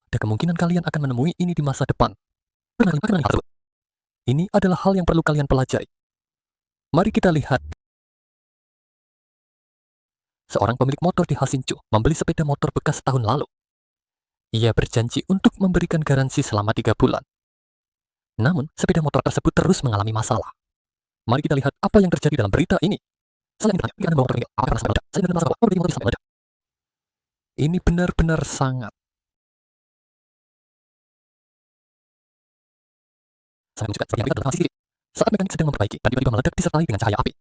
Ada kemungkinan kalian akan menemui ini di masa depan. Ini adalah hal yang perlu kalian pelajari. Mari kita lihat. Seorang pemilik motor di Hasinchu membeli sepeda motor bekas tahun lalu. Ia berjanji untuk memberikan garansi selama 3 bulan. Namun, sepeda motor tersebut terus mengalami masalah. Mari kita lihat apa yang terjadi dalam berita ini. Ini benar-benar sangat saat mekanik sedang memperbaiki dan tiba-tiba meledak disertai dengan cahaya api.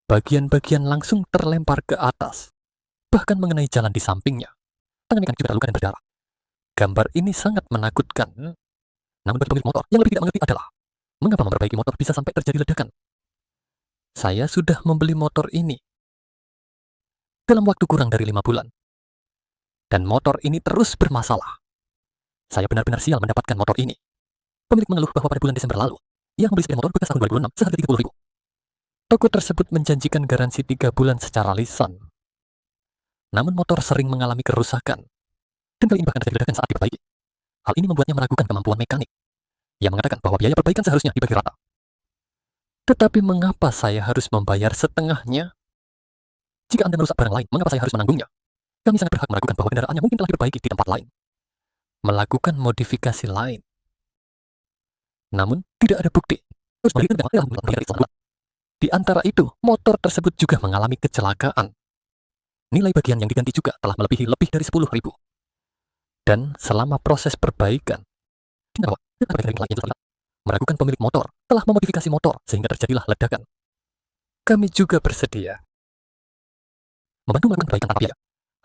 Bagian-bagian langsung terlempar ke atas, bahkan mengenai jalan di sampingnya. Tangan mekanik juga terluka dan berdarah. Gambar ini sangat menakutkan. Namun bagi pemilik motor, yang lebih tidak mengerti adalah mengapa memperbaiki motor bisa sampai terjadi ledakan. Saya sudah membeli motor ini dalam waktu kurang dari 5 bulan. Dan motor ini terus bermasalah. Saya benar-benar sial mendapatkan motor ini. Pemilik mengeluh bahwa pada bulan Desember lalu, ia membeli sepeda motor bekas tahun 2006 seharga 30.000. Toko tersebut menjanjikan garansi 3 bulan secara lisan. Namun motor sering mengalami kerusakan. Dan kali ini bahkan terjadi ledakan saat diperbaiki. Hal ini membuatnya meragukan kemampuan mekanik. Ia mengatakan bahwa biaya perbaikan seharusnya dibagi rata. Tetapi mengapa saya harus membayar setengahnya? Jika Anda merusak barang lain, mengapa saya harus menanggungnya? Kami sangat berhak meragukan bahwa kendaraannya mungkin telah diperbaiki di tempat lain. Melakukan modifikasi lain. Namun, tidak ada bukti. Di antara itu, motor tersebut juga mengalami kecelakaan. Nilai bagian yang diganti juga telah melebihi lebih dari 10.000. Dan selama proses perbaikan, meragukan pemilik motor telah memodifikasi motor sehingga terjadilah ledakan. Kami juga bersedia membantu melakukan perbaikan tanpa biaya,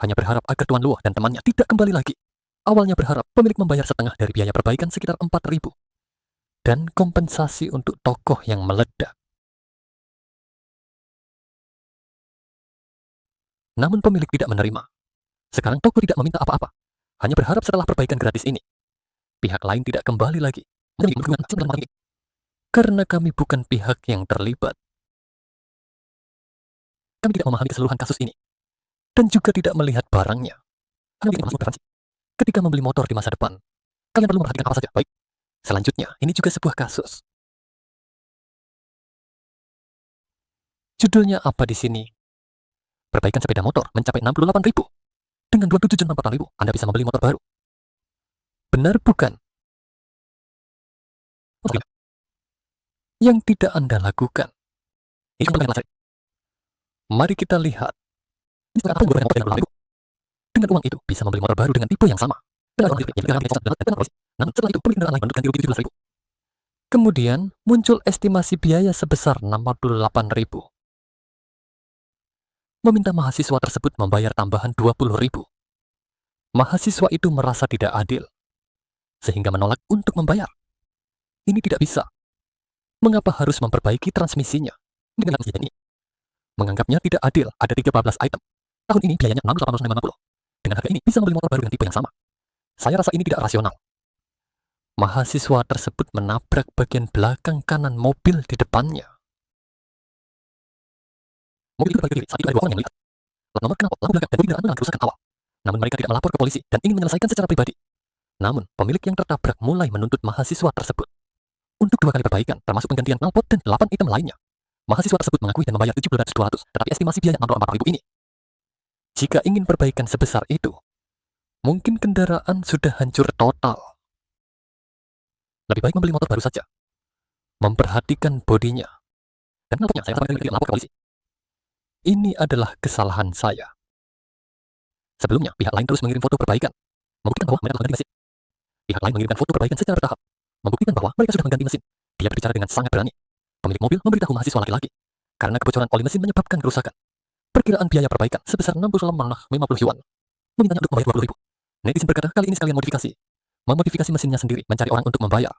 hanya berharap agar Tuan Luo dan temannya tidak kembali lagi. Awalnya berharap pemilik membayar setengah dari biaya perbaikan sekitar 4.000 dan kompensasi untuk tokoh yang meledak. Namun pemilik tidak menerima. Sekarang toko tidak meminta apa-apa, hanya berharap setelah perbaikan gratis ini, pihak lain tidak kembali lagi. Karena kami bukan pihak yang terlibat. Kami tidak memahami keseluruhan kasus ini, dan juga tidak melihat barangnya. Ketika membeli motor di masa depan, kalian perlu memperhatikan apa saja. Baik. Selanjutnya, ini juga sebuah kasus. Judulnya apa di sini? Perbaikan sepeda motor mencapai 68.000. Dengan 27.000 Anda bisa membeli motor baru. Benar bukan? Yang tidak Anda lakukan. Mari kita lihat. Dengan uang itu bisa membeli motor baru dengan tipe yang sama. Namun setelah itu pemilik kendaraan lain menentukan rugi 17.000. Kemudian muncul estimasi biaya sebesar 68.000. Meminta mahasiswa tersebut membayar tambahan 20.000. Mahasiswa itu merasa tidak adil, sehingga menolak untuk membayar. Ini tidak bisa. Mengapa harus memperbaiki transmisinya? Dengan ini, menganggapnya tidak adil ada 13 item. Tahun ini biayanya 6.850. Dengan harga ini bisa membeli motor baru dengan tipe yang sama. Saya rasa ini tidak rasional. Mahasiswa tersebut menabrak bagian belakang kanan mobil di depannya. Mobil itu berbagi saat itu ada 2 orang yang melihat. Plat nomor knalpot, lampu belakang, dan kendaraan mengalami kerusakan awal. Namun mereka tidak melapor ke polisi dan ingin menyelesaikan secara pribadi. Namun, pemilik yang tertabrak mulai menuntut mahasiswa tersebut untuk 2 kali perbaikan, termasuk penggantian knalpot dan 8 item lainnya. Mahasiswa tersebut mengakui dan membayar 7.200, tetapi estimasi biaya 64.000 ini. Jika ingin perbaikan sebesar itu, mungkin kendaraan sudah hancur total. Lebih baik membeli motor baru saja. Memperhatikan bodinya. Dan knalpotnya saya sama sekali tidak lapor ke polisi. Ini adalah kesalahan saya. Sebelumnya, pihak lain terus mengirim foto perbaikan, membuktikan bahwa mereka telah mengganti mesin. Pihak lain mengirimkan foto perbaikan secara bertahap, membuktikan bahwa mereka sudah mengganti mesin. Dia berbicara dengan sangat berani. Pemilik mobil memberitahu mahasiswa laki-laki, karena kebocoran oli mesin menyebabkan kerusakan. Perkiraan biaya perbaikan sebesar 60 yuan. Memintanya untuk membayar 20.000. Netizen berkata, kali ini sekalian modifikasi. Memodifikasi mesinnya sendiri, mencari orang untuk membayar.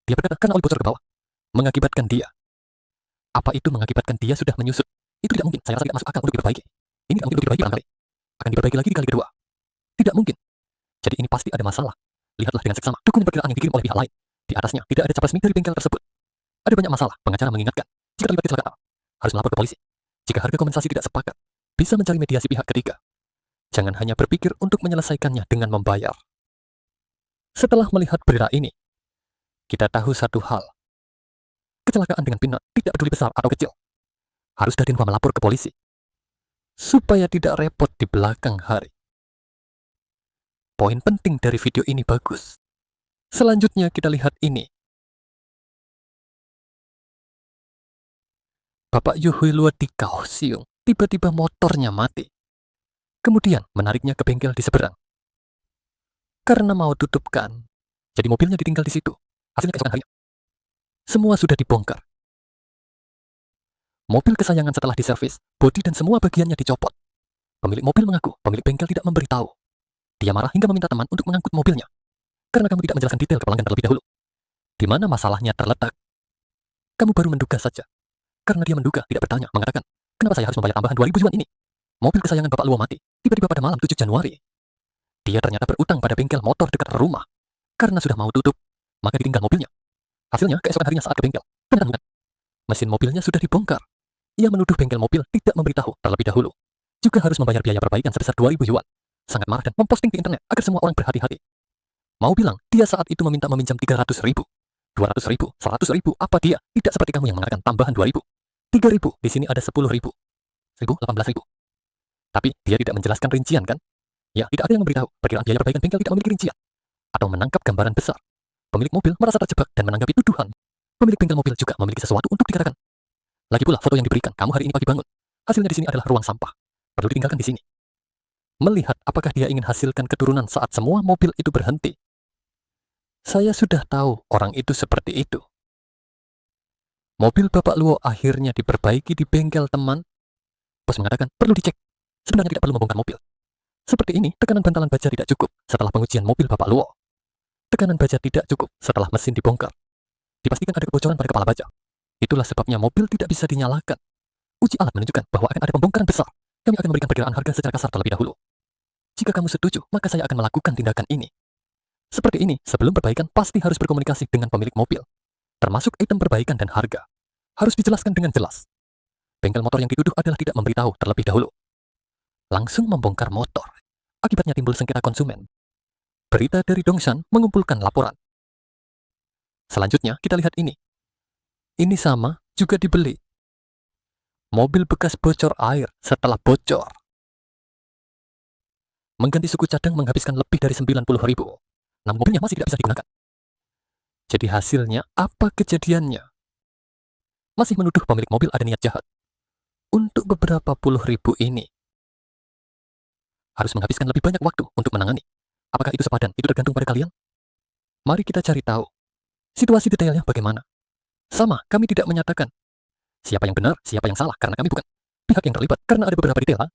Dia berkata, karena oli bocor ke bawah. Mengakibatkan dia. Apa itu mengakibatkan dia sudah menyusut? Itu tidak mungkin, saya rasa tidak masuk akal untuk diperbaiki. Ini tidak mungkin untuk diperbaiki barangkali. Akan diperbaiki lagi di kali kedua. Tidak mungkin. Jadi ini pasti ada masalah. Lihatlah dengan seksama dokumen perkiraan yang dikirim oleh pihak lain. Di atasnya tidak ada cap resmi dari bengkel tersebut. Ada banyak masalah. Pengacara mengingatkan, jika terlibat kecelakaan, harus melapor ke polisi. Jika harga kompensasi tidak sepakat, bisa mencari mediasi pihak ketiga. Jangan hanya berpikir untuk menyelesaikannya dengan membayar. Setelah melihat berita ini, kita tahu satu hal. Kecelakaan dengan Pina tidak peduli besar atau kecil. Harus Daden melapor ke polisi. Supaya tidak repot di belakang hari. Poin penting dari video ini bagus. Selanjutnya kita lihat ini. Bapak Yuhui Luo di Kaohsiung, tiba-tiba motornya mati. Kemudian menariknya ke bengkel di seberang. Karena mau tutup kan, jadi mobilnya ditinggal di situ. Hasilnya keesokan harinya. Semua sudah dibongkar. Mobil kesayangan setelah diservis, bodi dan semua bagiannya dicopot. Pemilik mobil mengaku pemilik bengkel tidak memberitahu. Dia marah hingga meminta teman untuk mengangkut mobilnya. Karena kamu tidak menjelaskan detail ke pelanggan terlebih dahulu. Di mana masalahnya terletak? Kamu baru menduga saja. Karena dia menduga, tidak bertanya, mengatakan, kenapa saya harus membayar tambahan 2.000 yuan ini? Mobil kesayangan Bapak Luo mati, tiba-tiba pada malam 7 Januari. Dia ternyata berutang pada bengkel motor dekat rumah. Karena sudah mau tutup, maka ditinggal mobilnya. Hasilnya, keesokan harinya saat ke bengkel, ternyata bukan. Mesin mobilnya sudah dibongkar. Ia menuduh bengkel mobil tidak memberitahu terlebih dahulu. Juga harus membayar biaya perbaikan sebesar 2.000 yuan. Sangat marah dan memposting di internet agar semua orang berhati-hati. Mau bilang, dia saat itu meminjam 300.000. 200.000, 100.000, apa dia? Tidak seperti kamu yang mengatakan tambahan 2.000. 3.000, di sini ada 10.000. 1.000, 18.000. Tapi dia tidak menjelaskan rincian kan? Ya, tidak ada yang memberitahu. Perkiraan biaya perbaikan bengkel tidak memiliki rincian. Atau menangkap gambaran besar. Pemilik mobil merasa terjebak dan menanggapi tuduhan. Pemilik bengkel mobil juga memiliki sesuatu untuk dikatakan. Lagi pula foto yang diberikan, kamu hari ini pagi bangun. Hasilnya di sini adalah ruang sampah. Perlu ditinggalkan di sini. Melihat apakah dia ingin hasilkan keturunan saat semua mobil itu berhenti. Saya sudah tahu orang itu seperti itu. Mobil Bapak Luo akhirnya diperbaiki di bengkel teman. Bos mengatakan, perlu dicek. Sebenarnya tidak perlu membongkar mobil. Seperti ini, tekanan bantalan baja tidak cukup setelah pengujian mobil Bapak Luo. Tekanan baja tidak cukup setelah mesin dibongkar. Dipastikan ada kebocoran pada kepala baja. Itulah sebabnya mobil tidak bisa dinyalakan. Uji alat menunjukkan bahwa akan ada pembongkaran besar. Kami akan memberikan perkiraan harga secara kasar terlebih dahulu. Jika kamu setuju, maka saya akan melakukan tindakan ini. Seperti ini, sebelum perbaikan pasti harus berkomunikasi dengan pemilik mobil. Termasuk item perbaikan dan harga. Harus dijelaskan dengan jelas. Bengkel motor yang dituduh adalah tidak memberitahu terlebih dahulu. Langsung membongkar motor. Akibatnya timbul sengketa konsumen. Berita dari Dongshan mengumpulkan laporan. Selanjutnya, kita lihat ini. Ini sama, juga dibeli. Mobil bekas bocor air setelah bocor. Mengganti suku cadang menghabiskan lebih dari 90.000. Namun mobilnya masih tidak bisa digunakan. Jadi hasilnya, apa kejadiannya? Masih menuduh pemilik mobil ada niat jahat. Untuk beberapa puluh ribu ini, harus menghabiskan lebih banyak waktu untuk menangani. Apakah itu sepadan? Itu tergantung pada kalian. Mari kita cari tahu. Situasi detailnya bagaimana? Sama, kami tidak menyatakan siapa yang benar, siapa yang salah, karena kami bukan pihak yang terlibat, karena ada beberapa detail.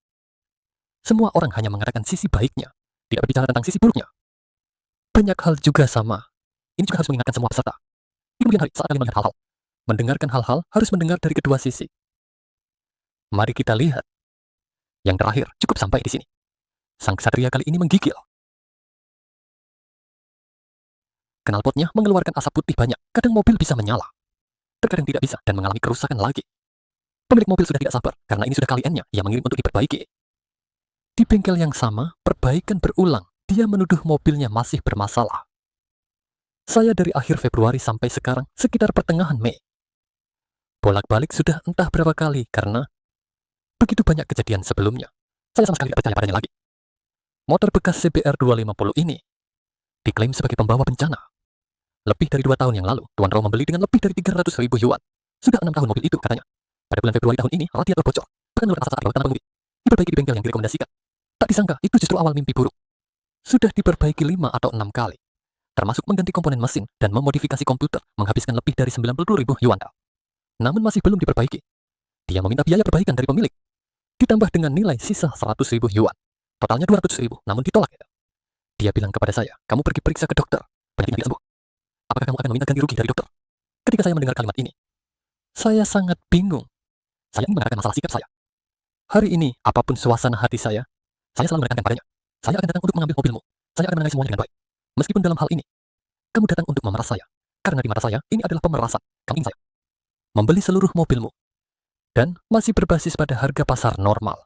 Semua orang hanya mengatakan sisi baiknya, tidak berbicara tentang sisi buruknya. Banyak hal juga sama. Ini juga harus mengingatkan semua peserta. Di kemudian hari, saat kalian melihat hal-hal, mendengarkan hal-hal harus mendengar dari kedua sisi. Mari kita lihat. Yang terakhir, cukup sampai di sini. Sang ksatria kali ini menggigil. Knalpotnya mengeluarkan asap putih banyak, kadang mobil bisa menyala. Terkadang tidak bisa dan mengalami kerusakan lagi. Pemilik mobil sudah tidak sabar, karena ini sudah kali N-nya yang mengirim untuk diperbaiki. Di bengkel yang sama, perbaikan berulang. Dia menuduh mobilnya masih bermasalah. Saya dari akhir Februari sampai sekarang, sekitar pertengahan Mei. Bolak-balik sudah entah berapa kali, karena begitu banyak kejadian sebelumnya. Saya sama sekali tidak percaya padanya lagi. Motor bekas CBR 250 ini diklaim sebagai pembawa bencana. Lebih dari 2 tahun yang lalu, Tuan Rao membeli dengan lebih dari 300.000 yuan. Sudah 6 tahun mobil itu, katanya. Pada bulan Februari tahun ini, radiator bocor. Bahkan menurut asap tanpa pengemudi. Diperbaiki di bengkel yang direkomendasikan. Tak disangka, itu justru awal mimpi buruk. Sudah diperbaiki 5 atau 6 kali. Termasuk mengganti komponen mesin dan memodifikasi komputer, menghabiskan lebih dari 90.000 yuan. Namun masih belum diperbaiki. Dia meminta biaya perbaikan dari pemilik. Ditambah dengan nilai sisa 100.000 yuan. Totalnya 200.000, namun ditolak. Dia bilang kepada saya, kamu pergi periksa ke dokter. Penyakitnya tidak sembuh. Apakah kamu akan meminta ganti rugi dari dokter? Ketika saya mendengar kalimat ini, saya sangat bingung. Saya ingin mengatakan masalah sikap saya. Hari ini, apapun suasana hati saya selalu menekankan padanya. Saya akan datang untuk mengambil mobilmu. Saya akan menangani semuanya dengan baik. Meskipun dalam hal ini, kamu datang untuk memeras saya. Karena di mata saya, ini adalah pemerasan. Kamu ingin saya membeli seluruh mobilmu. Dan masih berbasis pada harga pasar normal.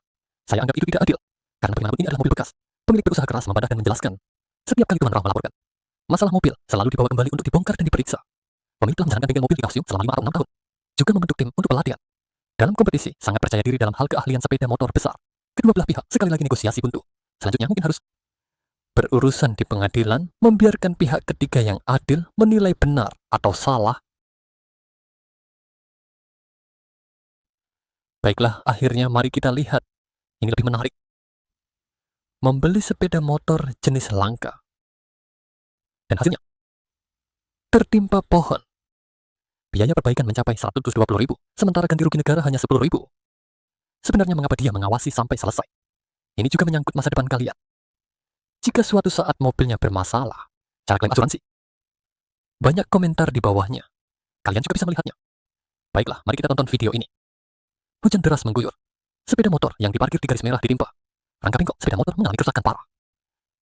Saya anggap itu tidak adil. Karena bagaimanapun ini adalah mobil bekas. Pemilik berusaha keras membantah dan menjelaskan. Setiap kali Tuan Rao melaporkan, Masalah mobil selalu dibawa kembali untuk dibongkar dan diperiksa. Pemilik telah menjalankan bengkel mobil di Kaohsiung selama 5 atau 6 tahun. Juga membentuk tim untuk pelatihan. Dalam kompetisi, sangat percaya diri dalam hal keahlian sepeda motor besar. Kedua belah pihak sekali lagi negosiasi buntu. Selanjutnya mungkin harus berurusan di pengadilan, membiarkan pihak ketiga yang adil menilai benar atau salah. Baiklah, akhirnya mari kita lihat. Ini lebih menarik. Membeli sepeda motor jenis langka. Dan hasilnya tertimpa pohon. Biaya perbaikan mencapai 120.000, sementara ganti rugi negara hanya 10.000. Sebenarnya mengapa dia mengawasi sampai selesai? Ini juga menyangkut masa depan kalian. Jika suatu saat mobilnya bermasalah, cara klaim asuransi. Banyak komentar di bawahnya. Kalian juga bisa melihatnya. Baiklah, mari kita tonton video ini. Hujan deras mengguyur. Sepeda motor yang diparkir di garis merah ditimpa. Rangka bengkok sepeda motor mengalami kerusakan parah.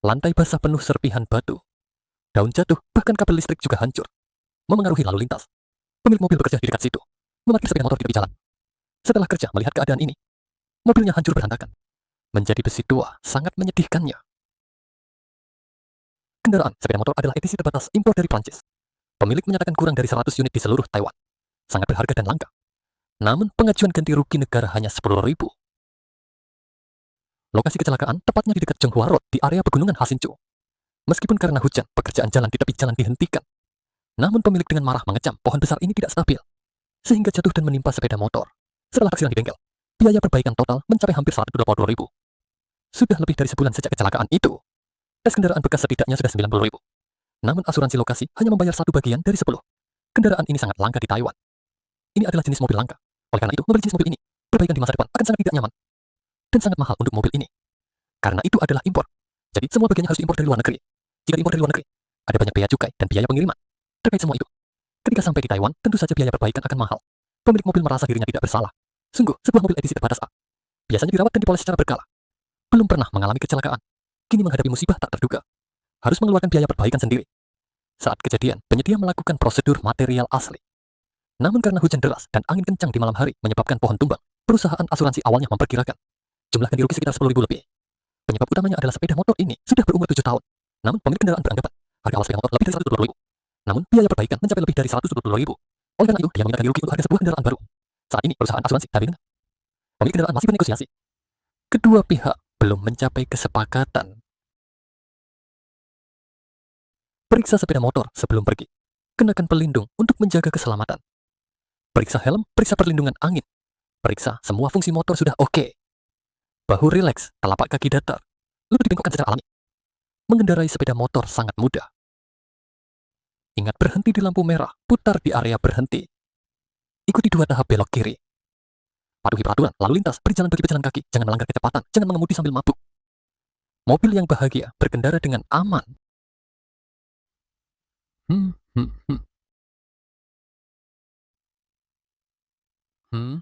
Lantai basah penuh serpihan batu. Daun jatuh, bahkan kabel listrik juga hancur. Memengaruhi lalu lintas. Pemilik mobil bekerja di dekat situ. Memarkir sepeda motor di tepi jalan. Setelah kerja melihat keadaan ini, mobilnya hancur berantakan. Menjadi besi tua, sangat menyedihkannya. Kendaraan sepeda motor adalah edisi terbatas impor dari Prancis. Pemilik menyatakan kurang dari 100 unit di seluruh Taiwan. Sangat berharga dan langka. Namun pengajuan ganti rugi negara hanya 10.000. Lokasi kecelakaan tepatnya di dekat Zhonghua Road di area pegunungan Hasinchu. Meskipun karena hujan, pekerjaan jalan di tepi jalan dihentikan. Namun pemilik dengan marah mengecam pohon besar ini tidak stabil, sehingga jatuh dan menimpa sepeda motor. Setelah taksiran di bengkel, biaya perbaikan total mencapai hampir 120.000. Sudah lebih dari sebulan sejak kecelakaan itu. Tes kendaraan bekas setidaknya sudah 90.000. Namun asuransi lokasi hanya membayar satu bagian dari 10. Kendaraan ini sangat langka di Taiwan. Ini adalah jenis mobil langka. Oleh karena itu, membeli jenis mobil ini, perbaikan di masa depan akan sangat tidak nyaman. Dan sangat mahal untuk mobil ini. Karena itu adalah impor. Jadi semua bagiannya harus diimpor dari luar negeri. Jika diimpor dari luar negeri, ada banyak biaya cukai dan biaya pengiriman. Terkait semua itu, ketika sampai di Taiwan, tentu saja biaya perbaikan akan mahal. Pemilik mobil merasa dirinya tidak bersalah. Sungguh, sebuah mobil edisi terbatas A. Biasanya dirawat dan dipoles secara berkala. Belum pernah mengalami kecelakaan. Kini menghadapi musibah tak terduga. Harus mengeluarkan biaya perbaikan sendiri. Saat kejadian, penyedia melakukan prosedur material asli. Namun karena hujan deras dan angin kencang di malam hari menyebabkan pohon tumbang, perusahaan asuransi awalnya memperkirakan jumlah ganti rugi sekitar 10.000 lebih. Penyebab utamanya adalah sepeda motor ini sudah berumur 7 tahun. Namun pemilik kendaraan beranggapan harga awal sepeda motor lebih dari 120.000. Namun biaya perbaikan mencapai lebih dari 120.000. Oleh karena itu, dia meminta ganti rugi untuk harga sebuah kendaraan baru. Saat ini perusahaan asuransi dari mana? Pemilik kendaraan masih bernegosiasi. Kedua pihak belum mencapai kesepakatan. Periksa sepeda motor sebelum pergi. Kenakan pelindung untuk menjaga keselamatan. Periksa helm, periksa perlindungan angin. Periksa semua fungsi motor sudah oke. Bahu rileks, telapak kaki datar. Lutut dibengkokkan secara alami. Mengendarai sepeda motor sangat mudah. Ingat berhenti di lampu merah, putar di area berhenti. Ikuti 2 tahap belok kiri. Patuhi peraturan lalu lintas, berjalan bagi pejalan kaki, jangan melanggar kecepatan, jangan mengemudi sambil mabuk. Mobil yang bahagia berkendara dengan aman. Hmm, hmm, hmm. Hmm.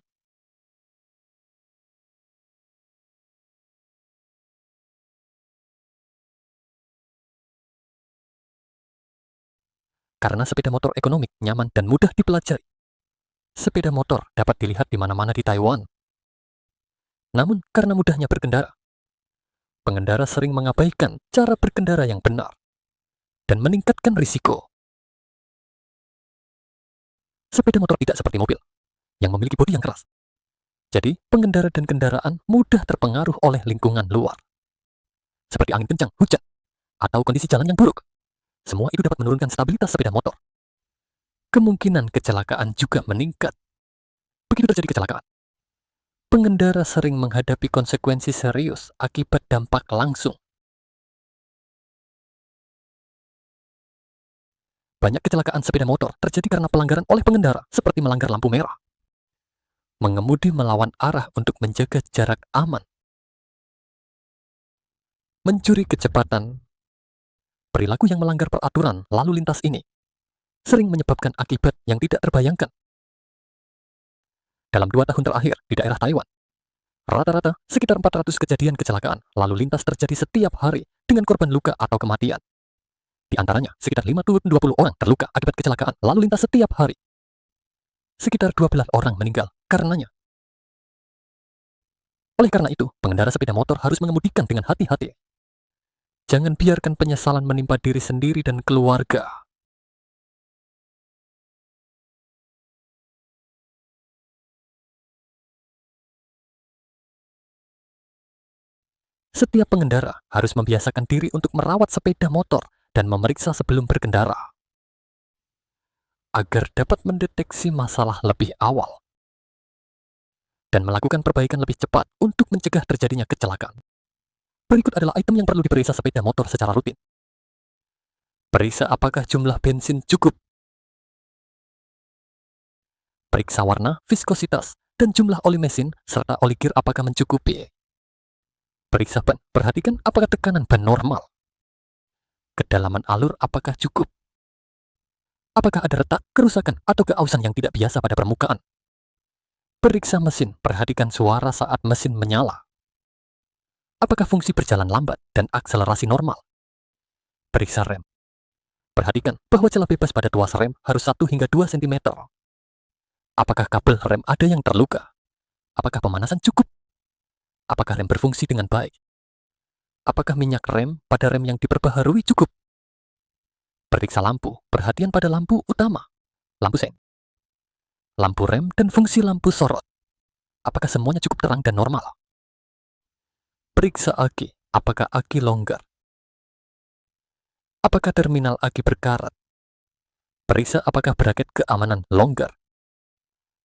Karena sepeda motor ekonomik, nyaman, dan mudah dipelajari. Sepeda motor dapat dilihat di mana-mana di Taiwan. Namun, karena mudahnya berkendara, pengendara sering mengabaikan cara berkendara yang benar dan meningkatkan risiko. Sepeda motor tidak seperti mobil yang memiliki bodi yang keras. Jadi, pengendara dan kendaraan mudah terpengaruh oleh lingkungan luar. Seperti angin kencang, hujan, atau kondisi jalan yang buruk. Semua itu dapat menurunkan stabilitas sepeda motor. Kemungkinan kecelakaan juga meningkat. Begitu terjadi kecelakaan, pengendara sering menghadapi konsekuensi serius akibat dampak langsung. Banyak kecelakaan sepeda motor terjadi karena pelanggaran oleh pengendara, seperti melanggar lampu merah, mengemudi melawan arah untuk menjaga jarak aman, mencuri kecepatan. Perilaku yang melanggar peraturan lalu lintas ini sering menyebabkan akibat yang tidak terbayangkan. Dalam 2 tahun terakhir di daerah Taiwan, rata-rata sekitar 400 kejadian kecelakaan lalu lintas terjadi setiap hari dengan korban luka atau kematian. Di antaranya, sekitar 5-20 orang terluka akibat kecelakaan lalu lintas setiap hari. Sekitar 12 orang meninggal karenanya. Oleh karena itu, pengendara sepeda motor harus mengemudikan dengan hati-hati. Jangan biarkan penyesalan menimpa diri sendiri dan keluarga. Setiap pengendara harus membiasakan diri untuk merawat sepeda motor dan memeriksa sebelum berkendara, agar dapat mendeteksi masalah lebih awal dan melakukan perbaikan lebih cepat untuk mencegah terjadinya kecelakaan. Berikut adalah item yang perlu diperiksa sepeda motor secara rutin. Periksa apakah jumlah bensin cukup. Periksa warna, viskositas, dan jumlah oli mesin serta oli gear apakah mencukupi. Periksa ban, perhatikan apakah tekanan ban normal. Kedalaman alur apakah cukup. Apakah ada retak, kerusakan, atau keausan yang tidak biasa pada permukaan. Periksa mesin, perhatikan suara saat mesin menyala. Apakah fungsi berjalan lambat dan akselerasi normal. Periksa rem. Perhatikan bahwa celah bebas pada tuas rem harus 1 hingga 2 cm. Apakah kabel rem ada yang terluka? Apakah pemanasan cukup? Apakah rem berfungsi dengan baik? Apakah minyak rem pada rem yang diperbaharui cukup? Periksa lampu, perhatian pada lampu utama, lampu seng, lampu rem, dan fungsi lampu sorot. Apakah semuanya cukup terang dan normal? Periksa aki, apakah aki longgar? Apakah terminal aki berkarat? Periksa apakah braket keamanan longgar?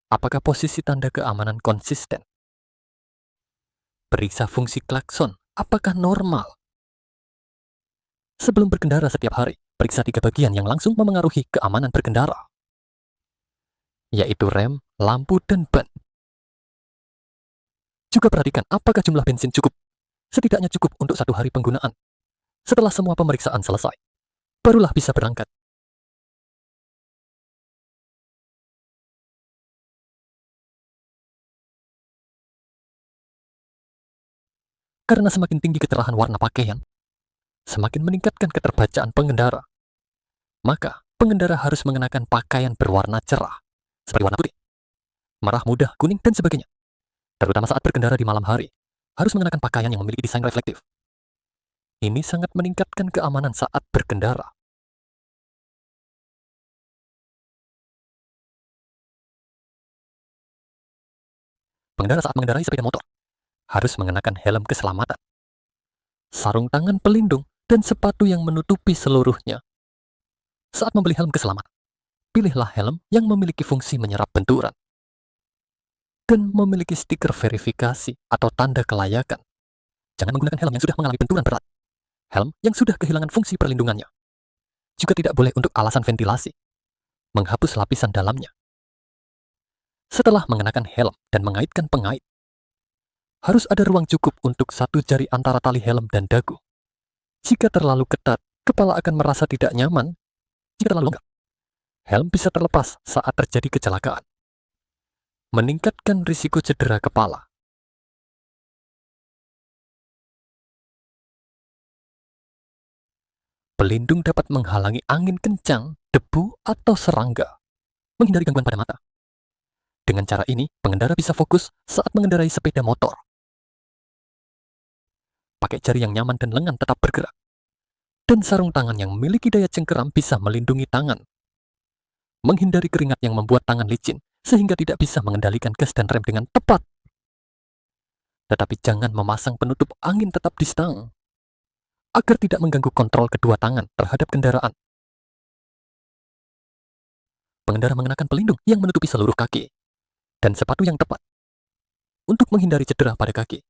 Apakah posisi tanda keamanan konsisten? Periksa fungsi klakson, apakah normal? Sebelum berkendara setiap hari, periksa 3 bagian yang langsung memengaruhi keamanan berkendara, yaitu rem, lampu, dan ban. Juga perhatikan apakah jumlah bensin cukup. Setidaknya cukup untuk 1 hari penggunaan. Setelah semua pemeriksaan selesai, barulah bisa berangkat. Karena semakin tinggi kecerahan warna pakaian, semakin meningkatkan keterbacaan pengendara. Maka, pengendara harus mengenakan pakaian berwarna cerah, seperti warna putih, merah muda, kuning, dan sebagainya. Terutama saat berkendara di malam hari, harus mengenakan pakaian yang memiliki desain reflektif. Ini sangat meningkatkan keamanan saat berkendara. Pengendara saat mengendarai sepeda motor harus mengenakan helm keselamatan, sarung tangan pelindung, dan sepatu yang menutupi seluruhnya. Saat membeli helm keselamatan, pilihlah helm yang memiliki fungsi menyerap benturan dan memiliki stiker verifikasi atau tanda kelayakan. Jangan menggunakan helm yang sudah mengalami benturan berat. Helm yang sudah kehilangan fungsi perlindungannya. Juga tidak boleh untuk alasan ventilasi, menghapus lapisan dalamnya. Setelah mengenakan helm dan mengaitkan pengait, harus ada ruang cukup untuk 1 jari antara tali helm dan dagu. Jika terlalu ketat, kepala akan merasa tidak nyaman. Jika terlalu longgar, helm bisa terlepas saat terjadi kecelakaan, meningkatkan risiko cedera kepala. Pelindung dapat menghalangi angin kencang, debu, atau serangga, menghindari gangguan pada mata. Dengan cara ini, pengendara bisa fokus saat mengendarai sepeda motor. Pakai jari yang nyaman dan lengan tetap bergerak. Dan sarung tangan yang memiliki daya cengkeram bisa melindungi tangan. Menghindari keringat yang membuat tangan licin, sehingga tidak bisa mengendalikan gas dan rem dengan tepat. Tetapi jangan memasang penutup angin tetap di stang, agar tidak mengganggu kontrol kedua tangan terhadap kendaraan. Pengendara mengenakan pelindung yang menutupi seluruh kaki, dan sepatu yang tepat, untuk menghindari cedera pada kaki,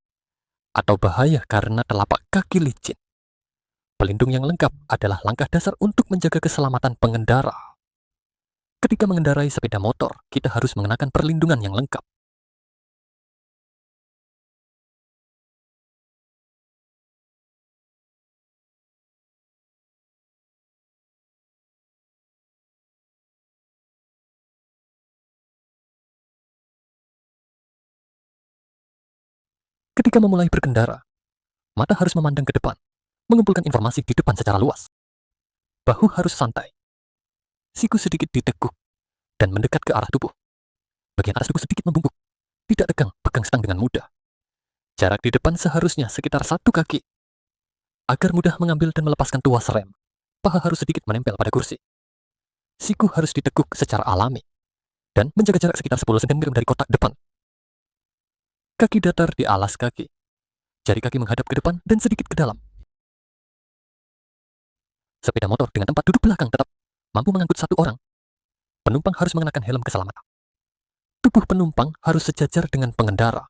atau bahaya karena telapak kaki licin. Pelindung yang lengkap adalah langkah dasar untuk menjaga keselamatan pengendara. Ketika mengendarai sepeda motor, kita harus mengenakan perlindungan yang lengkap. Ketika memulai berkendara, mata harus memandang ke depan, mengumpulkan informasi di depan secara luas. Bahu harus santai, siku sedikit ditekuk, dan mendekat ke arah tubuh. Bagian atas tubuh sedikit membungkuk, tidak tegang, pegang stang dengan mudah. Jarak di depan seharusnya sekitar 1 kaki. Agar mudah mengambil dan melepaskan tuas rem, paha harus sedikit menempel pada kursi. Siku harus ditekuk secara alami, dan menjaga jarak sekitar 10 cm dari kotak depan. Kaki datar di alas kaki. Jari kaki menghadap ke depan dan sedikit ke dalam. Sepeda motor dengan tempat duduk belakang tetap mampu mengangkut satu orang. Penumpang harus mengenakan helm keselamatan. Tubuh penumpang harus sejajar dengan pengendara.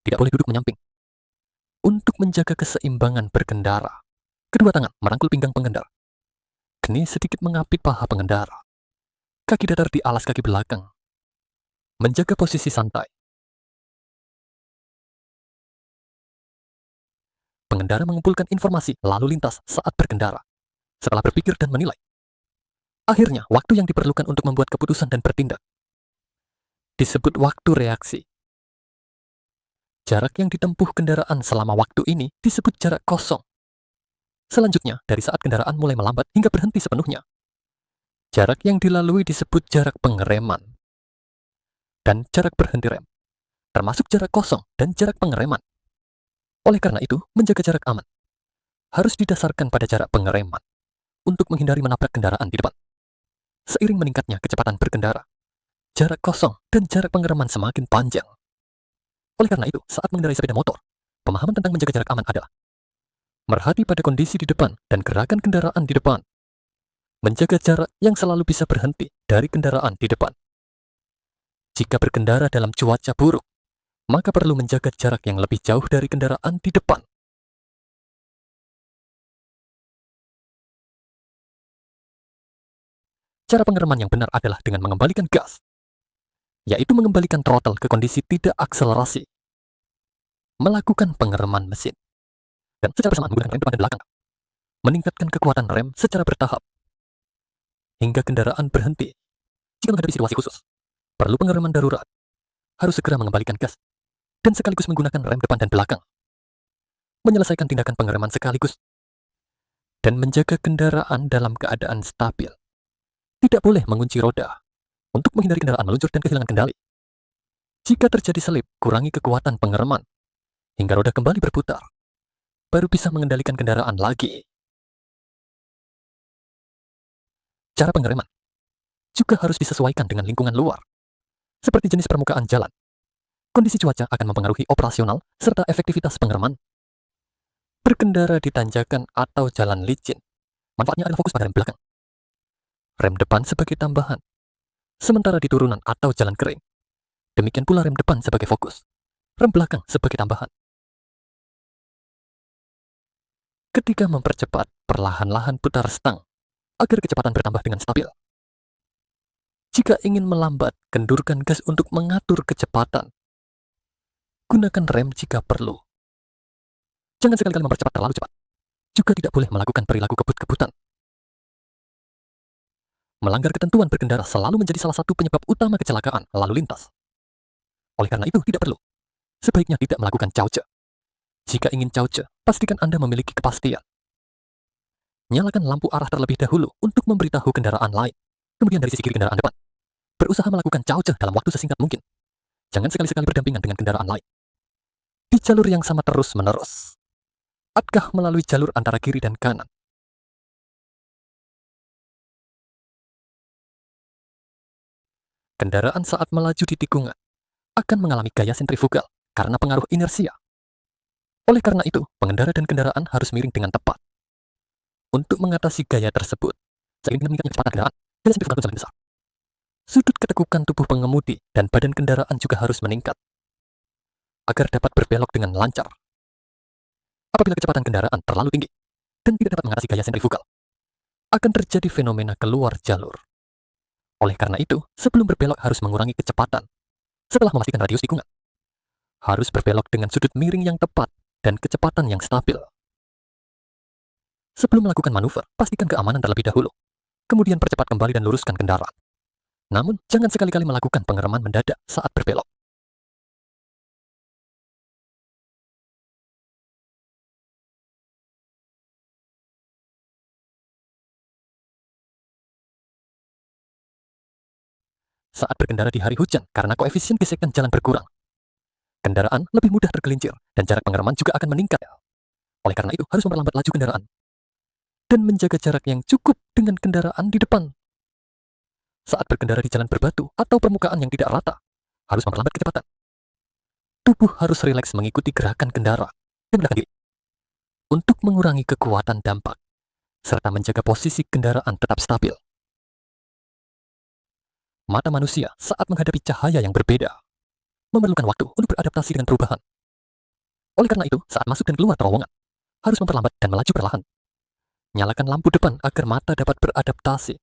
Tidak boleh duduk menyamping. Untuk menjaga keseimbangan berkendara, kedua tangan merangkul pinggang pengendara. Keni sedikit mengapit paha pengendara. Kaki datar di alas kaki belakang. Menjaga posisi santai. Pengendara mengumpulkan informasi lalu lintas saat berkendara, setelah berpikir dan menilai. Akhirnya, waktu yang diperlukan untuk membuat keputusan dan bertindak disebut waktu reaksi. Jarak yang ditempuh kendaraan selama waktu ini disebut jarak kosong. Selanjutnya, dari saat kendaraan mulai melambat hingga berhenti sepenuhnya, jarak yang dilalui disebut jarak pengereman dan jarak berhenti rem, termasuk jarak kosong dan jarak pengereman. Oleh karena itu, menjaga jarak aman harus didasarkan pada jarak pengereman untuk menghindari menabrak kendaraan di depan. Seiring meningkatnya kecepatan berkendara, jarak kosong dan jarak pengereman semakin panjang. Oleh karena itu, saat mengendarai sepeda motor, pemahaman tentang menjaga jarak aman adalah merhati pada kondisi di depan dan gerakan kendaraan di depan. Menjaga jarak yang selalu bisa berhenti dari kendaraan di depan. Jika berkendara dalam cuaca buruk, maka perlu menjaga jarak yang lebih jauh dari kendaraan di depan. Cara pengereman yang benar adalah dengan mengembalikan gas, yaitu mengembalikan throttle ke kondisi tidak akselerasi. Melakukan pengereman mesin, dan secara bersamaan menggunakan rem depan dan belakang. Meningkatkan kekuatan rem secara bertahap, hingga kendaraan berhenti. Jika menghadapi situasi khusus, perlu pengereman darurat, harus segera mengembalikan gas, dan sekaligus menggunakan rem depan dan belakang. Menyelesaikan tindakan pengereman sekaligus, dan menjaga kendaraan dalam keadaan stabil. Tidak boleh mengunci roda, untuk menghindari kendaraan meluncur dan kehilangan kendali. Jika terjadi selip, kurangi kekuatan pengereman, hingga roda kembali berputar, baru bisa mengendalikan kendaraan lagi. Cara pengereman juga harus disesuaikan dengan lingkungan luar, seperti jenis permukaan jalan. Kondisi cuaca akan mempengaruhi operasional serta efektivitas pengereman. Berkendara di tanjakan atau jalan licin, manfaatnya adalah fokus pada rem belakang. Rem depan sebagai tambahan, sementara di turunan atau jalan kering. Demikian pula rem depan sebagai fokus, rem belakang sebagai tambahan. Ketika mempercepat, perlahan-lahan putar stang, agar kecepatan bertambah dengan stabil. Jika ingin melambat, kendurkan gas untuk mengatur kecepatan. Gunakan rem jika perlu. Jangan sekali-kali mempercepat terlalu cepat. Juga tidak boleh melakukan perilaku kebut-kebutan. Melanggar ketentuan berkendara selalu menjadi salah satu penyebab utama kecelakaan lalu lintas. Oleh karena itu, tidak perlu. Sebaiknya tidak melakukan cauce. Jika ingin cauce, pastikan Anda memiliki kepastian. Nyalakan lampu arah terlebih dahulu untuk memberitahu kendaraan lain. Kemudian dari sisi kiri kendaraan depan, berusaha melakukan cauce dalam waktu sesingkat mungkin. Jangan sekali-sekali berdampingan dengan kendaraan lain. Di jalur yang sama terus-menerus. Atkah melalui jalur antara kiri dan kanan. Kendaraan saat melaju di tikungan akan mengalami gaya sentrifugal karena pengaruh inersia. Oleh karena itu, pengendara dan kendaraan harus miring dengan tepat. Untuk mengatasi gaya tersebut, seiring dengan meningkatnya kecepatan kendaraan, gaya sentrifugal pun semakin besar. Sudut ketekukan tubuh pengemudi dan badan kendaraan juga harus meningkat, agar dapat berbelok dengan lancar. Apabila kecepatan kendaraan terlalu tinggi dan tidak dapat mengatasi gaya sentrifugal, akan terjadi fenomena keluar jalur. Oleh karena itu, sebelum berbelok harus mengurangi kecepatan. Setelah memastikan radius tikungan, harus berbelok dengan sudut miring yang tepat dan kecepatan yang stabil. Sebelum melakukan manuver, pastikan keamanan terlebih dahulu. Kemudian percepat kembali dan luruskan kendaraan. Namun, jangan sekali-kali melakukan pengereman mendadak saat berbelok. Saat berkendara di hari hujan karena koefisien gesekan jalan berkurang, kendaraan lebih mudah tergelincir dan jarak pengereman juga akan meningkat. Oleh karena itu, harus memperlambat laju kendaraan dan menjaga jarak yang cukup dengan kendaraan di depan. Saat berkendara di jalan berbatu atau permukaan yang tidak rata, harus memperlambat kecepatan. Tubuh harus rileks mengikuti gerakan kendaraan dan belakang diri untuk mengurangi kekuatan dampak, serta menjaga posisi kendaraan tetap stabil. Mata manusia saat menghadapi cahaya yang berbeda memerlukan waktu untuk beradaptasi dengan perubahan. Oleh karena itu, saat masuk dan keluar terowongan, harus memperlambat dan melaju perlahan. Nyalakan lampu depan agar mata dapat beradaptasi.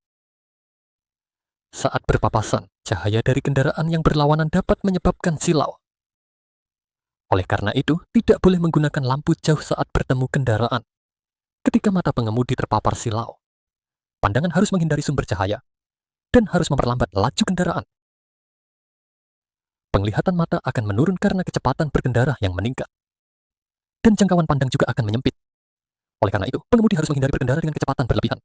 Saat berpapasan, cahaya dari kendaraan yang berlawanan dapat menyebabkan silau. Oleh karena itu, tidak boleh menggunakan lampu jauh saat bertemu kendaraan. Ketika mata pengemudi terpapar silau, pandangan harus menghindari sumber cahaya dan harus memperlambat laju kendaraan. Penglihatan mata akan menurun karena kecepatan berkendara yang meningkat. Dan jangkauan pandang juga akan menyempit. Oleh karena itu, pengemudi harus menghindari berkendara dengan kecepatan berlebihan.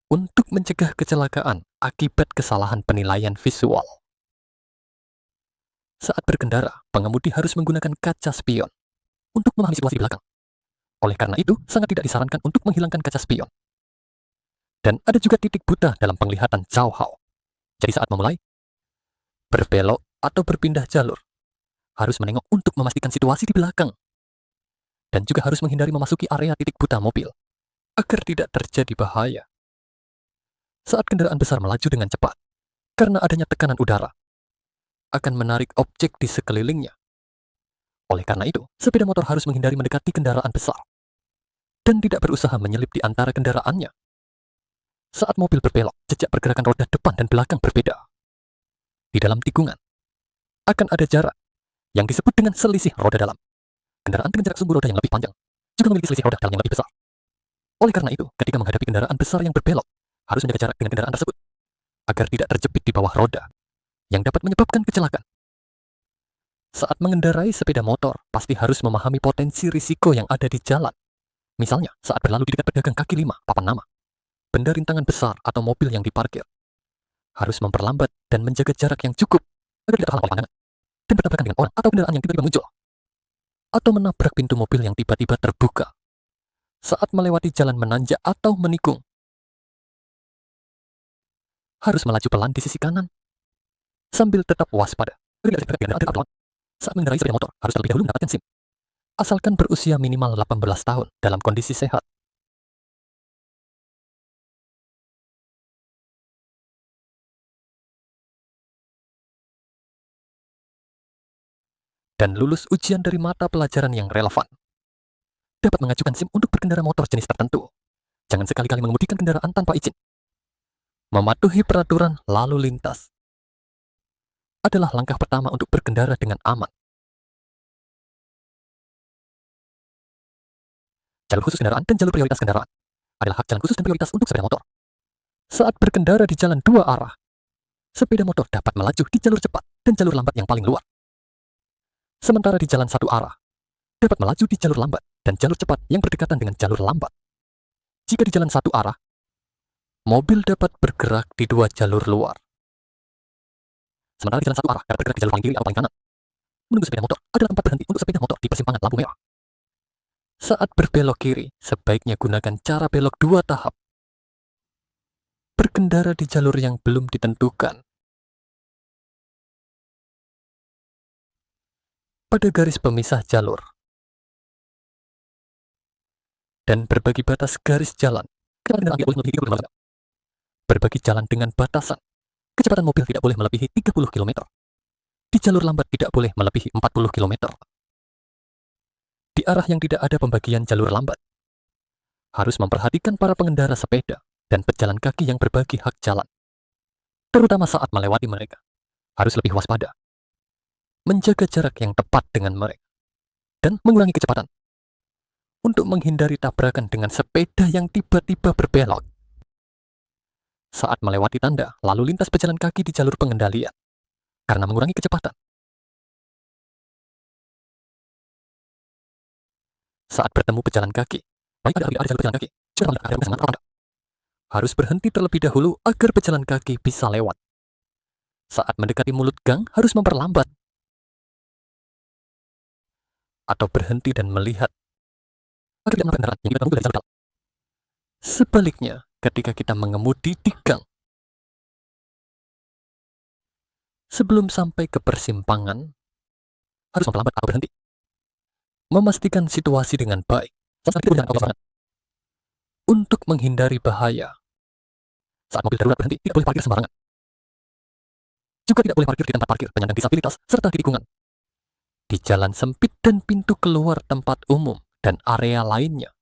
Untuk mencegah kecelakaan akibat kesalahan penilaian visual. Saat berkendara, pengemudi harus menggunakan kaca spion untuk memahami situasi di belakang. Oleh karena itu, sangat tidak disarankan untuk menghilangkan kaca spion. Dan ada juga titik buta dalam penglihatan Cao Hao. Jadi saat memulai berbelok atau berpindah jalur, harus menengok untuk memastikan situasi di belakang. Dan juga harus menghindari memasuki area titik buta mobil, agar tidak terjadi bahaya. Saat kendaraan besar melaju dengan cepat, karena adanya tekanan udara, akan menarik objek di sekelilingnya. Oleh karena itu, sepeda motor harus menghindari mendekati kendaraan besar, dan tidak berusaha menyelip di antara kendaraannya. Saat mobil berbelok, jejak pergerakan roda depan dan belakang berbeda. Di dalam tikungan, akan ada jarak yang disebut dengan selisih roda dalam. Kendaraan dengan jarak sumbu roda yang lebih panjang juga memiliki selisih roda dalam yang lebih besar. Oleh karena itu, ketika menghadapi kendaraan besar yang berbelok, harus menjaga jarak dengan kendaraan tersebut, agar tidak terjepit di bawah roda, yang dapat menyebabkan kecelakaan. Saat mengendarai sepeda motor, pasti harus memahami potensi risiko yang ada di jalan. Misalnya, saat berlalu di dekat pedagang kaki lima, papan nama, benda rintangan besar atau mobil yang diparkir, harus memperlambat dan menjaga jarak yang cukup agar tidak terhalang oleh pandangan dan bertabrakan dengan orang atau kendaraan yang tiba-tiba muncul, atau menabrak pintu mobil yang tiba-tiba terbuka saat melewati jalan menanjak atau menikung. Harus melaju pelan di sisi kanan sambil tetap waspada agar tidak terjadi kendaraan berlawanan. Saat mengendarai sepeda motor, harus terlebih dahulu mendapatkan SIM, asalkan berusia minimal 18 tahun dalam kondisi sehat. Dan lulus ujian dari mata pelajaran yang relevan. Dapat mengajukan SIM untuk berkendara motor jenis tertentu. Jangan sekali-kali mengemudikan kendaraan tanpa izin. Mematuhi peraturan lalu lintas adalah langkah pertama untuk berkendara dengan aman. Jalur khusus kendaraan dan jalur prioritas kendaraan adalah hak jalan khusus dan prioritas untuk sepeda motor. Saat berkendara di jalan dua arah, sepeda motor dapat melaju di jalur cepat dan jalur lambat yang paling luar. Sementara di jalan satu arah, dapat melaju di jalur lambat dan jalur cepat yang berdekatan dengan jalur lambat. Jika di jalan satu arah, mobil dapat bergerak di dua jalur luar. Sementara di jalan satu arah, dapat bergerak di jalur paling kiri atau paling kanan. Menunggu sepeda motor adalah tempat berhenti untuk sepeda motor di persimpangan lampu merah. Saat berbelok kiri, sebaiknya gunakan cara belok dua tahap. Berkendara di jalur yang belum ditentukan. Pada garis pemisah jalur. Dan berbagi batas garis jalan. Kecepatan kendaraan tidak boleh melebihi 30 km. Berbagi jalan dengan batasan. Kecepatan mobil tidak boleh melebihi 30 km. Di jalur lambat tidak boleh melebihi 40 km. Di arah yang tidak ada pembagian jalur lambat, harus memperhatikan para pengendara sepeda dan pejalan kaki yang berbagi hak jalan. Terutama saat melewati mereka, harus lebih waspada. Menjaga jarak yang tepat dengan mereka. Dan mengurangi kecepatan. Untuk menghindari tabrakan dengan sepeda yang tiba-tiba berbelok. Saat melewati tanda, lalu lintas pejalan kaki di jalur pengendalian. Karena mengurangi kecepatan. Saat bertemu pejalan kaki, baik ada jalur pejalan kaki, harus berhenti terlebih dahulu agar pejalan kaki bisa lewat. Saat mendekati mulut gang, harus memperlambat. Atau berhenti dan melihat agar tidak menabrak kendaraan yang kita tunggu dari jalur jalan. Sebaliknya, ketika kita mengemudi di gang, sebelum sampai ke persimpangan, harus memperlambat atau berhenti. Memastikan situasi dengan baik saat kita berjalan ke untuk menghindari bahaya. Saat mobil darurat berhenti, tidak boleh parkir sembarangan. Juga tidak boleh parkir di tempat parkir penyandang disabilitas serta di tikungan, di jalan sempit dan pintu keluar tempat umum dan area lainnya.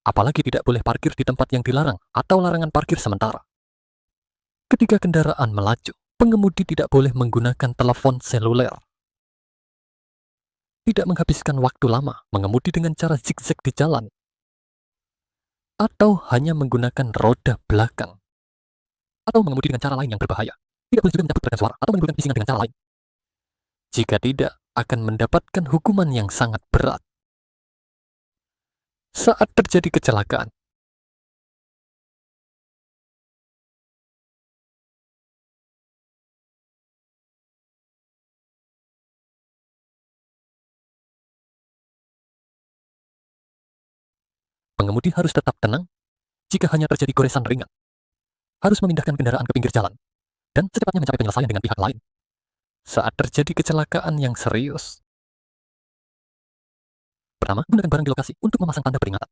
Apalagi tidak boleh parkir di tempat yang dilarang atau larangan parkir sementara. Ketika kendaraan melaju, pengemudi tidak boleh menggunakan telepon seluler. Tidak menghabiskan waktu lama mengemudi dengan cara zigzag di jalan, atau hanya menggunakan roda belakang, atau mengemudi dengan cara lain yang berbahaya. Tidak boleh juga mencabut peredam suara atau menimbulkan bisingan dengan cara lain. Jika tidak, akan mendapatkan hukuman yang sangat berat. Saat terjadi kecelakaan, pengemudi harus tetap tenang. Jika hanya terjadi goresan ringan, harus memindahkan kendaraan ke pinggir jalan dan secepatnya mencapai penyelesaian dengan pihak lain. Saat terjadi kecelakaan yang serius, pertama, gunakan barang di lokasi untuk memasang tanda peringatan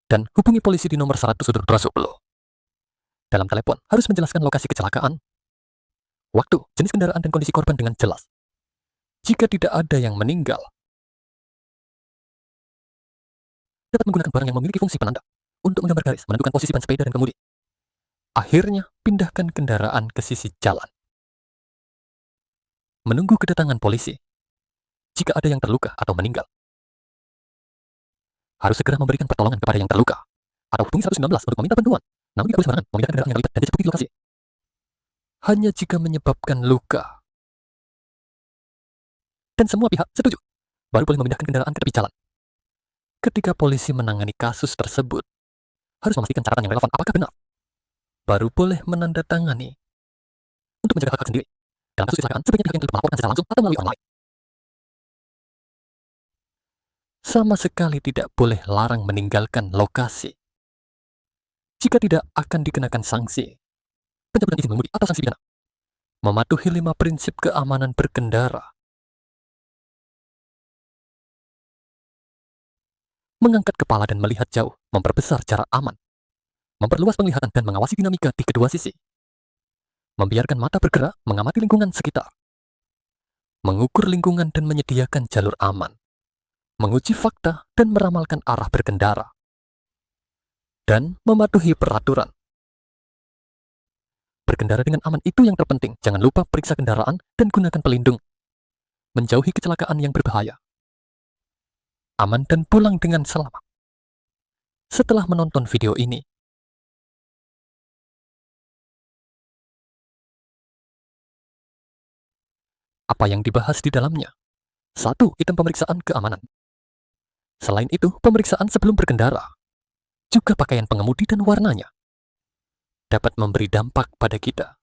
dan hubungi polisi di nomor 100 Sudut Prasoplo. Dalam telepon, harus menjelaskan lokasi kecelakaan, waktu, jenis kendaraan dan kondisi korban dengan jelas. Jika tidak ada yang meninggal, dapat menggunakan barang yang memiliki fungsi penanda untuk menggambar garis, menentukan posisi ban sepeda dan kemudi. Akhirnya, pindahkan kendaraan ke sisi jalan. Menunggu kedatangan polisi. Jika ada yang terluka atau meninggal, harus segera memberikan pertolongan kepada yang terluka, atau hubungi 119 untuk meminta bantuan. Namun tidak boleh sembarangan memindahkan kendaraan yang terlibat dan dijemput di lokasi. Hanya jika menyebabkan luka dan semua pihak setuju, baru boleh memindahkan kendaraan ke tepi jalan. Ketika polisi menangani kasus tersebut, harus memastikan catatan yang relevan apakah benar, baru boleh menandatangani untuk menjaga hak-hak sendiri. Dalam kasus kecelakaan, sebaiknya pihak yang terlibat melaporkan secara langsung atau melalui orang lain. Sama sekali tidak boleh larang meninggalkan lokasi. Jika tidak, akan dikenakan sanksi, pencabutan izin mengemudi atau sanksi pidana. Mematuhi 5 prinsip keamanan berkendara. Mengangkat kepala dan melihat jauh, memperbesar jarak aman. Memperluas penglihatan dan mengawasi dinamika di kedua sisi. Membiarkan mata bergerak, mengamati lingkungan sekitar. Mengukur lingkungan dan menyediakan jalur aman. Menguji fakta dan meramalkan arah berkendara. Dan mematuhi peraturan. Berkendara dengan aman itu yang terpenting. Jangan lupa periksa kendaraan dan gunakan pelindung. Menjauhi kecelakaan yang berbahaya. Aman dan pulang dengan selamat. Setelah menonton video ini, apa yang dibahas di dalamnya? 1. Item pemeriksaan keamanan. Selain itu, pemeriksaan sebelum berkendara, juga pakaian pengemudi dan warnanya, dapat memberi dampak pada kita.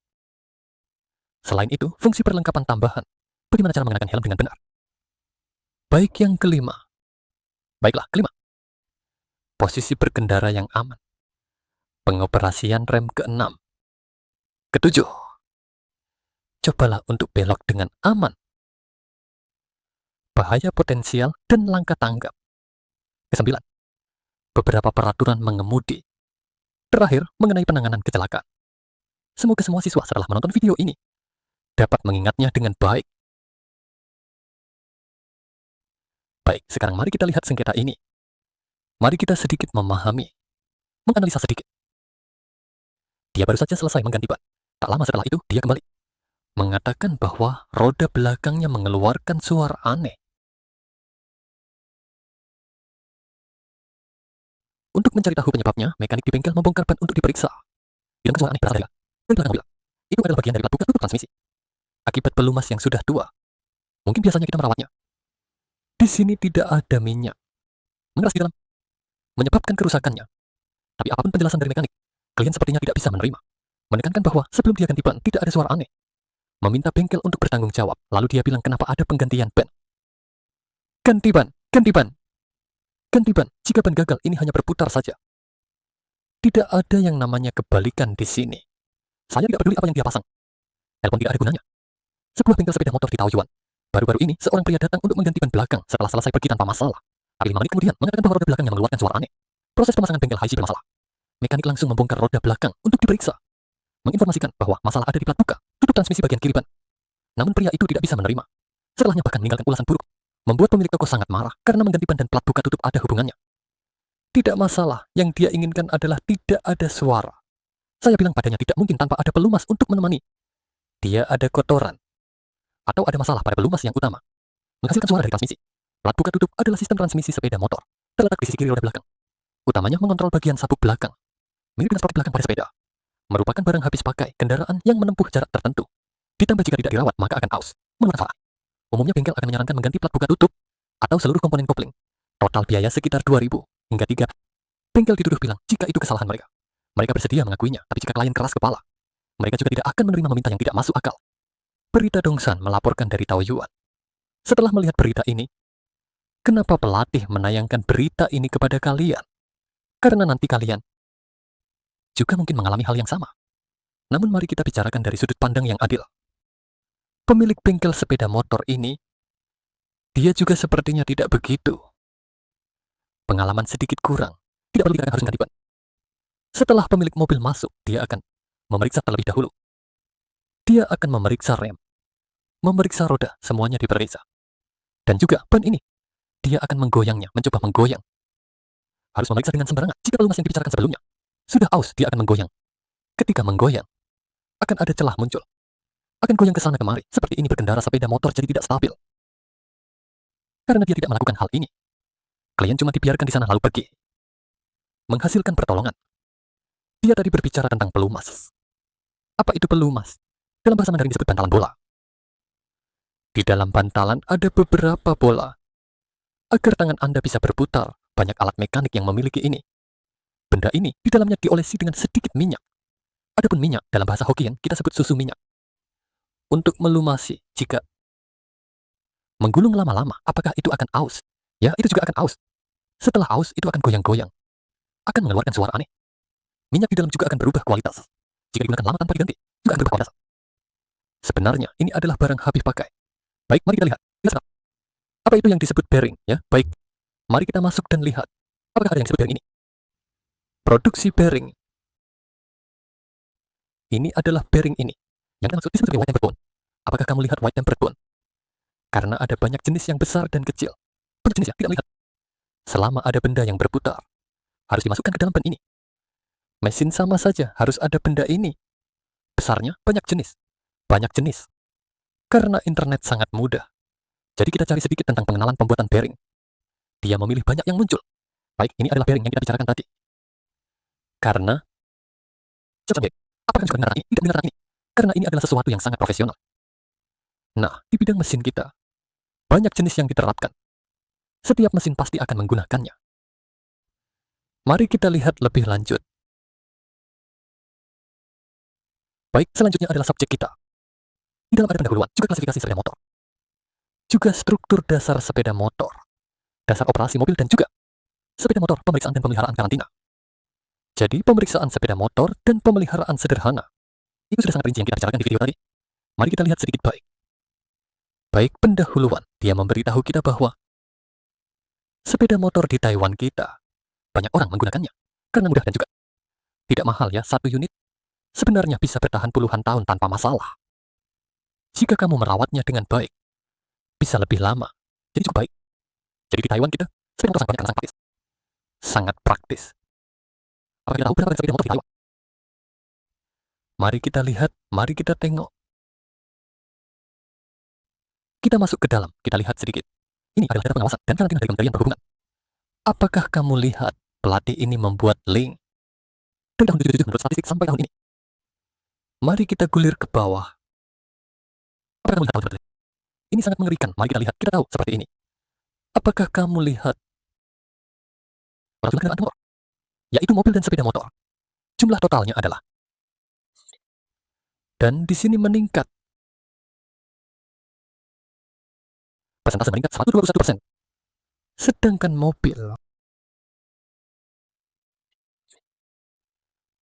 Selain itu, fungsi perlengkapan tambahan, bagaimana cara mengenakan helm dengan benar. Baik yang kelima. Baiklah, kelima. Posisi berkendara yang aman. Pengoperasian rem ke-6. Ketujuh. Cobalah untuk belok dengan aman. Bahaya potensial dan langkah tanggap. Kesembilan. Beberapa peraturan mengemudi. Terakhir, mengenai penanganan kecelakaan. Semoga semua siswa setelah menonton video ini dapat mengingatnya dengan baik. Baik, sekarang mari kita lihat sengketa ini. Mari kita sedikit memahami, menganalisa sedikit. Dia baru saja selesai mengganti ban. Tak lama setelah itu, dia kembali mengatakan bahwa roda belakangnya mengeluarkan suara aneh. Untuk mencari tahu penyebabnya, mekanik di bengkel membongkar ban untuk diperiksa. Yang suara aneh berasal dari belakang mobil. Itu adalah bagian dari plat buka tutup transmisi. Akibat pelumas yang sudah tua. Mungkin biasanya kita merawatnya. Di sini tidak ada minyak mengeras di dalam, menyebabkan kerusakannya. Tapi apapun penjelasan dari mekanik, klien sepertinya tidak bisa menerima. Menekankan bahwa sebelum dia ganti ban, tidak ada suara aneh. Meminta bengkel untuk bertanggung jawab. Lalu dia bilang kenapa ada penggantian ban. Ganti ban, ganti ban. Ganti ban jika ban gagal ini hanya berputar saja. Tidak ada yang namanya kebalikan di sini. Saya tidak peduli apa yang dia pasang. Telepon tidak ada gunanya. Sebuah bengkel sepeda motor di Taoyuan. Baru-baru ini seorang pria datang untuk mengganti ban belakang setelah selesai pergi tanpa masalah. Tapi 5 menit kemudian mengatakan bahwa roda belakangnya mengeluarkan suara aneh. Proses pemasangan bengkel Haiji bermasalah. Mekanik langsung membongkar roda belakang untuk diperiksa. Menginformasikan bahwa masalah ada di plat buka, tutup transmisi bagian kiri ban. Namun pria itu tidak bisa menerima. Setelahnya bahkan meninggalkan ulasan buruk. Membuat pemilik toko sangat marah karena mengganti ban dan plat buka tutup ada hubungannya. Tidak masalah, yang dia inginkan adalah tidak ada suara. Saya bilang padanya tidak mungkin tanpa ada pelumas untuk menemani. Dia ada kotoran. Atau ada masalah pada pelumas yang utama. Menghasilkan suara dari transmisi. Plat buka tutup adalah sistem transmisi sepeda motor. Terletak di sisi kiri roda belakang. Utamanya mengontrol bagian sabuk belakang. Mirip dengan sprocket belakang pada sepeda. Merupakan barang habis pakai kendaraan yang menempuh jarak tertentu. Ditambah jika tidak dirawat maka akan aus, mengeluarkan suara. Umumnya bengkel akan menyarankan mengganti plat buka tutup atau seluruh komponen kopling. Total biaya sekitar 2.000 hingga 3. Bengkel dituduh bilang jika itu kesalahan mereka. Mereka bersedia mengakuinya, tapi jika klien keras kepala, mereka juga tidak akan menerima meminta yang tidak masuk akal. Berita Dongsan melaporkan dari Taoyuan. Setelah melihat berita ini, kenapa pelatih menayangkan berita ini kepada kalian? Karena nanti kalian juga mungkin mengalami hal yang sama. Namun mari kita bicarakan dari sudut pandang yang adil. Pemilik bengkel sepeda motor ini, dia juga sepertinya tidak begitu. Pengalaman sedikit kurang, tidak perlu dikatakan harus ganti ban. Setelah pemilik mobil masuk, dia akan memeriksa terlebih dahulu. Dia akan memeriksa rem, memeriksa roda, semuanya diperiksa. Dan juga ban ini, dia akan menggoyangnya, mencoba menggoyang. Harus memeriksa dengan sembarangan. Jika pelumas yang dibicarakan sebelumnya sudah aus, dia akan menggoyang. Ketika menggoyang, akan ada celah muncul. Akan goyang ke sana kemari. Seperti ini berkendara sepeda motor jadi tidak stabil. Karena dia tidak melakukan hal ini, klien cuma dibiarkan di sana lalu pergi. Menghasilkan pertolongan. Dia tadi berbicara tentang pelumas. Apa itu pelumas? Dalam bahasa Mandarin disebut bantalan bola. Di dalam bantalan ada beberapa bola. Agar tangan Anda bisa berputar, banyak alat mekanik yang memiliki ini. Benda ini di dalamnya diolesi dengan sedikit minyak. Adapun minyak, dalam bahasa Hokkien kita sebut susu minyak. Untuk melumasi, jika menggulung lama-lama, apakah itu akan aus? Ya, itu juga akan aus. Setelah aus, itu akan goyang-goyang. Akan mengeluarkan suara aneh. Minyak di dalam juga akan berubah kualitas. Jika digunakan lama tanpa diganti, juga akan berubah kualitas. Sebenarnya, ini adalah barang habis pakai. Baik, mari kita lihat. Apa itu yang disebut bearing? Ya, baik. Mari kita masuk dan lihat. Apakah ada yang disebut bearing ini? Produksi bearing. Ini adalah bearing ini. Yang kita maksud disebut sebagai white tempered bone. Apakah kamu lihat white tempered bone? Karena ada banyak jenis yang besar dan kecil. Banyak jenis ya, tidak melihat. Selama ada benda yang berputar, harus dimasukkan ke dalam ban ini. Mesin sama saja, harus ada benda ini. Besarnya banyak jenis. Banyak jenis. Karena internet sangat mudah. Jadi kita cari sedikit tentang pengenalan pembuatan bearing. Dia memilih banyak yang muncul. Baik, ini adalah bearing yang kita bicarakan tadi. Karena, apakah juga dengar ini? Tidak dengar ini. Karena ini adalah sesuatu yang sangat profesional. Nah, di bidang mesin kita, banyak jenis yang diterapkan. Setiap mesin pasti akan menggunakannya. Mari kita lihat lebih lanjut. Baik, selanjutnya adalah subjek kita. Di dalam ada pendahuluan, juga klasifikasi sepeda motor. Juga struktur dasar sepeda motor. Dasar operasi mobil dan juga sepeda motor, pemeriksaan dan pemeliharaan karantina. Jadi, pemeriksaan sepeda motor dan pemeliharaan sederhana. Itu sudah sangat rinci yang kita bicarakan di video tadi. Mari kita lihat sedikit baik. Baik, pendahuluan. Dia memberitahu kita bahwa sepeda motor di Taiwan kita, banyak orang menggunakannya. Karena mudah dan juga tidak mahal ya, satu unit. Sebenarnya bisa bertahan puluhan tahun tanpa masalah. Jika kamu merawatnya dengan baik, bisa lebih lama. Jadi cukup baik. Jadi di Taiwan kita, sepeda motor sangat banyak karena sangat praktis. Sangat praktis. Apakah kita tahu berapa sepeda motor di Taiwan? Mari kita lihat, mari kita tengok. Kita masuk ke dalam, kita lihat sedikit. Ini adalah data pengawasan dan karantina dari Kementerian Perhubungan. Apakah kamu lihat pelatih ini membuat link dari tahun 2007 menurut statistik sampai tahun ini? Mari kita gulir ke bawah. Apakah kamu lihat tahun seperti ini? Ini sangat mengerikan. Mari kita lihat, kita tahu seperti ini. Apakah kamu lihat jumlah kendaraan motor? Yaitu mobil dan sepeda motor. Jumlah totalnya adalah. Dan di sini meningkat. Persentase meningkat 121%. Sedangkan mobil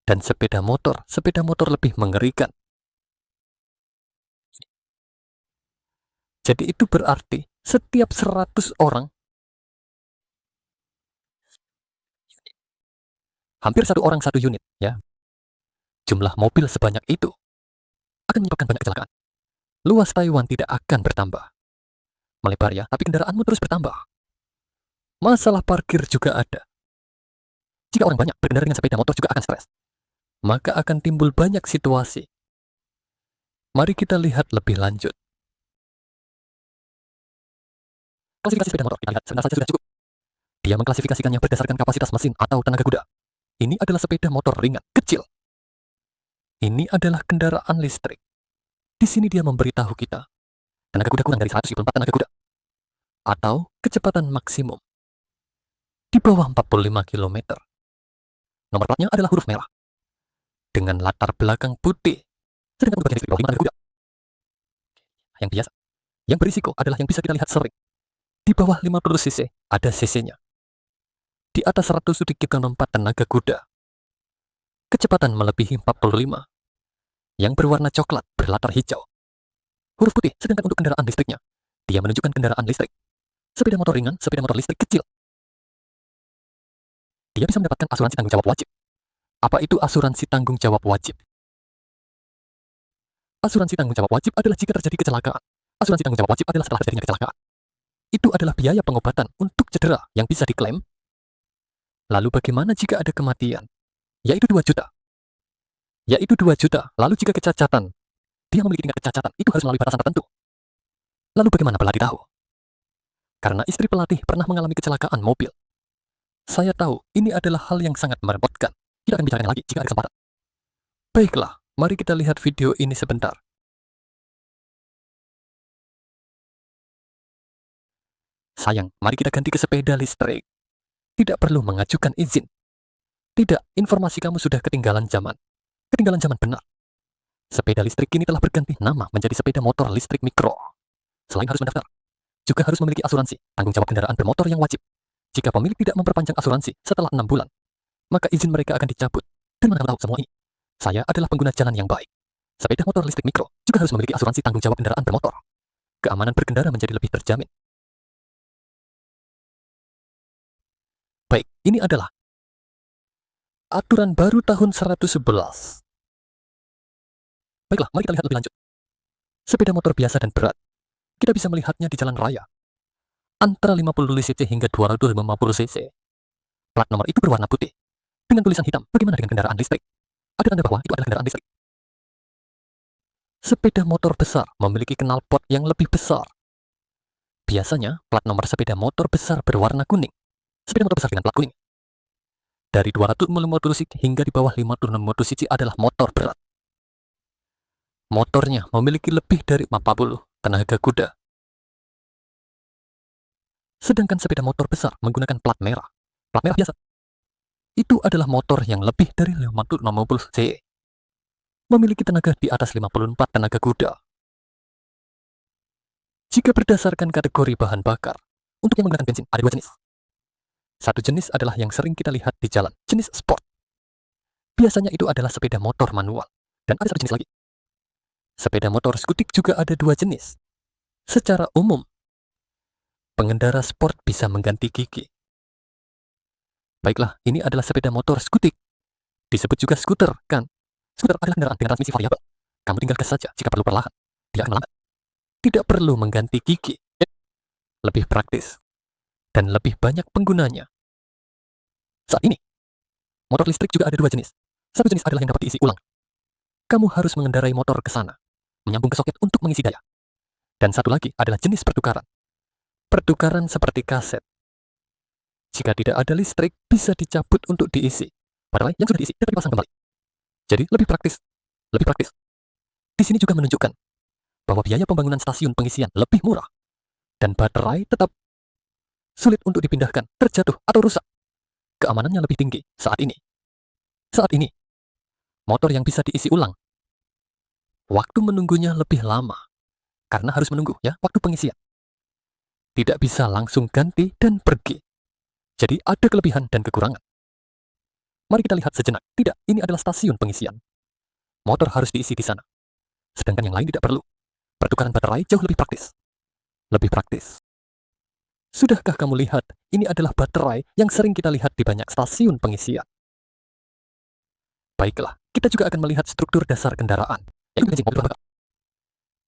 Dan sepeda motor lebih mengerikan. Jadi itu berarti setiap 100 orang, hampir 1 orang 1 unit ya. Jumlah mobil sebanyak itu akan menyebabkan banyak kecelakaan. Luas Taiwan tidak akan bertambah. Melebar ya, tapi kendaraanmu terus bertambah. Masalah parkir juga ada. Jika orang banyak berkendara dengan sepeda motor juga akan stres. Maka akan timbul banyak situasi. Mari kita lihat lebih lanjut. Klasifikasi sepeda motor kita lihat sebentar saja sudah cukup. Dia mengklasifikasikannya berdasarkan kapasitas mesin atau tenaga kuda. Ini adalah sepeda motor ringan, kecil. Ini adalah kendaraan listrik. Di sini dia memberitahu kita, tenaga kuda kurang dari 124 tenaga kuda. Atau kecepatan maksimum di bawah 45 km. Nomor platnya adalah huruf merah. Dengan latar belakang putih. Sedangkan untuk bagian listrik di bawah 5 tenaga kuda. Yang biasa. Yang berisiko adalah yang bisa kita lihat sering. Di bawah 50 cc ada cc-nya. Di atas 100 sedikit 4 tenaga kuda. Kecepatan melebihi 45. Yang berwarna coklat berlatar hijau. Huruf putih, sedangkan untuk kendaraan listriknya, dia menunjukkan kendaraan listrik. Sepeda motor ringan, sepeda motor listrik kecil. Dia bisa mendapatkan asuransi tanggung jawab wajib. Apa itu asuransi tanggung jawab wajib? Asuransi tanggung jawab wajib adalah jika terjadi kecelakaan. Asuransi tanggung jawab wajib adalah setelah terjadinya kecelakaan. Itu adalah biaya pengobatan untuk cedera yang bisa diklaim. Lalu bagaimana jika ada kematian? Yaitu 2 juta. Lalu jika kecacatan, dia memiliki tingkat kecacatan, itu harus melalui batasan tertentu. Lalu bagaimana pelatih tahu? Karena istri pelatih pernah mengalami kecelakaan mobil. Saya tahu, ini adalah hal yang sangat merepotkan. Kita akan bicarakannya lagi jika ada kesempatan. Baiklah, mari kita lihat video ini sebentar. Sayang, mari kita ganti ke sepeda listrik. Tidak perlu mengajukan izin. Tidak, informasi kamu sudah ketinggalan zaman. Ketinggalan zaman benar. Sepeda listrik kini telah berganti nama menjadi sepeda motor listrik mikro. Selain harus mendaftar, juga harus memiliki asuransi tanggung jawab kendaraan bermotor yang wajib. Jika pemilik tidak memperpanjang asuransi setelah 6 bulan, maka izin mereka akan dicabut. Dan mana tahu semua ini? Saya adalah pengguna jalan yang baik. Sepeda motor listrik mikro juga harus memiliki asuransi tanggung jawab kendaraan bermotor. Keamanan berkendara menjadi lebih terjamin. Baik, ini adalah aturan baru tahun 111. Baiklah, mari kita lihat lebih lanjut. Sepeda motor biasa dan berat. Kita bisa melihatnya di jalan raya. Antara 50 cc hingga 250 cc. Plat nomor itu berwarna putih. Dengan tulisan hitam, bagaimana dengan kendaraan listrik? Ada tanda bahwa itu adalah kendaraan listrik. Sepeda motor besar memiliki knalpot yang lebih besar. Biasanya, plat nomor sepeda motor besar berwarna kuning. Sepeda motor besar dengan plat kuning. Dari 250 cc hingga di bawah 50 cc adalah motor berat. Motornya memiliki lebih dari 40 tenaga kuda. Sedangkan sepeda motor besar menggunakan plat merah. Plat merah biasa. Itu adalah motor yang lebih dari 50 cc. Memiliki tenaga di atas 54 tenaga kuda. Jika berdasarkan kategori bahan bakar, untuk yang menggunakan bensin ada 2 jenis. Satu jenis adalah yang sering kita lihat di jalan, jenis sport. Biasanya itu adalah sepeda motor manual. Dan ada satu jenis lagi. Sepeda motor skutik juga ada 2 jenis. Secara umum, pengendara sport bisa mengganti gigi. Baiklah, ini adalah sepeda motor skutik. Disebut juga skuter, kan? Skuter adalah kendaraan dengan transmisi variabel. Kamu tinggal gas saja jika perlu perlahan. Dia akan melambat. Tidak perlu mengganti gigi. Lebih praktis. Dan lebih banyak penggunanya. Saat ini, motor listrik juga ada 2 jenis. Satu jenis adalah yang dapat diisi ulang. Kamu harus mengendarai motor ke sana, menyambung ke soket untuk mengisi daya. Dan satu lagi adalah jenis pertukaran. Pertukaran seperti kaset. Jika tidak ada listrik, bisa dicabut untuk diisi. Padahal yang sudah diisi dapat dipasang kembali. Jadi lebih praktis. Lebih praktis. Di sini juga menunjukkan bahwa biaya pembangunan stasiun pengisian lebih murah. Dan baterai tetap sulit untuk dipindahkan, terjatuh, atau rusak. Keamanannya lebih tinggi saat ini. Saat ini, motor yang bisa diisi ulang. Waktu menunggunya lebih lama. Karena harus menunggu ya, waktu pengisian. Tidak bisa langsung ganti dan pergi. Jadi ada kelebihan dan kekurangan. Mari kita lihat sejenak. Tidak, ini adalah stasiun pengisian. Motor harus diisi di sana. Sedangkan yang lain tidak perlu. Pertukaran baterai jauh lebih praktis. Lebih praktis. Sudahkah kamu lihat, ini adalah baterai yang sering kita lihat di banyak stasiun pengisian. Baiklah, kita juga akan melihat struktur dasar kendaraan, yaitu bensin mobil bakar.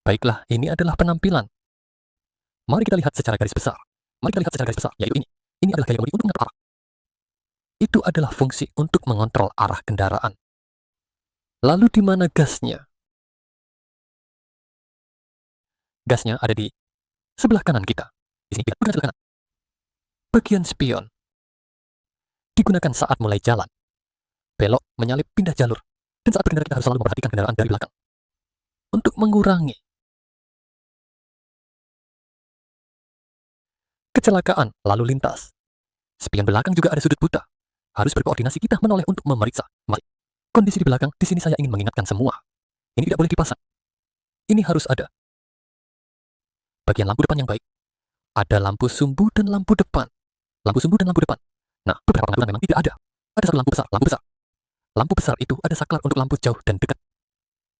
Baiklah, ini adalah penampilan. Mari kita lihat secara garis besar. Yaitu ini. Ini adalah gaya kemudi untuk mengatur arah. Itu adalah fungsi untuk mengontrol arah kendaraan. Lalu di mana gasnya? Gasnya ada di sebelah kanan kita. Di sini, bukan sebelah kanan. Bagian spion digunakan saat mulai jalan, belok, menyalip, pindah jalur, dan saat berkendara kita harus selalu memperhatikan kendaraan dari belakang untuk mengurangi kecelakaan lalu lintas. Spion belakang juga ada sudut buta. Harus berkoordinasi kita menoleh untuk memeriksa. Mari. Kondisi di belakang, di sini saya ingin mengingatkan semua. Ini tidak boleh dipasang. Ini harus ada. Bagian lampu depan yang baik. Ada lampu sumbu dan lampu depan. Lampu sumbu dan lampu depan. Nah, beberapa pengaturan memang tidak ada. Ada satu lampu besar, lampu besar. Lampu besar itu ada saklar untuk lampu jauh dan dekat.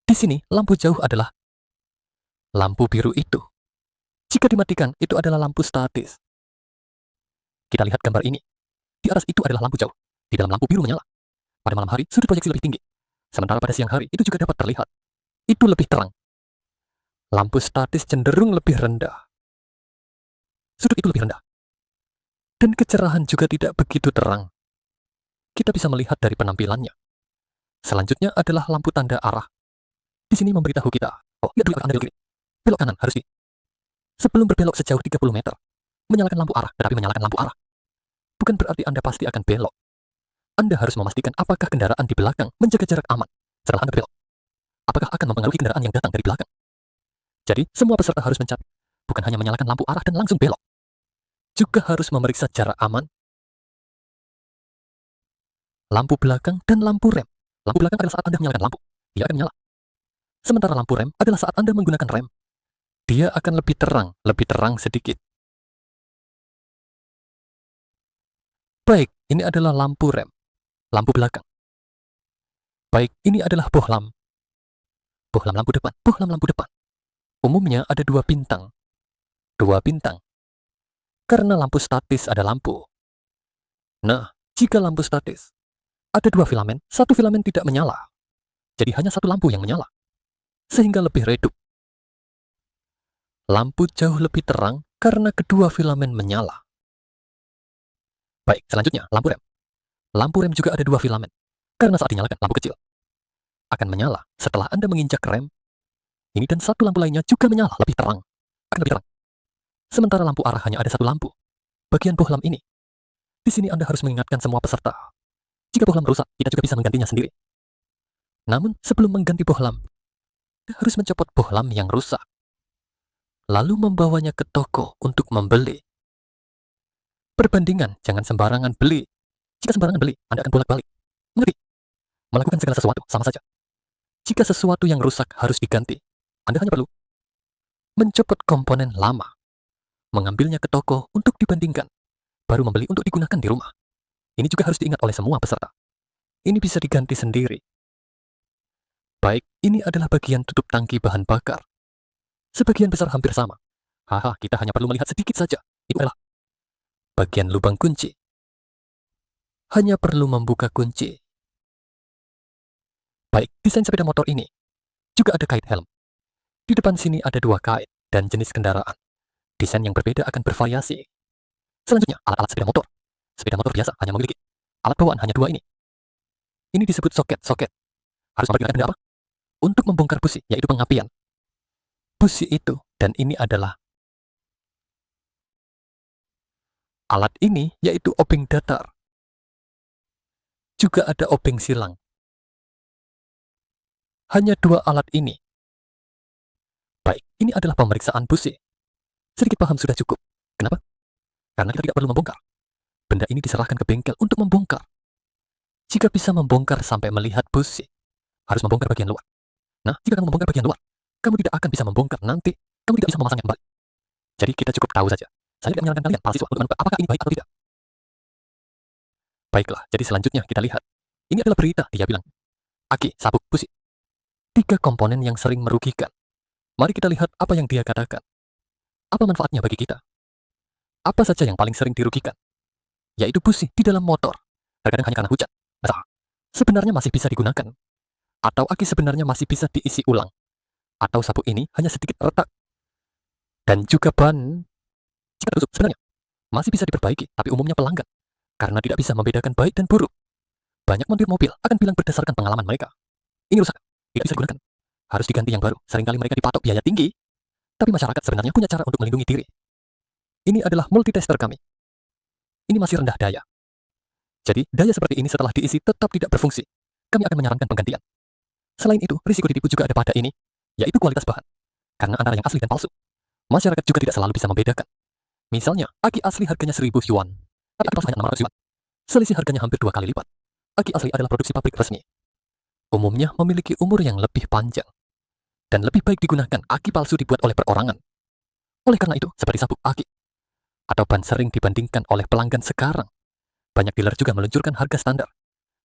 Di sini, lampu jauh adalah lampu biru itu. Jika dimatikan, itu adalah lampu statis. Kita lihat gambar ini. Di atas itu adalah lampu jauh. Di dalam lampu biru menyala. Pada malam hari, sudut proyeksi lebih tinggi. Sementara pada siang hari, itu juga dapat terlihat. Itu lebih terang. Lampu statis cenderung lebih rendah. Sudut itu lebih rendah. Dan kecerahan juga tidak begitu terang. Kita bisa melihat dari penampilannya. Selanjutnya adalah lampu tanda arah. Di sini memberitahu kita, oh, lihat dulu Anda belok kiri. Belok kanan harus di. Sebelum berbelok sejauh 30 meter, menyalakan lampu arah, tetapi menyalakan lampu arah bukan berarti Anda pasti akan belok. Anda harus memastikan apakah kendaraan di belakang menjaga jarak aman setelah Anda berbelok. Apakah akan mempengaruhi kendaraan yang datang dari belakang. Jadi, semua peserta harus mencatat, bukan hanya menyalakan lampu arah dan langsung belok. Juga harus memeriksa jarak aman, lampu belakang, dan lampu rem. Lampu belakang adalah saat Anda menyalakan lampu. Dia akan menyala. Sementara lampu rem adalah saat Anda menggunakan rem. Dia akan lebih terang sedikit. Baik, ini adalah lampu rem. Lampu belakang. Baik, ini adalah bohlam. Bohlam lampu depan. Bohlam lampu depan. Umumnya ada 2 bintang. 2 bintang. Karena lampu statis ada lampu. Nah, jika lampu statis ada 2 filamen, 1 filamen tidak menyala. Jadi hanya 1 lampu yang menyala. Sehingga lebih redup. Lampu jauh lebih terang karena kedua filamen menyala. Baik, selanjutnya lampu rem. Lampu rem juga ada 2 filamen. Karena saat dinyalakan lampu kecil akan menyala setelah Anda menginjak rem. Ini dan 1 lampu lainnya juga menyala lebih terang. Akan lebih terang. Sementara lampu arah hanya ada 1 lampu. Bagian bohlam ini. Di sini Anda harus mengingatkan semua peserta. Jika bohlam rusak, kita juga bisa menggantinya sendiri. Namun, sebelum mengganti bohlam, Anda harus mencopot bohlam yang rusak. Lalu membawanya ke toko untuk membeli. Perbandingan, jangan sembarangan beli. Jika sembarangan beli, Anda akan bolak-balik. Mengerti? Melakukan segala sesuatu, sama saja. Jika sesuatu yang rusak harus diganti, Anda hanya perlu mencopot komponen lama, mengambilnya ke toko untuk dibandingkan, baru membeli untuk digunakan di rumah. Ini juga harus diingat oleh semua peserta. Ini bisa diganti sendiri. Baik, ini adalah bagian tutup tangki bahan bakar. Sebagian besar hampir sama. Haha, kita hanya perlu melihat sedikit saja. Itu adalah bagian lubang kunci. Hanya perlu membuka kunci. Baik, desain sepeda motor ini juga ada kait helm. Di depan sini ada 2 kait dan jenis kendaraan. Desain yang berbeda akan bervariasi. Selanjutnya, alat-alat sepeda motor. Sepeda motor biasa hanya memiliki alat bawaan hanya 2 ini. Ini disebut soket. Harus mempergunakan benda apa? Untuk membongkar busi, yaitu pengapian. Busi itu, dan ini adalah alat ini, yaitu obeng datar. Juga ada obeng silang. Hanya 2 alat ini. Baik, ini adalah pemeriksaan busi. Sedikit paham sudah cukup. Kenapa? Karena kita tidak perlu membongkar. Benda ini diserahkan ke bengkel untuk membongkar. Jika bisa membongkar sampai melihat busi, harus membongkar bagian luar. Nah, jika kamu membongkar bagian luar, kamu tidak akan bisa membongkar nanti. Kamu tidak bisa memasangnya kembali. Jadi kita cukup tahu saja. Saya tidak menyarankan kalian, para siswa, untuk menentukan apakah ini baik atau tidak. Baiklah, jadi selanjutnya kita lihat. Ini adalah berita, dia bilang. Aki, sabuk, busi. 3 komponen yang sering merugikan. Mari kita lihat apa yang dia katakan. Apa manfaatnya bagi kita? Apa saja yang paling sering dirugikan? Yaitu busi di dalam motor. Terkadang hanya karena hujan. Basah. Sebenarnya masih bisa digunakan. Atau aki sebenarnya masih bisa diisi ulang. Atau sabuk ini hanya sedikit retak. Dan juga ban. Jika tertusuk, sebenarnya masih bisa diperbaiki, tapi umumnya pelanggan. Karena tidak bisa membedakan baik dan buruk. Banyak montir mobil akan bilang berdasarkan pengalaman mereka. Ini rusak, tidak bisa digunakan. Harus diganti yang baru. Seringkali mereka dipatok biaya tinggi. Tapi masyarakat sebenarnya punya cara untuk melindungi diri. Ini adalah multitester kami. Ini masih rendah daya. Jadi, daya seperti ini setelah diisi tetap tidak berfungsi. Kami akan menyarankan penggantian. Selain itu, risiko ditipu juga ada pada ini, yaitu kualitas bahan. Karena antara yang asli dan palsu, masyarakat juga tidak selalu bisa membedakan. Misalnya, aki asli harganya 1.000 yuan, tapi aki palsu hanya 600 yuan. Selisih harganya hampir 2 kali lipat. Aki asli adalah produksi pabrik resmi. Umumnya memiliki umur yang lebih panjang. Dan lebih baik digunakan aki palsu dibuat oleh perorangan. Oleh karena itu, seperti sabuk aki, atau ban sering dibandingkan oleh pelanggan sekarang, banyak dealer juga meluncurkan harga standar.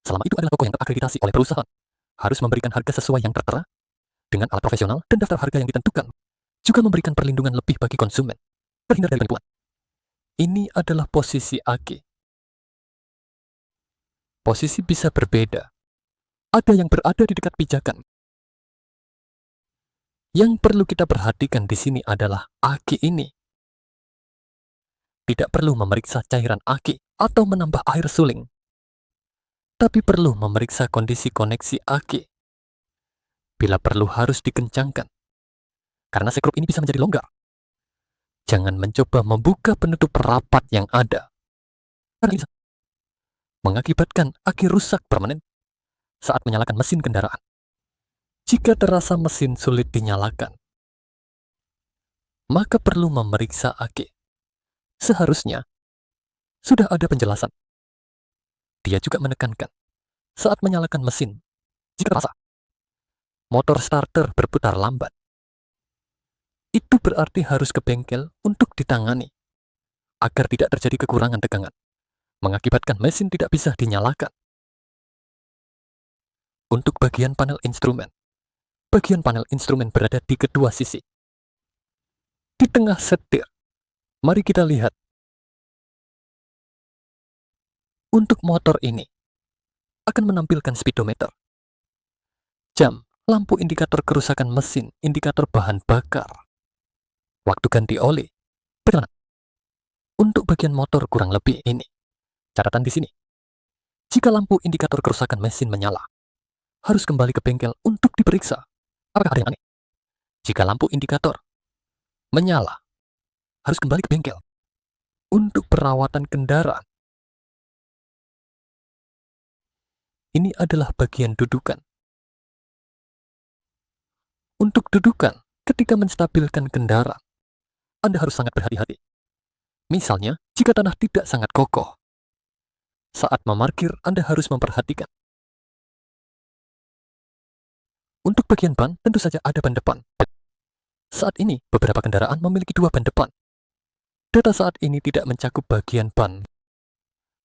Selama itu adalah toko yang terakreditasi oleh perusahaan, harus memberikan harga sesuai yang tertera, dengan alat profesional dan daftar harga yang ditentukan, juga memberikan perlindungan lebih bagi konsumen, terhindar dari penipuan. Ini adalah posisi aki. Posisi bisa berbeda. Ada yang berada di dekat pijakan. Yang perlu kita perhatikan di sini adalah aki ini. Tidak perlu memeriksa cairan aki atau menambah air suling. Tapi perlu memeriksa kondisi koneksi aki. Bila perlu harus dikencangkan. Karena sekrup ini bisa menjadi longgar. Jangan mencoba membuka penutup rapat yang ada. Karena ini mengakibatkan aki rusak permanen saat menyalakan mesin kendaraan. Jika terasa mesin sulit dinyalakan, maka perlu memeriksa aki. Seharusnya sudah ada penjelasan. Dia juga menekankan saat menyalakan mesin, jika terasa motor starter berputar lambat, itu berarti harus ke bengkel untuk ditangani agar tidak terjadi kekurangan tegangan, mengakibatkan mesin tidak bisa dinyalakan. Untuk bagian panel instrumen berada di kedua sisi. Di tengah setir, mari kita lihat. Untuk motor ini, akan menampilkan speedometer, jam, lampu indikator kerusakan mesin, indikator bahan bakar, waktu ganti oli, perjalanan. Untuk bagian motor kurang lebih ini. Catatan di sini. Jika lampu indikator kerusakan mesin menyala, harus kembali ke bengkel untuk diperiksa. Apakah ada yang aneh? Jika lampu indikator menyala, harus kembali ke bengkel untuk perawatan kendaraan. Ini adalah bagian dudukan. Untuk dudukan, ketika menstabilkan kendaraan, Anda harus sangat berhati-hati. Misalnya, jika tanah tidak sangat kokoh, saat memarkir Anda harus memperhatikan. Untuk bagian ban, tentu saja ada ban depan. Saat ini, beberapa kendaraan memiliki 2 ban depan. Data saat ini tidak mencakup bagian ban.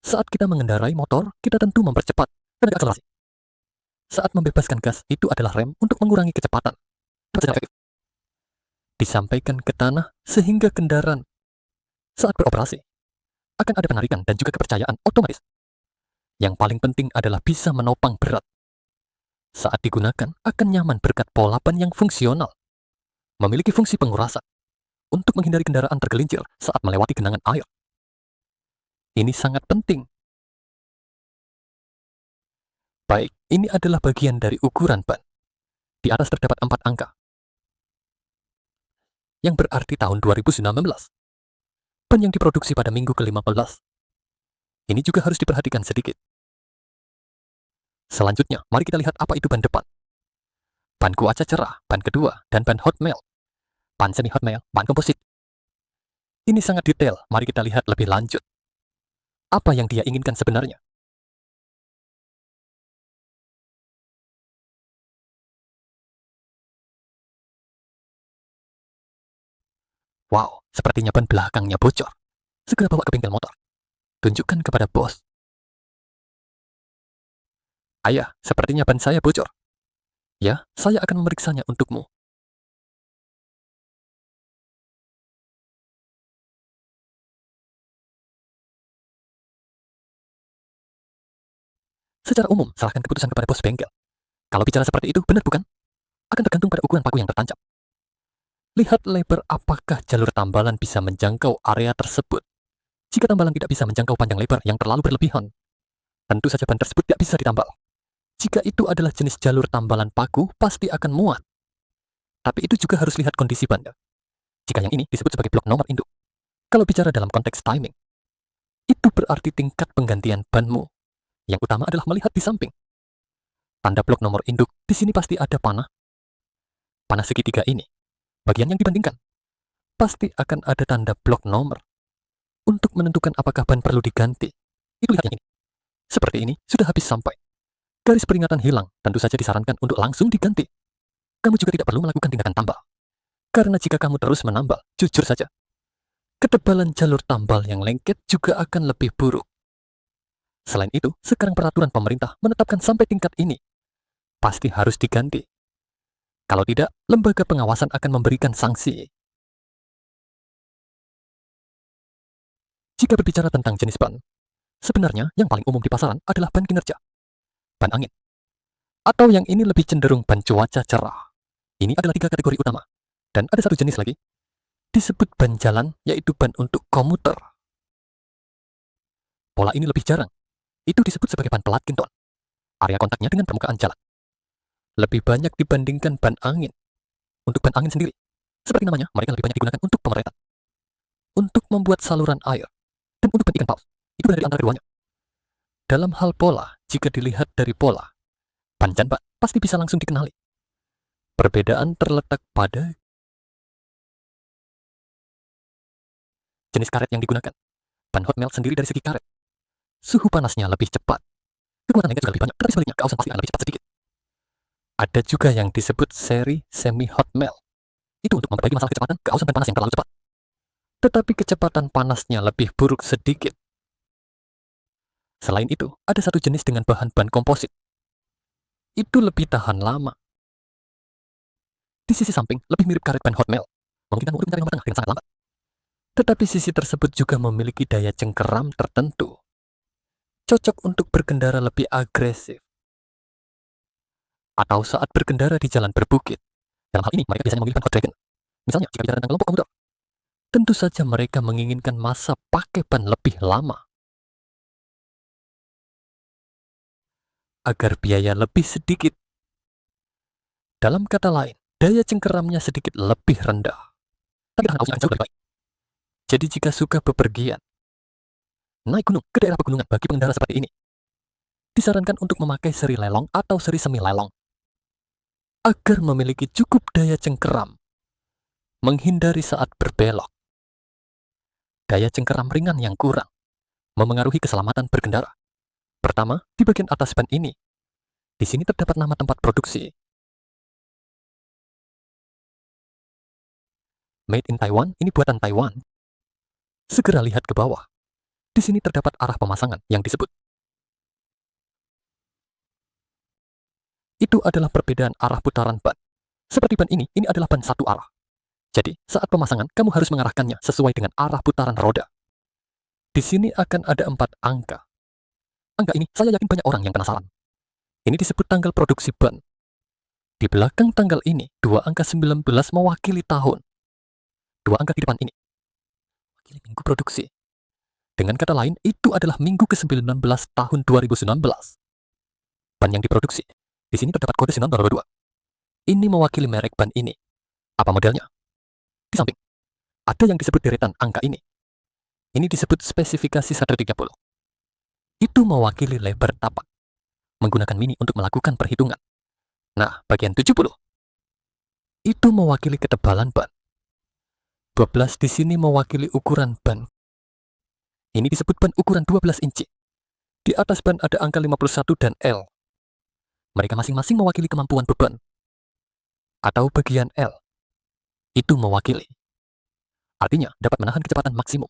Saat kita mengendarai motor, kita tentu mempercepat dan akselerasi. Saat membebaskan gas, itu adalah rem untuk mengurangi kecepatan. Disampaikan ke tanah sehingga kendaraan saat beroperasi akan ada penarikan dan juga kepercayaan otomatis. Yang paling penting adalah bisa menopang berat. Saat digunakan akan nyaman berkat pola ban yang fungsional. Memiliki fungsi pengurasan untuk menghindari kendaraan tergelincir saat melewati genangan air. Ini sangat penting. Baik, ini adalah bagian dari ukuran ban. Di atas terdapat 4 angka. Yang berarti tahun 2019. Ban yang diproduksi pada minggu ke-15. Ini juga harus diperhatikan sedikit. Selanjutnya, mari kita lihat apa itu ban depan. Ban kuaca cerah, ban kedua, dan ban hot melt. Ban semi hot melt, ban komposit. Ini sangat detail, mari kita lihat lebih lanjut. Apa yang dia inginkan sebenarnya? Wow, sepertinya ban belakangnya bocor. Segera bawa ke bengkel motor. Tunjukkan kepada bos. Ayah, sepertinya ban saya bocor. Ya, saya akan memeriksanya untukmu. Secara umum, serahkan keputusan kepada bos bengkel. Kalau bicara seperti itu, benar bukan? Akan tergantung pada ukuran paku yang tertancap. Lihat lebar apakah jalur tambalan bisa menjangkau area tersebut. Jika tambalan tidak bisa menjangkau panjang lebar yang terlalu berlebihan, tentu saja ban tersebut tidak bisa ditambal. Jika itu adalah jenis jalur tambalan paku, pasti akan muat. Tapi itu juga harus lihat kondisi ban. Jika yang ini disebut sebagai blok nomor induk. Kalau bicara dalam konteks timing, itu berarti tingkat penggantian banmu. Yang utama adalah melihat di samping. Tanda blok nomor induk, di sini pasti ada panah. Panah segitiga ini, bagian yang dibandingkan, pasti akan ada tanda blok nomor. Untuk menentukan apakah ban perlu diganti, itu lihat yang ini. Seperti ini, sudah habis sampai. Garis peringatan hilang, tentu saja disarankan untuk langsung diganti. Kamu juga tidak perlu melakukan tindakan tambal. Karena jika kamu terus menambal, jujur saja, ketebalan jalur tambal yang lengket juga akan lebih buruk. Selain itu, sekarang peraturan pemerintah menetapkan sampai tingkat ini. Pasti harus diganti. Kalau tidak, lembaga pengawasan akan memberikan sanksi. Jika berbicara tentang jenis ban, sebenarnya yang paling umum di pasaran adalah ban kinerja, ban angin, atau yang ini lebih cenderung ban cuaca cerah. Ini adalah 3 kategori utama. Dan ada satu jenis lagi, disebut ban jalan, yaitu ban untuk komuter. Pola ini lebih jarang. Itu disebut sebagai ban pelat kinton. Area kontaknya dengan permukaan jalan lebih banyak dibandingkan ban angin. Untuk ban angin sendiri, seperti namanya, mereka lebih banyak digunakan untuk pemeretan, untuk membuat saluran air, dan untuk ban ikan paus. Itu dari antara keduanya. Dalam hal pola, jika dilihat dari pola, ban dan ban pasti bisa langsung dikenali. Perbedaan terletak pada jenis karet yang digunakan. Ban hot melt sendiri dari segi karet, suhu panasnya lebih cepat. Kekuatan lengket juga lebih banyak, tetapi sebaliknya, keausan pasti akan lebih cepat sedikit. Ada juga yang disebut seri semi-hot melt. Itu untuk memperbaiki masalah kecepatan, keausan dan panas yang terlalu cepat. Tetapi kecepatan panasnya lebih buruk sedikit. Selain itu, ada satu jenis dengan bahan ban komposit. Itu lebih tahan lama. Di sisi samping, lebih mirip karet ban hot melt, memungkinkan untuk mencari nomor tengah dengan sangat lambat. Tetapi sisi tersebut juga memiliki daya cengkeram tertentu. Cocok untuk berkendara lebih agresif. Atau saat berkendara di jalan berbukit. Dalam hal ini, mereka biasanya memilih ban hot dragon. Misalnya, jika bicara tentang kelompok komuter, tentu saja mereka menginginkan masa pakai ban lebih lama. Agar biaya lebih sedikit. Dalam kata lain, daya cengkeramnya sedikit lebih rendah. Tapi tahan ausnya akan jauh lebih baik. Jadi jika suka bepergian, naik gunung ke daerah pegunungan bagi pengendara seperti ini, disarankan untuk memakai seri lelong atau seri semi lelong. Agar memiliki cukup daya cengkeram, menghindari saat berbelok. Daya cengkeram ringan yang kurang, memengaruhi keselamatan berkendara. Pertama, di bagian atas ban ini. Di sini terdapat nama tempat produksi. Made in Taiwan, ini buatan Taiwan. Segera lihat ke bawah. Di sini terdapat arah pemasangan yang disebut. Itu adalah perbedaan arah putaran ban. Seperti ban ini adalah ban satu arah. Jadi, saat pemasangan, kamu harus mengarahkannya sesuai dengan arah putaran roda. Di sini akan ada 4 angka. Angka ini, saya yakin banyak orang yang penasaran. Ini disebut tanggal produksi ban. Di belakang tanggal ini, 2 angka 19 mewakili tahun. 2 angka di depan ini mewakili minggu produksi. Dengan kata lain, itu adalah minggu ke-19 tahun 2019. Ban yang diproduksi. Di sini terdapat kode 1922. Ini mewakili merek ban ini. Apa modelnya? Di samping, ada yang disebut deretan angka ini. Ini disebut spesifikasi 130. Itu mewakili lebar tapak. Menggunakan mini untuk melakukan perhitungan. Nah, bagian 70. Itu mewakili ketebalan ban. 12 di sini mewakili ukuran ban. Ini disebut ban ukuran 12 inci. Di atas ban ada angka 51 dan L. Mereka masing-masing mewakili kemampuan beban. Atau bagian L. Itu mewakili. Artinya, dapat menahan kecepatan maksimum.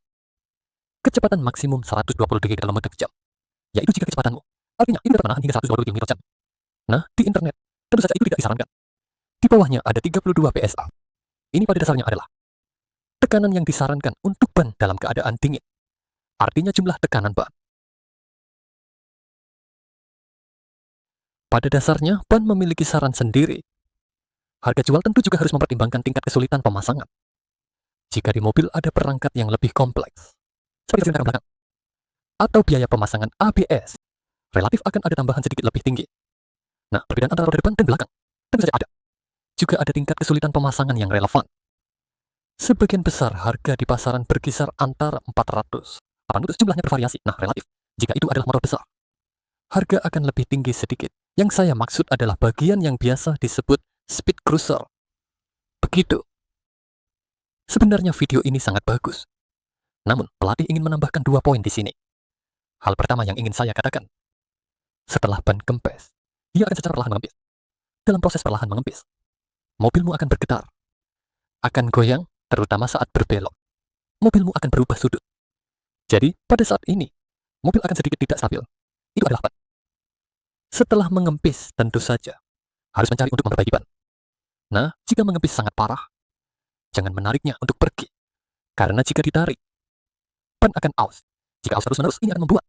Kecepatan maksimum 120 km/jam. Yaitu jika kecepatanmu Artinya, ini dapat menahan hingga 120 km/jam. Nah, di internet, tentu saja itu tidak disarankan. Di bawahnya ada 32 PSA. Ini pada dasarnya adalah tekanan yang disarankan untuk ban dalam keadaan dingin. Artinya jumlah tekanan ban. Pada dasarnya, ban memiliki saran sendiri. Harga jual tentu juga harus mempertimbangkan tingkat kesulitan pemasangan. Jika di mobil ada perangkat yang lebih kompleks, seperti rem belakang, atau biaya pemasangan ABS, relatif akan ada tambahan sedikit lebih tinggi. Nah, perbedaan antara roda depan dan belakang tentu saja ada. Juga ada tingkat kesulitan pemasangan yang relevan. Sebagian besar harga di pasaran berkisar antara 400. 800 jumlahnya bervariasi. Nah, relatif. Jika itu adalah motor besar, harga akan lebih tinggi sedikit. Yang saya maksud adalah bagian yang biasa disebut speed cruiser. Begitu. Sebenarnya video ini sangat bagus. Namun, pelatih ingin menambahkan 2 poin di sini. Hal pertama yang ingin saya katakan, setelah ban kempes, ia akan secara perlahan mengempis. Dalam proses perlahan mengempis, mobilmu akan bergetar, akan goyang, terutama saat berbelok. Mobilmu akan berubah sudut. Jadi, pada saat ini, mobil akan sedikit tidak stabil. Itu adalah ban. Setelah mengempis, tentu saja, harus mencari untuk memperbaiki ban. Nah, jika mengempis sangat parah, jangan menariknya untuk pergi. Karena jika ditarik, ban akan aus. Jika aus terus-menerus, ini akan membuat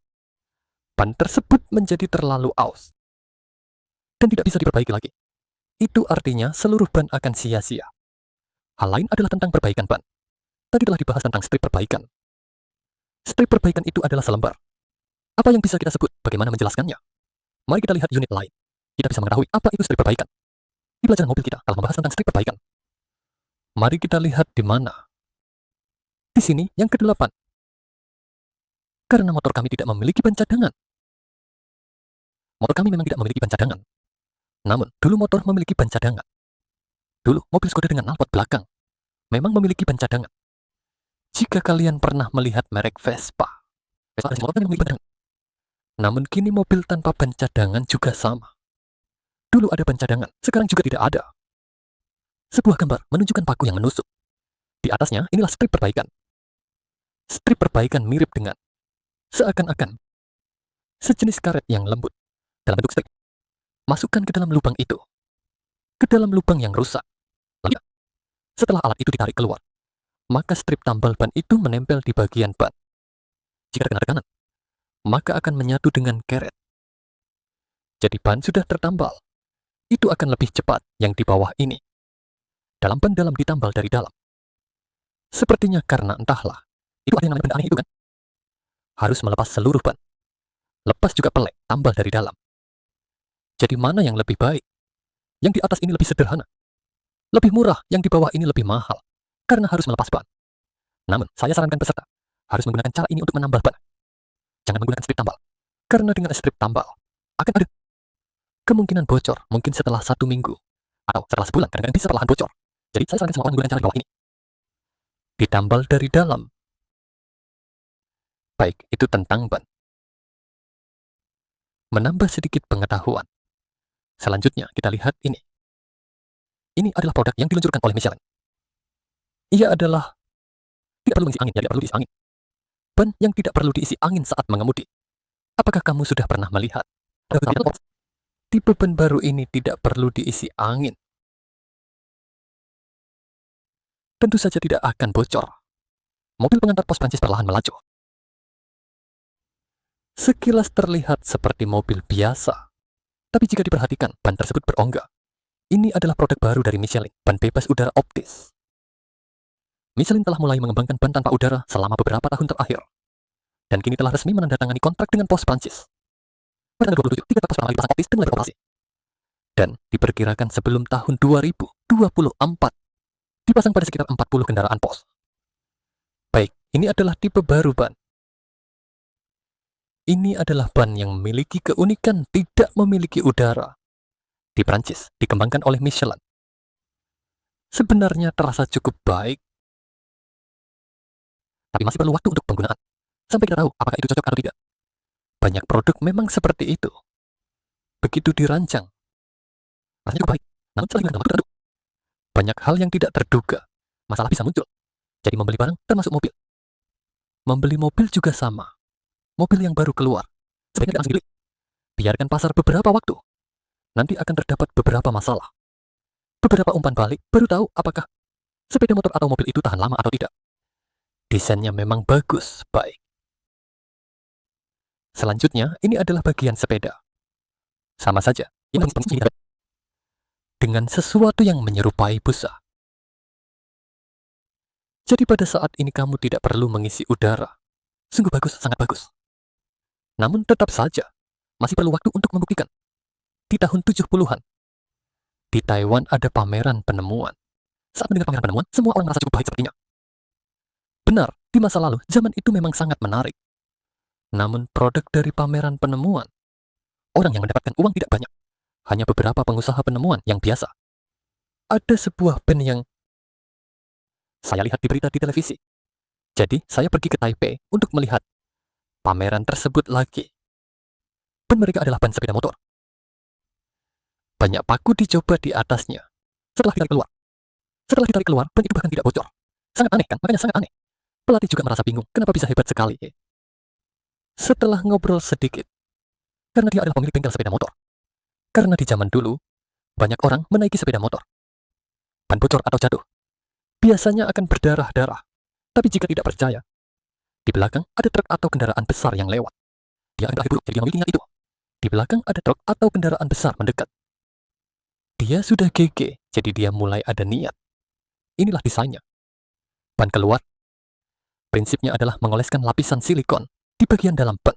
ban tersebut menjadi terlalu aus dan tidak bisa diperbaiki lagi. Itu artinya seluruh ban akan sia-sia. Hal lain adalah tentang perbaikan ban. Tadi telah dibahas tentang strip perbaikan. Strip perbaikan itu adalah selembar. Apa yang bisa kita sebut? Bagaimana menjelaskannya? Mari kita lihat unit lain. Kita bisa mengetahui apa itu strip perbaikan. Di pelajaran mobil kita telah membahas tentang strip perbaikan. Mari kita lihat di mana. Di sini yang ke-8. Karena motor kami tidak memiliki ban cadangan. Motor kami memang tidak memiliki ban cadangan. Namun, dulu motor memiliki ban cadangan. Dulu, mobil Skoda dengan knalpot belakang memang memiliki ban cadangan. Jika kalian pernah melihat merek Vespa ada motor yang memiliki ban cadangan. Namun, kini mobil tanpa ban cadangan juga sama. Dulu ada ban cadangan, sekarang juga tidak ada. Sebuah gambar menunjukkan paku yang menusuk. Di atasnya, inilah strip perbaikan. Strip perbaikan mirip dengan seakan-akan sejenis karet yang lembut dalam bentuk strip. Masukkan ke dalam lubang itu, ke dalam lubang yang rusak. Lalu, setelah alat itu ditarik keluar, maka strip tambal ban itu menempel di bagian ban. Jika terkena tekanan, maka akan menyatu dengan karet. Jadi ban sudah tertambal. Itu akan lebih cepat yang di bawah ini. Dalam ban dalam ditambal dari dalam. Sepertinya karena entahlah, itu ada yang namanya benda aneh itu kan? Harus melepas seluruh ban. Lepas juga pelek, tambal dari dalam. Jadi mana yang lebih baik? Yang di atas ini lebih sederhana. Lebih murah, yang di bawah ini lebih mahal. Karena harus melepas ban. Namun, saya sarankan peserta harus menggunakan cara ini untuk menambal ban. Jangan menggunakan strip tambal. Karena dengan strip tambal, akan ada kemungkinan bocor mungkin setelah 1 minggu. Atau setelah sebulan, kadang-kadang bisa perlahan bocor. Jadi saya sarankan semua orang menggunakan cara di bawah ini. Ditambal dari dalam. Baik, itu tentang ban. Menambah sedikit pengetahuan. Selanjutnya, kita lihat ini. Ini adalah produk yang diluncurkan oleh Michelin. Ia adalah tidak perlu diisi angin, tidak perlu diisi angin. Ban yang tidak perlu diisi angin saat mengemudi. Apakah kamu sudah pernah melihat? Tipe ban baru ini tidak perlu diisi angin. Tentu saja tidak akan bocor. Mobil pengantar pos Prancis perlahan melaju. Sekilas terlihat seperti mobil biasa. Tapi jika diperhatikan, ban tersebut berongga. Ini adalah produk baru dari Michelin, ban bebas udara optis. Michelin telah mulai mengembangkan ban tanpa udara selama beberapa tahun terakhir. Dan kini telah resmi menandatangani kontrak dengan pos Prancis. Pada tanggal 27, 3 pos pertama dipasang optis dan mulai beroperasi. Dan diperkirakan sebelum tahun 2024, dipasang pada sekitar 40 kendaraan pos. Baik, ini adalah tipe baru ban. Ini adalah ban yang memiliki keunikan tidak memiliki udara. Di Prancis, dikembangkan oleh Michelin. Sebenarnya terasa cukup baik, tapi masih perlu waktu untuk penggunaan. Sampai kita tahu apakah itu cocok atau tidak. Banyak produk memang seperti itu. Begitu dirancang, rasanya cukup baik, namun setelah digunakan waktu tertentu, banyak hal yang tidak terduga. Masalah bisa muncul. Jadi membeli barang termasuk mobil. Membeli mobil juga sama. Mobil yang baru keluar, sebaiknya tidak langsung dibeli. Biarkan pasar beberapa waktu. Nanti akan terdapat beberapa masalah. Beberapa umpan balik baru tahu apakah sepeda motor atau mobil itu tahan lama atau tidak. Desainnya memang bagus, baik. Selanjutnya, ini adalah bagian sepeda. Sama saja, dengan sesuatu yang menyerupai busa. Jadi pada saat ini kamu tidak perlu mengisi udara. Sungguh bagus, sangat bagus. Namun tetap saja, masih perlu waktu untuk membuktikan. Di tahun 70-an, di Taiwan ada pameran penemuan. Saat mendengar pameran penemuan, semua orang merasa cukup baik sepertinya. Benar, di masa lalu, zaman itu memang sangat menarik. Namun produk dari pameran penemuan, orang yang mendapatkan uang tidak banyak. Hanya beberapa pengusaha penemuan yang biasa. Ada sebuah band yang saya lihat di berita di televisi. Jadi, saya pergi ke Taipei untuk melihat pameran tersebut lagi. Ban mereka adalah ban sepeda motor. Banyak paku dicoba di atasnya. Setelah ditarik keluar, ban itu bahkan tidak bocor. Sangat aneh kan? Makanya sangat aneh. Pelatih juga merasa bingung, kenapa bisa hebat sekali. Setelah ngobrol sedikit, karena dia adalah pemilik bengkel sepeda motor. Karena di zaman dulu, banyak orang menaiki sepeda motor. Ban bocor atau jatuh, biasanya akan berdarah-darah. Tapi jika tidak percaya, di belakang ada truk atau kendaraan besar yang lewat. Dia akan berakhir buruk, jadi dia memiliki niat itu. Di belakang ada truk atau kendaraan besar mendekat. Dia sudah GG, jadi dia mulai ada niat. Inilah desainnya. Ban keluar. Prinsipnya adalah mengoleskan lapisan silikon di bagian dalam ban.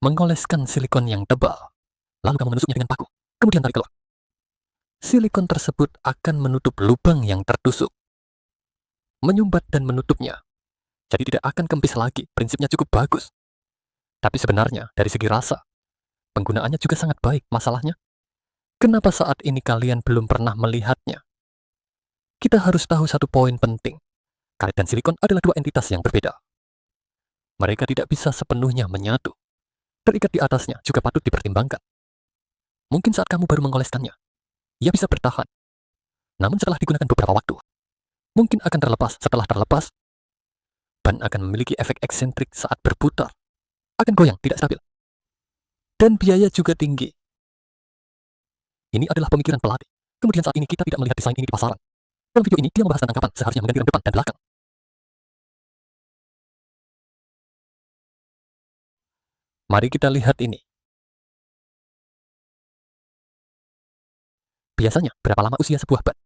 Mengoleskan silikon yang tebal. Lalu kamu menusuknya dengan paku, kemudian tarik keluar. Silikon tersebut akan menutup lubang yang tertusuk. Menyumbat dan menutupnya. Jadi tidak akan kempis lagi, prinsipnya cukup bagus. Tapi sebenarnya, dari segi rasa, penggunaannya juga sangat baik. Masalahnya, kenapa saat ini kalian belum pernah melihatnya? Kita harus tahu satu poin penting. Karet dan silikon adalah dua entitas yang berbeda. Mereka tidak bisa sepenuhnya menyatu. Terikat di atasnya juga patut dipertimbangkan. Mungkin saat kamu baru mengoleskannya, ia bisa bertahan. Namun setelah digunakan beberapa waktu, mungkin akan terlepas. Setelah terlepas, ban akan memiliki efek eksentrik saat berputar. Akan goyang, tidak stabil. Dan biaya juga tinggi. Ini adalah pemikiran pelatih. Kemudian saat ini kita tidak melihat desain ini di pasaran. Dalam video ini, dia membahas tentang kapan seharusnya mengganti rem depan dan belakang. Mari kita lihat ini. Biasanya, berapa lama usia sebuah ban?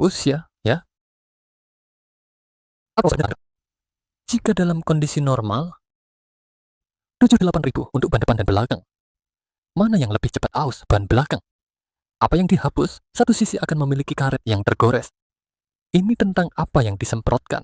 Usia, ya? Apa saja? Jika dalam kondisi normal, 78.000 untuk ban depan dan belakang. Mana yang lebih cepat aus, ban belakang? Apa yang dihapus, satu sisi akan memiliki karet yang tergores. Ini tentang apa yang disemprotkan.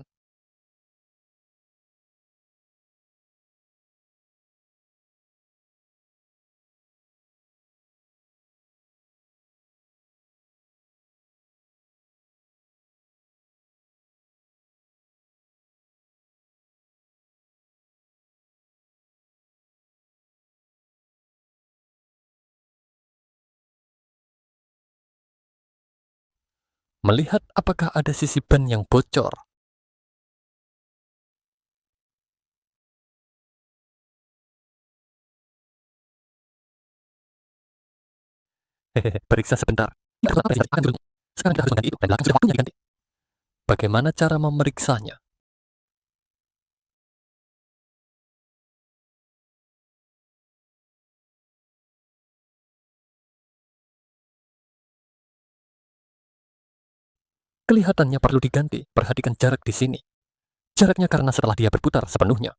Melihat apakah ada sisi ban yang bocor. Hehehe, periksa sebentar. Sekarang kita harus mengganti itu, dan belakang sudah waktunya diganti. Bagaimana cara memeriksanya? Kelihatannya perlu diganti, perhatikan jarak di sini. Jaraknya karena setelah dia berputar sepenuhnya,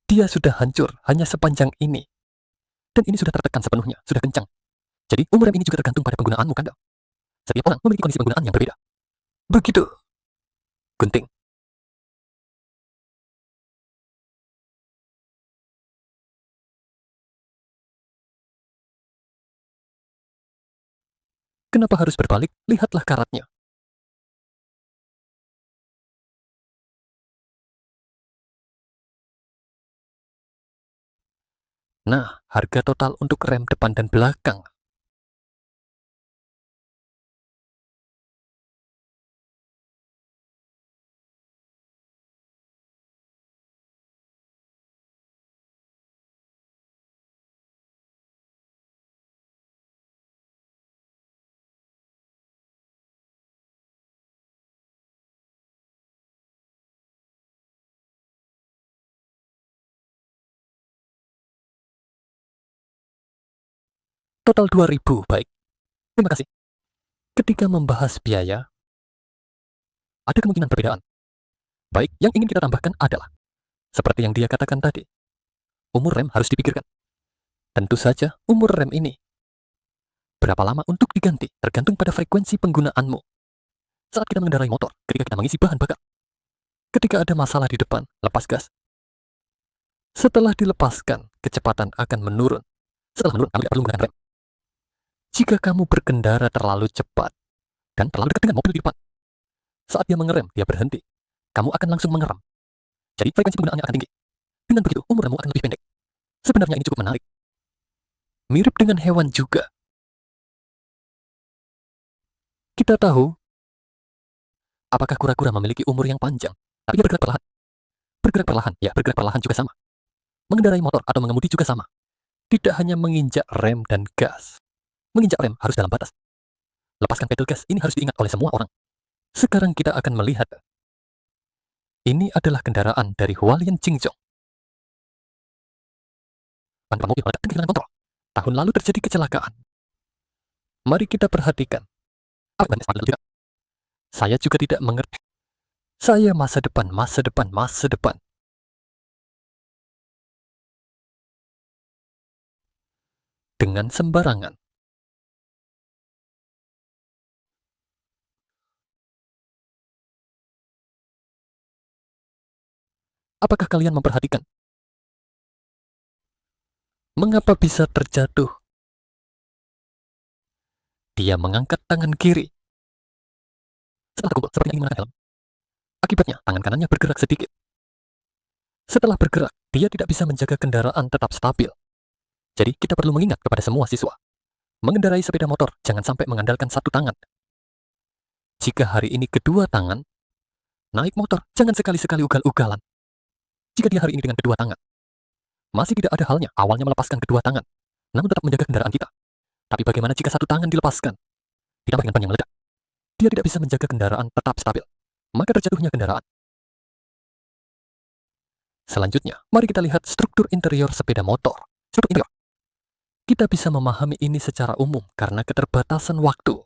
dia sudah hancur, hanya sepanjang ini. Dan ini sudah tertekan sepenuhnya, sudah kencang. Jadi umur rem ini juga tergantung pada penggunaanmu, kan? Setiap orang memiliki kondisi penggunaan yang berbeda. Begitu. Gunting. Kenapa harus berbalik? Lihatlah karatnya. Nah, harga total untuk rem depan dan belakang. Total 2.000, baik. Terima kasih. Ketika membahas biaya, ada kemungkinan perbedaan. Baik, yang ingin kita tambahkan adalah, seperti yang dia katakan tadi, umur rem harus dipikirkan. Tentu saja, umur rem ini berapa lama untuk diganti tergantung pada frekuensi penggunaanmu. Saat kita mengendarai motor, ketika kita mengisi bahan bakar, ketika ada masalah di depan, lepas gas. Setelah dilepaskan, kecepatan akan menurun. Setelah menurun, kamu tidak perlu menggunakan rem. Jika kamu berkendara terlalu cepat dan terlalu dekat dengan mobil di depan, saat dia mengerem, dia berhenti. Kamu akan langsung mengerem. Jadi frekuensi penggunaannya akan tinggi. Dengan begitu, umur remmu akan lebih pendek. Sebenarnya ini cukup menarik. Mirip dengan hewan juga. Kita tahu, apakah kura-kura memiliki umur yang panjang, tapi dia bergerak perlahan. Bergerak perlahan, ya bergerak perlahan juga sama. Mengendarai motor atau mengemudi juga sama. Tidak hanya menginjak rem dan gas. Menginjak rem harus dalam batas. Lepaskan pedal gas, ini harus diingat oleh semua orang. Sekarang kita akan melihat. Ini adalah kendaraan dari Hualien Qingzhou. Ban mobil meledak dan kehilangan kontrol. Tahun lalu terjadi kecelakaan. Mari kita perhatikan. Apa ban lalu tidak? Saya juga tidak mengerti. Saya masa depan. Dengan sembarangan. Apakah kalian memperhatikan? Mengapa bisa terjatuh? Dia mengangkat tangan kiri. Setelah terkumpul, sepertinya ingin mengangkat helm. Akibatnya, tangan kanannya bergerak sedikit. Setelah bergerak, dia tidak bisa menjaga kendaraan tetap stabil. Jadi, kita perlu mengingat kepada semua siswa. Mengendarai sepeda motor, jangan sampai mengandalkan satu tangan. Jika hari ini kedua tangan, naik motor, jangan sekali-sekali ugal-ugalan. Jika dia hari ini dengan kedua tangan, masih tidak ada halnya awalnya melepaskan kedua tangan, namun tetap menjaga kendaraan kita. Tapi bagaimana jika satu tangan dilepaskan? Ditambah dengan ban yang meledak. Dia tidak bisa menjaga kendaraan tetap stabil. Maka terjatuhnya kendaraan. Selanjutnya, mari kita lihat struktur interior sepeda motor. Struktur interior. Kita bisa memahami ini secara umum karena keterbatasan waktu.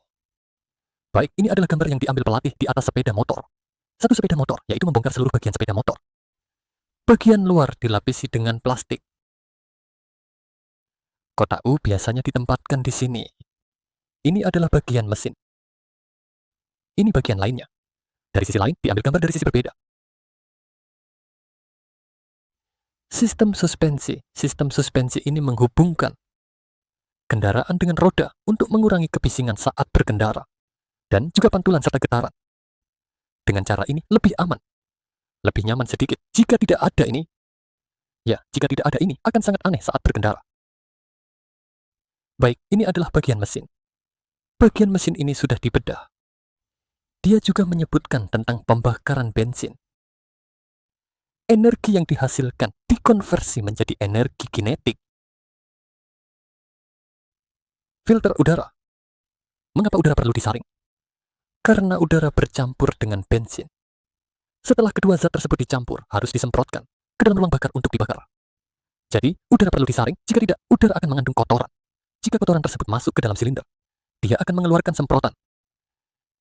Baik, ini adalah gambar yang diambil pelatih di atas sepeda motor. Satu sepeda motor, yaitu membongkar seluruh bagian sepeda motor. Bagian luar dilapisi dengan plastik. Kotak U biasanya ditempatkan di sini. Ini adalah bagian mesin. Ini bagian lainnya. Dari sisi lain, diambil gambar dari sisi berbeda. Sistem suspensi ini menghubungkan kendaraan dengan roda untuk mengurangi kebisingan saat berkendara. Dan juga pantulan serta getaran. Dengan cara ini lebih aman. Lebih nyaman sedikit. Jika tidak ada ini, akan sangat aneh saat berkendara. Baik, ini adalah bagian mesin. Bagian mesin ini sudah dibedah. Dia juga menyebutkan tentang pembakaran bensin. Energi yang dihasilkan dikonversi menjadi energi kinetik. Filter udara. Mengapa udara perlu disaring? Karena udara bercampur dengan bensin. Setelah kedua zat tersebut dicampur, harus disemprotkan ke dalam ruang bakar untuk dibakar. Jadi, udara perlu disaring, jika tidak, udara akan mengandung kotoran. Jika kotoran tersebut masuk ke dalam silinder, dia akan mengeluarkan semprotan.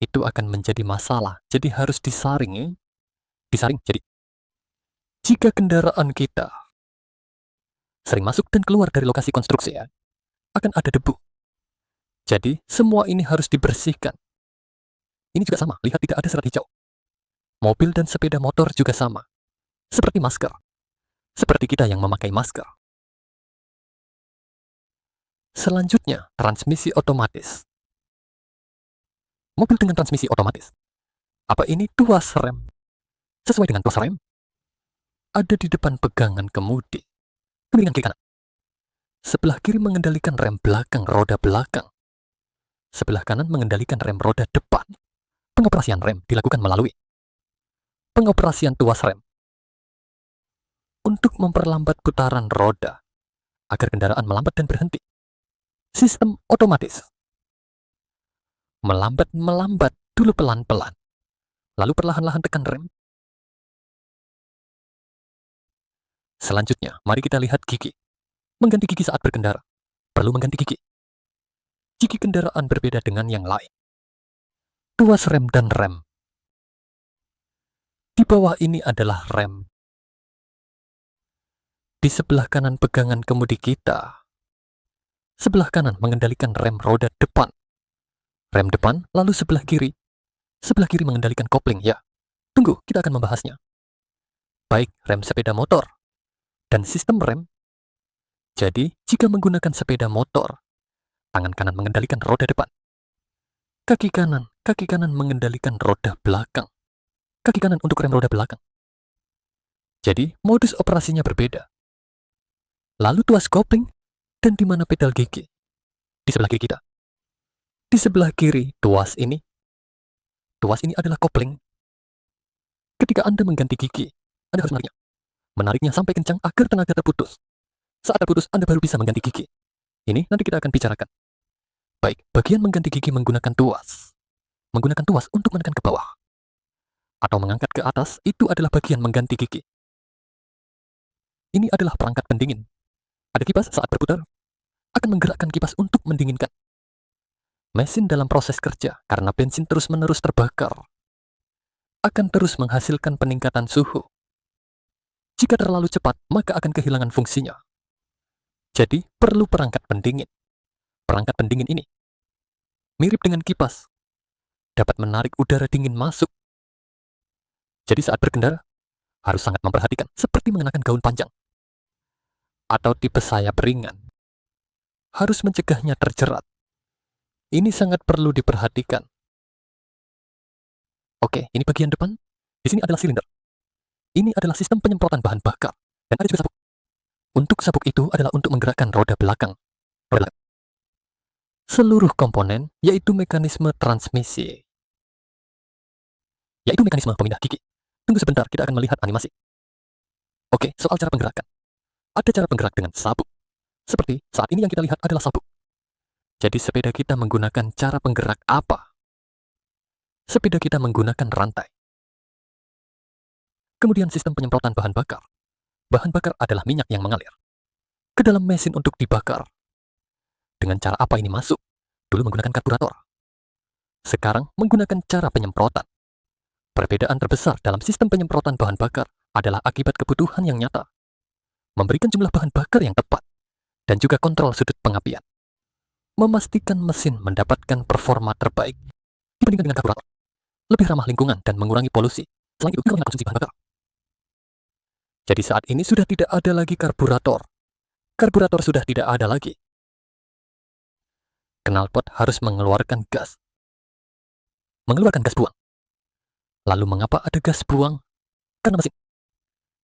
Itu akan menjadi masalah, jadi harus disaring. Disaring, jadi jika kendaraan kita sering masuk dan keluar dari lokasi konstruksi, akan ada debu. Jadi, semua ini harus dibersihkan. Ini juga sama, lihat tidak ada serat hijau. Mobil dan sepeda motor juga sama. Seperti masker. Seperti kita yang memakai masker. Selanjutnya, transmisi otomatis. Mobil dengan transmisi otomatis. Apa ini tuas rem? Sesuai dengan tuas rem, ada di depan pegangan kemudi. Kemiringan kiri kanan. Sebelah kiri mengendalikan rem belakang roda belakang. Sebelah kanan mengendalikan rem roda depan. Pengoperasian rem dilakukan melalui pengoperasian tuas rem untuk memperlambat putaran roda agar kendaraan melambat dan berhenti. Sistem otomatis. Melambat dulu pelan-pelan, lalu perlahan-lahan tekan rem. Selanjutnya, mari kita lihat gigi. Mengganti gigi saat berkendara. Perlu mengganti gigi. Gigi kendaraan berbeda dengan yang lain. Tuas rem dan rem. Di bawah ini adalah rem. Di sebelah kanan pegangan kemudi kita. Sebelah kanan mengendalikan rem roda depan. Rem depan, lalu sebelah kiri. Sebelah kiri mengendalikan kopling, ya. Tunggu, kita akan membahasnya. Baik rem sepeda motor dan sistem rem. Jadi, jika menggunakan sepeda motor, tangan kanan mengendalikan roda depan. Kaki kanan mengendalikan roda belakang. Kaki kanan untuk rem roda belakang. Jadi, modus operasinya berbeda. Lalu tuas kopling, dan di mana pedal gigi? Di sebelah kiri kita. Di sebelah kiri, tuas ini. Tuas ini adalah kopling. Ketika Anda mengganti gigi, Anda harus menariknya. Menariknya sampai kencang agar tenaga terputus. Saat terputus, Anda baru bisa mengganti gigi. Ini nanti kita akan bicarakan. Baik, bagian mengganti gigi menggunakan tuas. Menggunakan tuas untuk menekan ke bawah. Atau mengangkat ke atas, itu adalah bagian mengganti gigi. Ini adalah perangkat pendingin. Ada kipas saat berputar, akan menggerakkan kipas untuk mendinginkan. Mesin dalam proses kerja, karena bensin terus-menerus terbakar, akan terus menghasilkan peningkatan suhu. Jika terlalu cepat, maka akan kehilangan fungsinya. Jadi, perlu perangkat pendingin. Perangkat pendingin ini mirip dengan kipas, dapat menarik udara dingin masuk. Jadi saat berkendara, harus sangat memperhatikan, seperti mengenakan gaun panjang atau tipe sayap ringan. Harus mencegahnya terjerat. Ini sangat perlu diperhatikan. Oke, ini bagian depan. Di sini adalah silinder. Ini adalah sistem penyemprotan bahan bakar. Dan ada juga sabuk. Untuk sabuk itu adalah untuk menggerakkan roda belakang. Seluruh komponen, yaitu mekanisme transmisi. Yaitu mekanisme pemindah gigi. Tunggu sebentar, kita akan melihat animasi. Oke, soal cara penggerakan. Ada cara penggerak dengan sabuk. Seperti saat ini yang kita lihat adalah sabuk. Jadi sepeda kita menggunakan cara penggerak apa? Sepeda kita menggunakan rantai. Kemudian sistem penyemprotan bahan bakar. Bahan bakar adalah minyak yang mengalir ke dalam mesin untuk dibakar. Dengan cara apa ini masuk? Dulu menggunakan karburator. Sekarang menggunakan cara penyemprotan. Perbedaan terbesar dalam sistem penyemprotan bahan bakar adalah akibat kebutuhan yang nyata. Memberikan jumlah bahan bakar yang tepat, dan juga kontrol sudut pengapian. Memastikan mesin mendapatkan performa terbaik dibandingkan dengan karburator. Lebih ramah lingkungan dan mengurangi polusi. Selain itu, mengurangi konsumsi bahan bakar. Jadi saat ini sudah tidak ada lagi karburator. Karburator sudah tidak ada lagi. Knalpot harus mengeluarkan gas. Mengeluarkan gas buang. Lalu mengapa ada gas buang? Karena mesin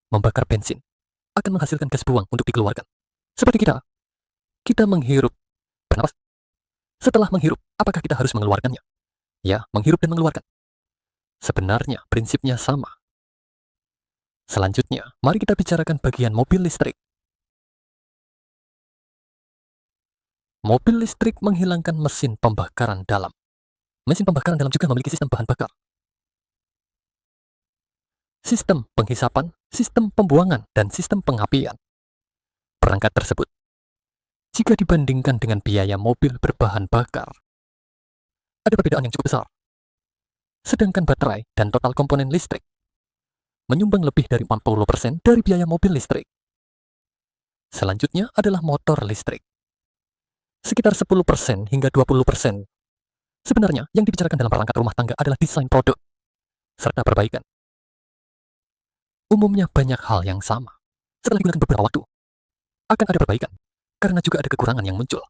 membakar bensin akan menghasilkan gas buang untuk dikeluarkan. Seperti kita menghirup, bernapas. Setelah menghirup, apakah kita harus mengeluarkannya? Ya, menghirup dan mengeluarkan. Sebenarnya prinsipnya sama. Selanjutnya, mari kita bicarakan bagian mobil listrik. Mobil listrik menghilangkan mesin pembakaran dalam. Mesin pembakaran dalam juga memiliki sistem bahan bakar. Sistem penghisapan, sistem pembuangan, dan sistem pengapian. Perangkat tersebut, jika dibandingkan dengan biaya mobil berbahan bakar, ada perbedaan yang cukup besar. Sedangkan baterai dan total komponen listrik menyumbang lebih dari 40% dari biaya mobil listrik. Selanjutnya adalah motor listrik. Sekitar 10% hingga 20%. Sebenarnya, yang dibicarakan dalam perangkat rumah tangga adalah desain produk, serta perbaikan. Umumnya banyak hal yang sama. Setelah digunakan beberapa waktu, akan ada perbaikan, karena juga ada kekurangan yang muncul.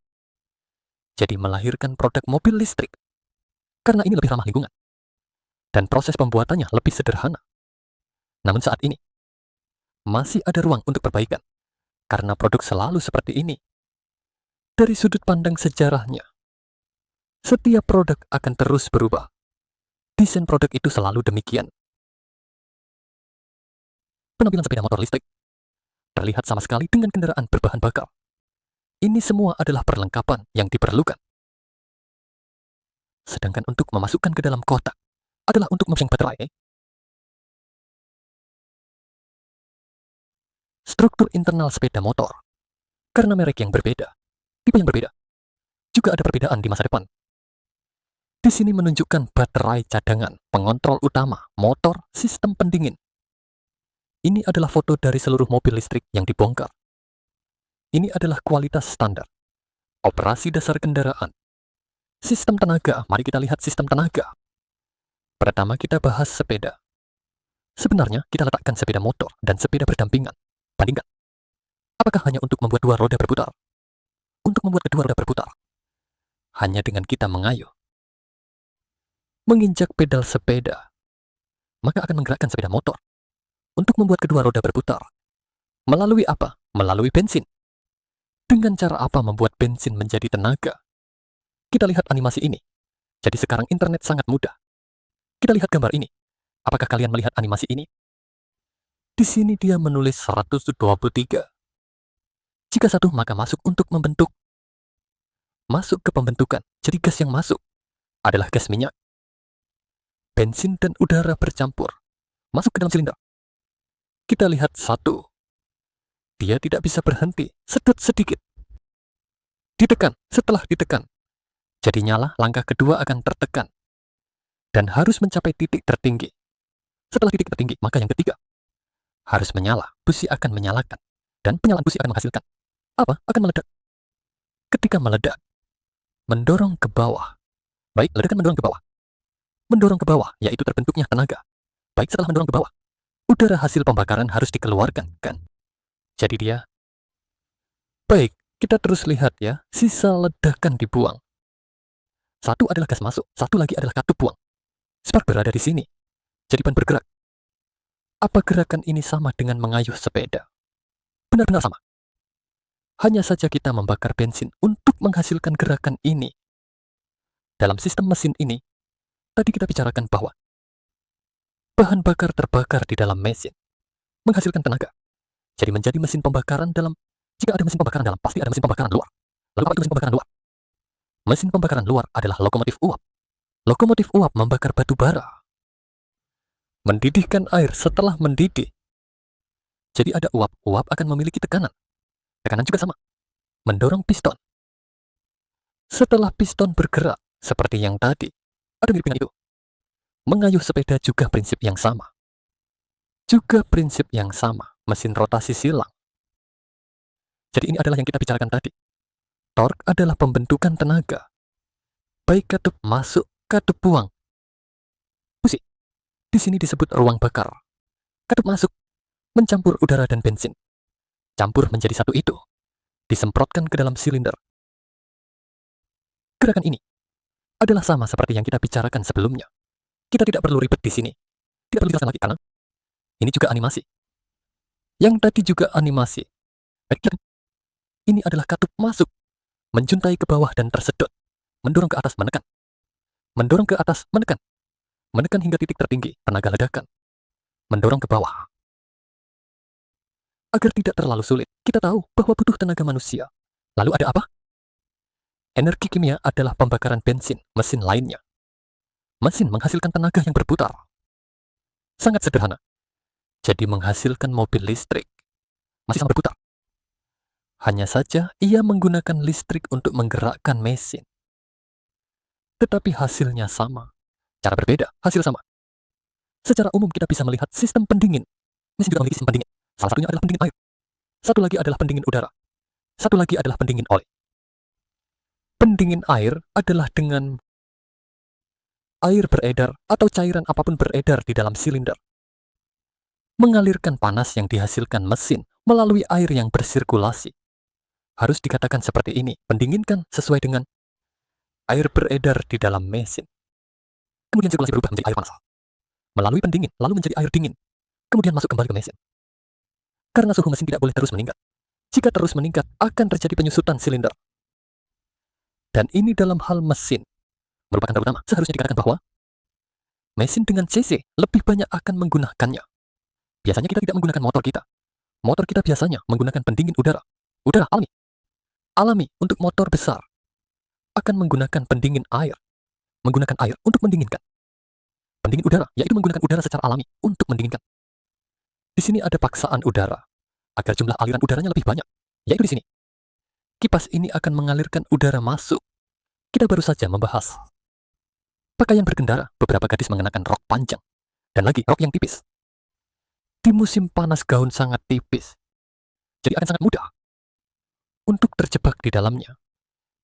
Jadi melahirkan produk mobil listrik, karena ini lebih ramah lingkungan. Dan proses pembuatannya lebih sederhana. Namun saat ini, masih ada ruang untuk perbaikan, karena produk selalu seperti ini. Dari sudut pandang sejarahnya, setiap produk akan terus berubah. Desain produk itu selalu demikian. Penampilan sepeda motor listrik terlihat sama sekali dengan kendaraan berbahan bakar. Ini semua adalah perlengkapan yang diperlukan. Sedangkan untuk memasukkan ke dalam kotak adalah untuk memasang baterai. Struktur internal sepeda motor, karena merek yang berbeda, tipe yang berbeda, juga ada perbedaan di masa depan. Di sini menunjukkan baterai cadangan, pengontrol utama, motor, sistem pendingin. Ini adalah foto dari seluruh mobil listrik yang dibongkar. Ini adalah kualitas standar. Operasi dasar kendaraan. Sistem tenaga, mari kita lihat sistem tenaga. Pertama kita bahas sepeda. Sebenarnya kita letakkan sepeda motor dan sepeda berdampingan. Bandingkan. Apakah hanya untuk membuat dua roda berputar? Untuk membuat kedua roda berputar, hanya dengan kita mengayuh, menginjak pedal sepeda, maka akan menggerakkan sepeda motor. Untuk membuat kedua roda berputar, melalui apa? Melalui bensin. Dengan cara apa membuat bensin menjadi tenaga? Kita lihat animasi ini. Jadi sekarang internet sangat mudah. Kita lihat gambar ini. Apakah kalian melihat animasi ini? Di sini dia menulis 123. Jika satu, maka masuk untuk membentuk. Masuk ke pembentukan. Jadi gas yang masuk adalah gas minyak. Bensin dan udara bercampur. Masuk ke dalam silinder. Kita lihat satu. Dia tidak bisa berhenti. Sedot sedikit. Ditekan. Setelah ditekan, jadi nyala, langkah kedua akan tertekan. Dan harus mencapai titik tertinggi. Setelah titik tertinggi, maka yang ketiga harus menyala. Busi akan menyalakan. Dan penyalaan busi akan menghasilkan apa? Akan meledak. Ketika meledak, mendorong ke bawah. Baik, ledakan mendorong ke bawah. Mendorong ke bawah, yaitu terbentuknya tenaga. Baik, setelah mendorong ke bawah, udara hasil pembakaran harus dikeluarkan, kan? Jadi dia, baik, kita terus lihat ya, sisa ledakan dibuang. Satu adalah gas masuk, satu lagi adalah katup buang. Spark berada di sini, jadi ban bergerak. Apa gerakan ini sama dengan mengayuh sepeda? Benar-benar sama. Hanya saja kita membakar bensin untuk menghasilkan gerakan ini. Dalam sistem mesin ini, tadi kita bicarakan bahwa bahan bakar terbakar di dalam mesin, menghasilkan tenaga. Jadi menjadi mesin pembakaran dalam. Jika ada mesin pembakaran dalam, pasti ada mesin pembakaran luar. Lalu apa itu mesin pembakaran luar? Mesin pembakaran luar adalah lokomotif uap. Lokomotif uap membakar batu bara. Mendidihkan air setelah mendidih. Jadi ada uap. Uap akan memiliki tekanan. Tekanan juga sama. Mendorong piston. Setelah piston bergerak, seperti yang tadi, ada mirip dengan itu. Mengayuh sepeda juga prinsip yang sama. Juga prinsip yang sama. Mesin rotasi silang. Jadi ini adalah yang kita bicarakan tadi. Torque adalah pembentukan tenaga. Baik katup masuk, katup buang. Busi. Di sini disebut ruang bakar. Katup masuk, mencampur udara dan bensin. Campur menjadi satu itu. Disemprotkan ke dalam silinder. Gerakan ini adalah sama seperti yang kita bicarakan sebelumnya. Kita tidak perlu ribet di sini. Tidak perlu dijelaskan lagi karena ini juga animasi. Yang tadi juga animasi. Baik, ini adalah katup masuk, menjuntai ke bawah dan tersedot, mendorong ke atas, menekan. Mendorong ke atas, menekan. Menekan hingga titik tertinggi, tenaga ledakan. Mendorong ke bawah. Agar tidak terlalu sulit, kita tahu bahwa butuh tenaga manusia. Lalu ada apa? Energi kimia adalah pembakaran bensin, mesin lainnya. Mesin menghasilkan tenaga yang berputar. Sangat sederhana. Jadi menghasilkan mobil listrik. Masih sama berputar. Hanya saja ia menggunakan listrik untuk menggerakkan mesin. Tetapi hasilnya sama. Cara berbeda, hasil sama. Secara umum kita bisa melihat sistem pendingin. Mesin juga memiliki sistem pendingin. Salah satunya adalah pendingin air. Satu lagi adalah pendingin udara. Satu lagi adalah pendingin oli. Pendingin air adalah dengan air beredar atau cairan apapun beredar di dalam silinder. Mengalirkan panas yang dihasilkan mesin melalui air yang bersirkulasi. Harus dikatakan seperti ini, pendinginkan sesuai dengan air beredar di dalam mesin. Kemudian sirkulasi berubah menjadi air panas. Melalui pendingin, lalu menjadi air dingin. Kemudian masuk kembali ke mesin. Karena suhu mesin tidak boleh terus meningkat. Jika terus meningkat, akan terjadi penyusutan silinder. Dan ini dalam hal mesin merupakan terutama. Seharusnya dikatakan bahwa mesin dengan CC lebih banyak akan menggunakannya. Biasanya kita tidak menggunakan motor kita. Motor kita biasanya menggunakan pendingin udara. Udara alami. Alami untuk motor besar akan menggunakan pendingin air. Menggunakan air untuk mendinginkan. Pendingin udara, yaitu menggunakan udara secara alami untuk mendinginkan. Di sini ada paksaan udara agar jumlah aliran udaranya lebih banyak, yaitu di sini. Kipas ini akan mengalirkan udara masuk. Kita baru saja membahas pakaian berkendara, beberapa gadis mengenakan rok panjang dan lagi rok yang tipis. Di musim panas gaun sangat tipis, jadi akan sangat mudah untuk terjebak di dalamnya.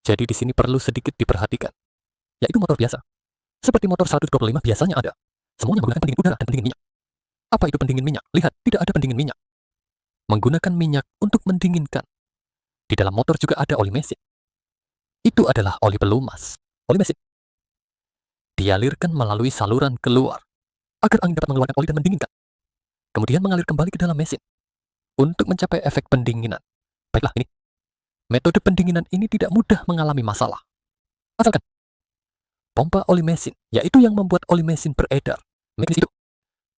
Jadi di sini perlu sedikit diperhatikan, yaitu motor biasa. Seperti motor 125 biasanya ada. Semuanya menggunakan pendingin udara dan pendingin minyak. Apa itu pendingin minyak? Lihat, tidak ada pendingin minyak. Menggunakan minyak untuk mendinginkan. Di dalam motor juga ada oli mesin. Itu adalah oli pelumas, oli mesin. Dialirkan melalui saluran keluar, agar angin dapat mengeluarkan oli dan mendinginkan. Kemudian mengalir kembali ke dalam mesin, untuk mencapai efek pendinginan. Baiklah, ini. Metode pendinginan ini tidak mudah mengalami masalah. Asalkan pompa oli mesin, yaitu yang membuat oli mesin beredar, mekanis itu,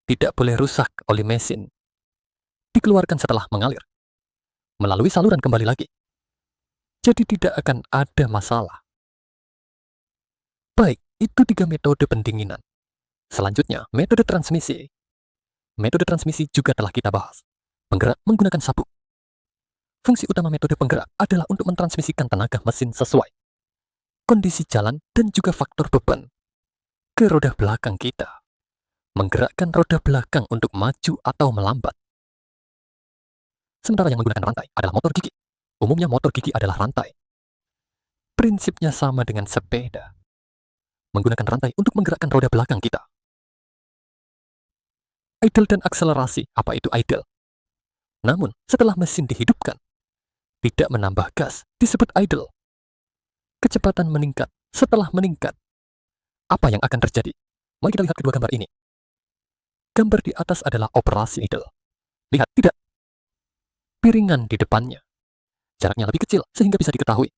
tidak boleh rusak oli mesin. Dikeluarkan setelah mengalir, melalui saluran kembali lagi. Jadi tidak akan ada masalah. Baik, itu 3 metode pendinginan. Selanjutnya, metode transmisi. Metode transmisi juga telah kita bahas. Penggerak menggunakan sabuk. Fungsi utama metode penggerak adalah untuk mentransmisikan tenaga mesin sesuai kondisi jalan dan juga faktor beban ke roda belakang kita. Menggerakkan roda belakang untuk maju atau melambat. Sementara yang menggunakan rantai adalah motor gigi. Umumnya motor gigi adalah rantai. Prinsipnya sama dengan sepeda. Menggunakan rantai untuk menggerakkan roda belakang kita. Idle dan akselerasi, apa itu idle? Namun, setelah mesin dihidupkan, tidak menambah gas, disebut idle. Kecepatan meningkat. Setelah meningkat, apa yang akan terjadi? Mari kita lihat kedua gambar ini. Gambar di atas adalah operasi idle. Lihat, tidak. Piringan di depannya. Jaraknya lebih kecil sehingga bisa diketahui.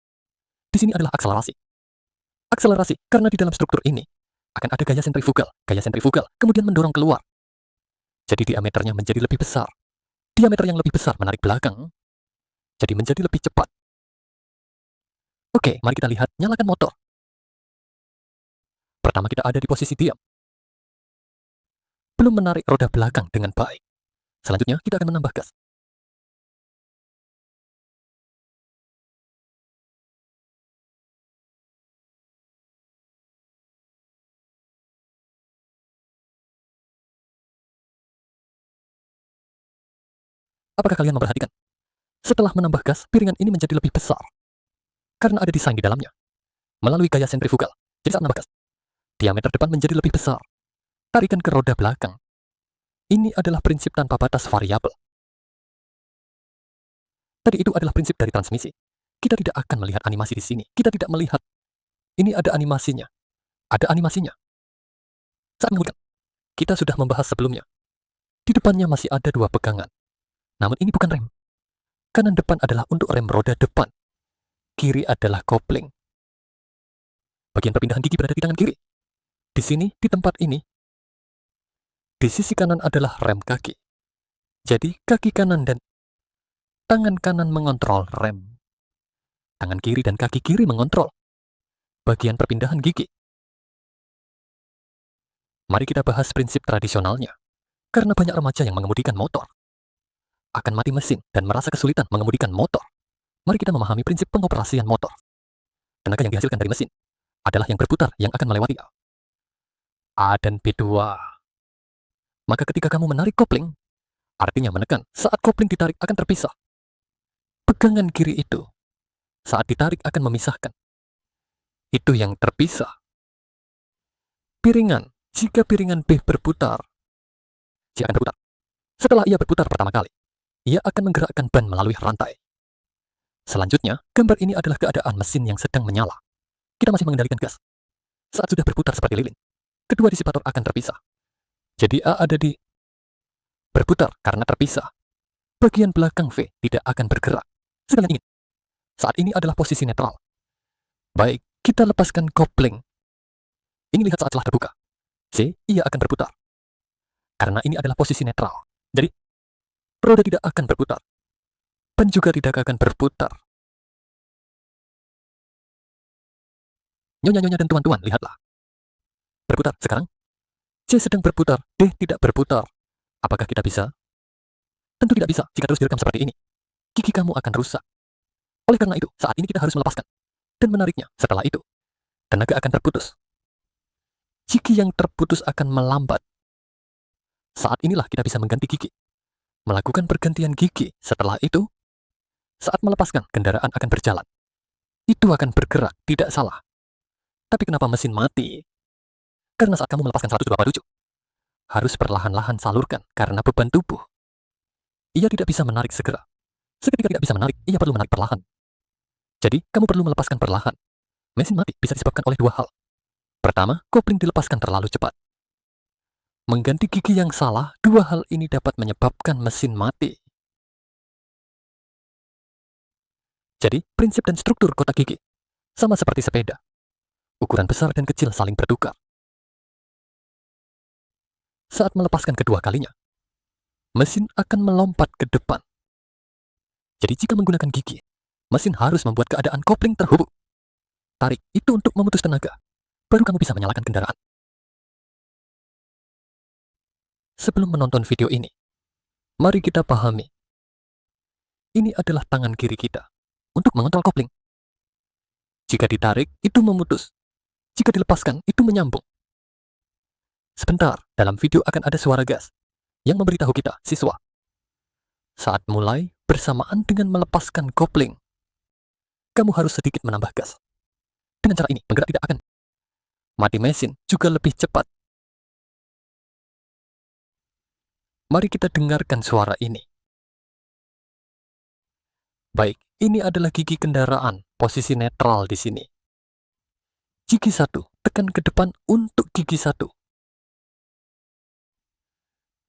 Di sini adalah akselerasi. Akselerasi karena di dalam struktur ini akan ada gaya sentrifugal. Gaya sentrifugal kemudian mendorong keluar. Jadi diameternya menjadi lebih besar. Diameter yang lebih besar menarik belakang. Jadi menjadi lebih cepat. Oke, mari kita lihat nyalakan motor. Pertama kita ada di posisi diam. Belum menarik roda belakang dengan baik. Selanjutnya kita akan menambah gas. Apakah kalian memperhatikan? Setelah menambah gas, piringan ini menjadi lebih besar. Karena ada desain di dalamnya. Melalui gaya sentrifugal. Jadi saat menambah gas, diameter depan menjadi lebih besar. Tarikan ke roda belakang. Ini adalah prinsip tanpa batas variabel. Tadi itu adalah prinsip dari transmisi. Kita tidak akan melihat animasi di sini. Kita tidak melihat. Ini ada animasinya. Ada animasinya. Saat mengemudikan, kita sudah membahas sebelumnya. Di depannya masih ada 2 pegangan. Namun ini bukan rem. Kanan depan adalah untuk rem roda depan. Kiri adalah kopling. Bagian perpindahan gigi berada di tangan kiri. Di sini, di tempat ini, di sisi kanan adalah rem kaki. Jadi, kaki kanan dan tangan kanan mengontrol rem. Tangan kiri dan kaki kiri mengontrol bagian perpindahan gigi. Mari kita bahas prinsip tradisionalnya. Karena banyak remaja yang mengemudikan motor akan mati mesin dan merasa kesulitan mengemudikan motor. Mari kita memahami prinsip pengoperasian motor. Tenaga yang dihasilkan dari mesin adalah yang berputar yang akan melewati A dan B2. Maka ketika kamu menarik kopling, artinya menekan, saat kopling ditarik akan terpisah. Pegangan kiri itu, saat ditarik akan memisahkan. Itu yang terpisah. Piringan, jika piringan B berputar, dia akan berputar. Setelah ia berputar pertama kali, ia akan menggerakkan ban melalui rantai. Selanjutnya, gambar ini adalah keadaan mesin yang sedang menyala. Kita masih mengendalikan gas. Saat sudah berputar seperti lilin, kedua disipator akan terpisah. Jadi A ada di berputar karena terpisah. Bagian belakang V tidak akan bergerak. Sekalian ingin. Saat ini adalah posisi netral. Baik, kita lepaskan kopling. Ini lihat saat celah terbuka. C, ia akan berputar. Karena ini adalah posisi netral. Jadi, roda tidak akan berputar. Ban juga tidak akan berputar. Nyonya-nyonya dan tuan-tuan, lihatlah. Berputar sekarang. C sedang berputar, D tidak berputar. Apakah kita bisa? Tentu tidak bisa jika terus direkam seperti ini. Gigi kamu akan rusak. Oleh karena itu, saat ini kita harus melepaskan dan menariknya. Setelah itu, tenaga akan terputus. Gigi yang terputus akan melambat. Saat inilah kita bisa mengganti gigi. Melakukan pergantian gigi. Setelah itu, saat melepaskan, kendaraan akan berjalan. Itu akan bergerak, tidak salah. Tapi kenapa mesin mati? Karena saat kamu melepaskan 127, harus perlahan-lahan salurkan karena beban tubuh. Ia tidak bisa menarik segera. Seketika tidak bisa menarik, ia perlu menarik perlahan. Jadi, kamu perlu melepaskan perlahan. Mesin mati bisa disebabkan oleh dua hal. Pertama, kopling dilepaskan terlalu cepat. Mengganti gigi yang salah, dua hal ini dapat menyebabkan mesin mati. Jadi, prinsip dan struktur kotak gigi sama seperti sepeda. Ukuran besar dan kecil saling bertukar. Saat melepaskan kedua kalinya, mesin akan melompat ke depan. Jadi jika menggunakan gigi, mesin harus membuat keadaan kopling terhubung. Tarik itu untuk memutus tenaga, baru kamu bisa menyalakan kendaraan. Sebelum menonton video ini, mari kita pahami. Ini adalah tangan kiri kita untuk mengontrol kopling. Jika ditarik, itu memutus. Jika dilepaskan, itu menyambung. Sebentar, dalam video akan ada suara gas yang memberitahu kita, siswa. Saat mulai, bersamaan dengan melepaskan kopling, kamu harus sedikit menambah gas. Dengan cara ini, penggerak tidak akan mati, mesin juga lebih cepat. Mari kita dengarkan suara ini. Baik, ini adalah gigi kendaraan, posisi netral di sini. Gigi 1, tekan ke depan untuk gigi 1.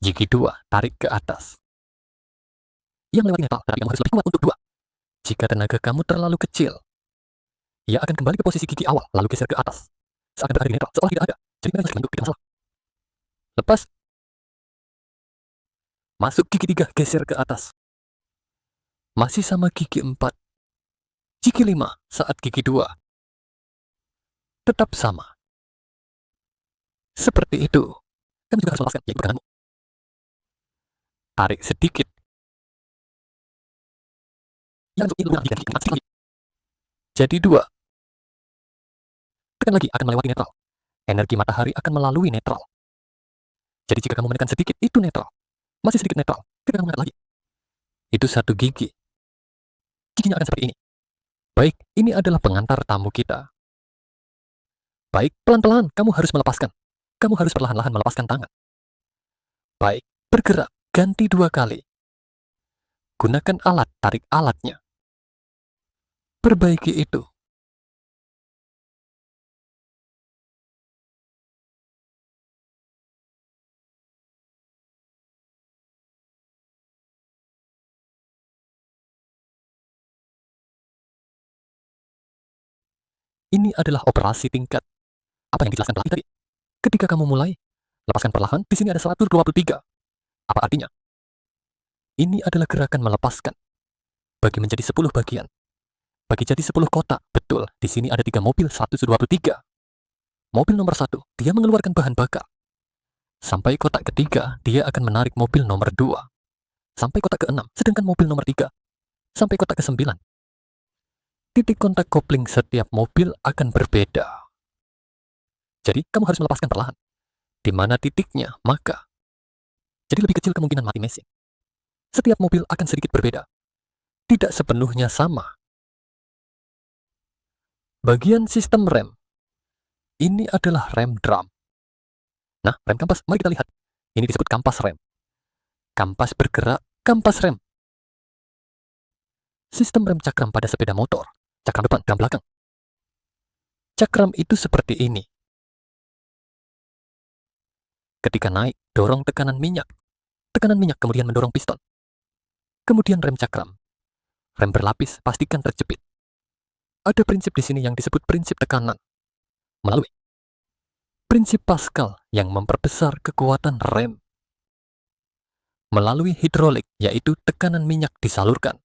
Gigi 2, tarik ke atas. Yang lewat netral, berarti kamu harus lebih kuat untuk 2. Jika tenaga kamu terlalu kecil, ia akan kembali ke posisi gigi awal, lalu geser ke atas. Seakan berada di netral, seolah tidak ada. Jadi mereka masih tidak masalah. Lepas. Masuk gigi 3, geser ke atas. Masih sama gigi 4. Gigi 5, saat gigi 2. Tetap sama. Seperti itu. Kamu juga harus melepaskan, yaitu peganganmu. Tarik sedikit. Jadi 2. Tekan lagi, akan melewati netral. Energi matahari akan melalui netral. Jadi jika kamu menekan sedikit, itu netral. Masih sedikit netral, kita akan menekan lagi. Itu 1 gigi. Giginya akan seperti ini. Baik, ini adalah pengantar tamu kita. Baik, pelan-pelan kamu harus melepaskan. Kamu harus perlahan-lahan melepaskan tangan. Baik, bergerak, ganti 2 kali. Gunakan alat, tarik alatnya. Perbaiki itu. Ini adalah operasi tingkat. Apa yang dijelaskan pelatih tadi? Ketika kamu mulai, lepaskan perlahan, di sini ada 123. Apa artinya? Ini adalah gerakan melepaskan. Bagi menjadi 10 bagian. Bagi jadi 10 kotak. Betul, di sini ada 3 mobil 123. Mobil nomor 1, dia mengeluarkan bahan bakar. Sampai kotak ketiga, dia akan menarik mobil nomor 2. Sampai kotak ke-6, sedangkan mobil nomor 3. Sampai kotak ke-9. Titik kontak kopling setiap mobil akan berbeda. Jadi, kamu harus melepaskan perlahan. Di mana titiknya, maka jadi lebih kecil kemungkinan mati mesin. Setiap mobil akan sedikit berbeda. Tidak sepenuhnya sama. Bagian sistem rem. Ini adalah rem drum. Nah, rem kampas, mari kita lihat. Ini disebut kampas rem. Kampas bergerak, kampas rem. Sistem rem cakram pada sepeda motor. Cakram depan, cakram belakang. Cakram itu seperti ini. Ketika naik, dorong tekanan minyak. Tekanan minyak kemudian mendorong piston. Kemudian rem cakram. Rem berlapis, pastikan terjepit. Ada prinsip di sini yang disebut prinsip tekanan. Melalui prinsip Pascal yang memperbesar kekuatan rem. Melalui hidrolik, yaitu tekanan minyak disalurkan,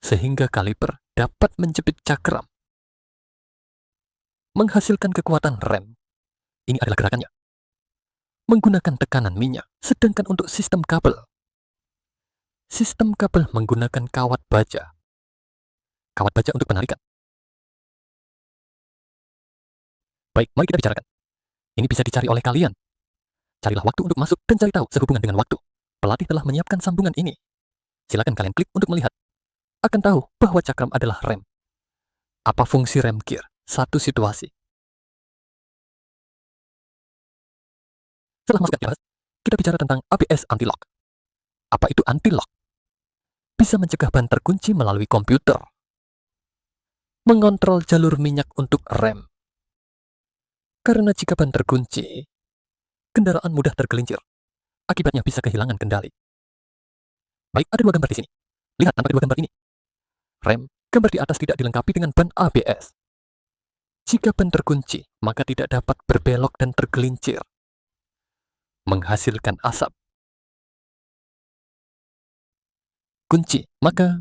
sehingga kaliper dapat menjepit cakram, menghasilkan kekuatan rem. Ini adalah gerakannya. Menggunakan tekanan minyak, sedangkan untuk sistem kabel menggunakan kawat baja. Kawat baja untuk penarikan. Baik, mari kita bicarakan. Ini bisa dicari oleh kalian. Carilah waktu untuk masuk dan cari tahu sehubungan dengan waktu. Pelatih telah menyiapkan sambungan ini. Silakan kalian klik untuk melihat. Akan tahu bahwa cakram adalah rem. Apa fungsi rem gear? Satu situasi. Setelah masuk ke kelas, kita bicara tentang ABS anti-lock. Apa itu anti-lock? Bisa mencegah ban terkunci melalui komputer. Mengontrol jalur minyak untuk rem. Karena jika ban terkunci, kendaraan mudah tergelincir. Akibatnya bisa kehilangan kendali. Baik, ada dua gambar di sini. Lihat tanpa kedua gambar ini. Rem, gambar di atas tidak dilengkapi dengan ban ABS. Jika ban terkunci, maka tidak dapat berbelok dan tergelincir, menghasilkan asap. Kunci, maka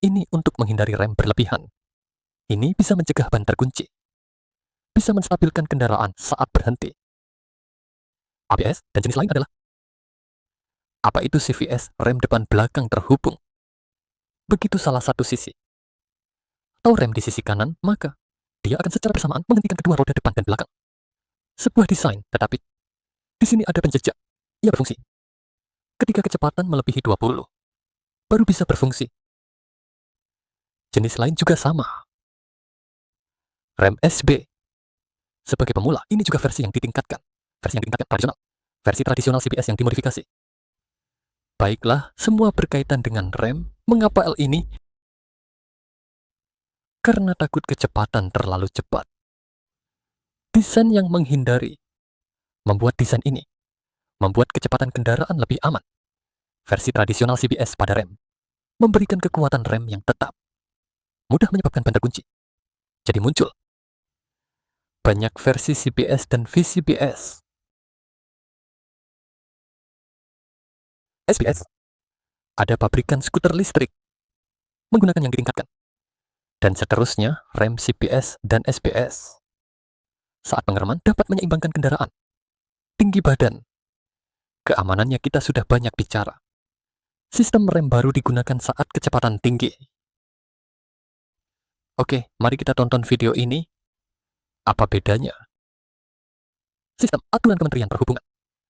ini untuk menghindari rem berlebihan. Ini bisa mencegah ban terkunci. Bisa menstabilkan kendaraan saat berhenti. ABS dan jenis lain adalah apa itu CVS, rem depan belakang terhubung. Begitu salah satu sisi. Atau rem di sisi kanan, maka dia akan secara bersamaan menghentikan kedua roda depan dan belakang. Sebuah desain, tetapi di sini ada penjejak. Ia berfungsi ketika kecepatan melebihi 20, baru bisa berfungsi. Jenis lain juga sama. Rem SB. Sebagai pemula, ini juga versi yang ditingkatkan. Versi yang ditingkatkan tradisional. Versi tradisional CBS yang dimodifikasi. Baiklah, semua berkaitan dengan rem. Mengapa L ini? Karena takut kecepatan terlalu cepat. Desain yang menghindari. Membuat desain ini membuat kecepatan kendaraan lebih aman. Versi tradisional CBS pada rem memberikan kekuatan rem yang tetap. Mudah menyebabkan ban terkunci. Jadi muncul banyak versi CBS dan VCBS. SBS. Ada pabrikan skuter listrik menggunakan yang ditingkatkan. Dan seterusnya, rem CBS dan SBS. Saat pengereman dapat menyeimbangkan kendaraan. Tinggi badan. Keamanannya kita sudah banyak bicara. Sistem rem baru digunakan saat kecepatan tinggi. Oke, mari kita tonton video ini. Apa bedanya? Sistem aturan Kementerian Perhubungan.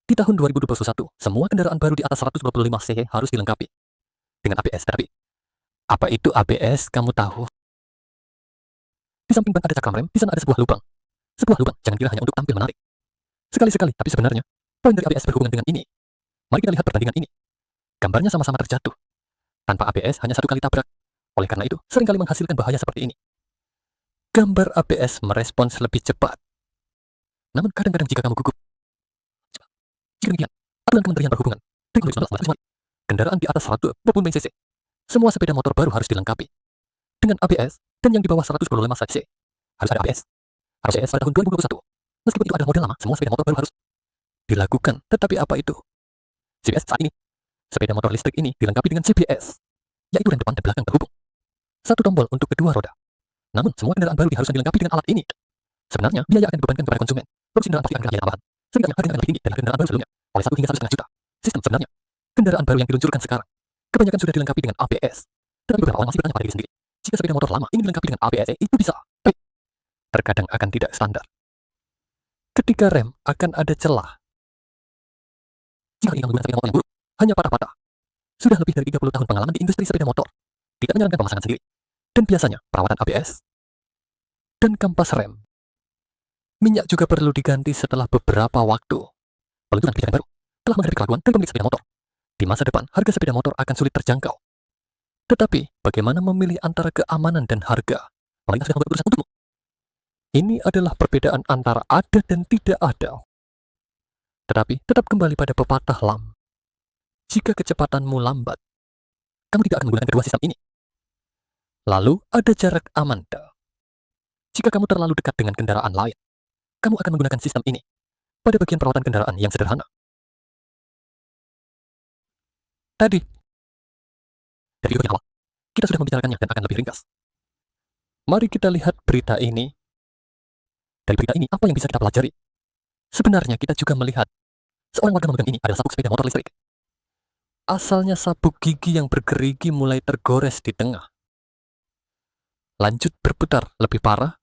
Di tahun 2021, semua kendaraan baru di atas 125 cc harus dilengkapi dengan ABS. Tetapi, apa itu ABS? Kamu tahu? Di samping ban ada cakram rem, di sana ada sebuah lubang. Sebuah lubang, jangan kira hanya untuk tampil menarik. Sekali-sekali, tapi sebenarnya, poin dari ABS berhubungan dengan ini. Mari kita lihat perbandingan ini. Gambarnya sama-sama terjatuh. Tanpa ABS, hanya satu kali tabrak. Oleh karena itu, seringkali menghasilkan bahaya seperti ini. Gambar ABS merespons lebih cepat. Namun kadang-kadang jika kamu gugup, jika demikian, aturan Kementerian Perhubungan, kendaraan di atas 120 cc, semua sepeda motor baru harus dilengkapi dengan ABS, dan yang di bawah 125 cc harus ada ABS. Harus ABS pada tahun 2021. Meskipun itu adalah model lama, semua sepeda motor baru harus dilakukan. Tetapi apa itu? CBS saat ini, sepeda motor listrik ini dilengkapi dengan CBS, yaitu rem depan dan belakang terhubung. Satu tombol untuk kedua roda. Namun, semua kendaraan baru diharuskan dilengkapi dengan alat ini. Sebenarnya, biaya akan dibebankan kepada konsumen. Produksi kendaraan pasti akan kena biaya tambahan. Sehingga harganya akan lebih tinggi dari kendaraan baru sebelumnya, oleh 1 hingga 1,5 juta. Sistem sebenarnya, kendaraan baru yang diluncurkan sekarang, kebanyakan sudah dilengkapi dengan ABS. Tetapi beberapa orang masih bertanya pada diri sendiri, jika sepeda motor lama ingin dilengkapi dengan ABS, itu bisa. Terkadang akan tidak standar. Ketika rem akan ada celah. Jika ingin menggunakan sepeda motor yang buruk, hanya patah-patah. Sudah lebih dari 30 tahun pengalaman di industri sepeda motor. Tidak menyarankan pemasangan sendiri. Dan biasanya, perawatan ABS dan kampas rem. Minyak juga perlu diganti setelah beberapa waktu. Peluncuran kebijakan baru telah menghadapi keraguan dari pemilik sepeda motor. Di masa depan, harga sepeda motor akan sulit terjangkau. Tetapi, bagaimana memilih antara keamanan dan harga? Pemerintah sudah membuat keputusan untukmu. Ini adalah perbedaan antara ada dan tidak ada. Tetapi, tetap kembali pada pepatah lam. Jika kecepatanmu lambat, kamu tidak akan menggunakan kedua sistem ini. Lalu ada jarak aman. Jika kamu terlalu dekat dengan kendaraan lain, kamu akan menggunakan sistem ini pada bagian perawatan kendaraan yang sederhana. Tadi, dari video yang awal, kita sudah membicarakannya dan akan lebih ringkas. Mari kita lihat berita ini. Dari berita ini, apa yang bisa kita pelajari? Sebenarnya kita juga melihat seorang warga memegang ini adalah sabuk sepeda motor listrik. Asalnya sabuk gigi yang bergerigi mulai tergores di tengah. Lanjut berputar lebih parah.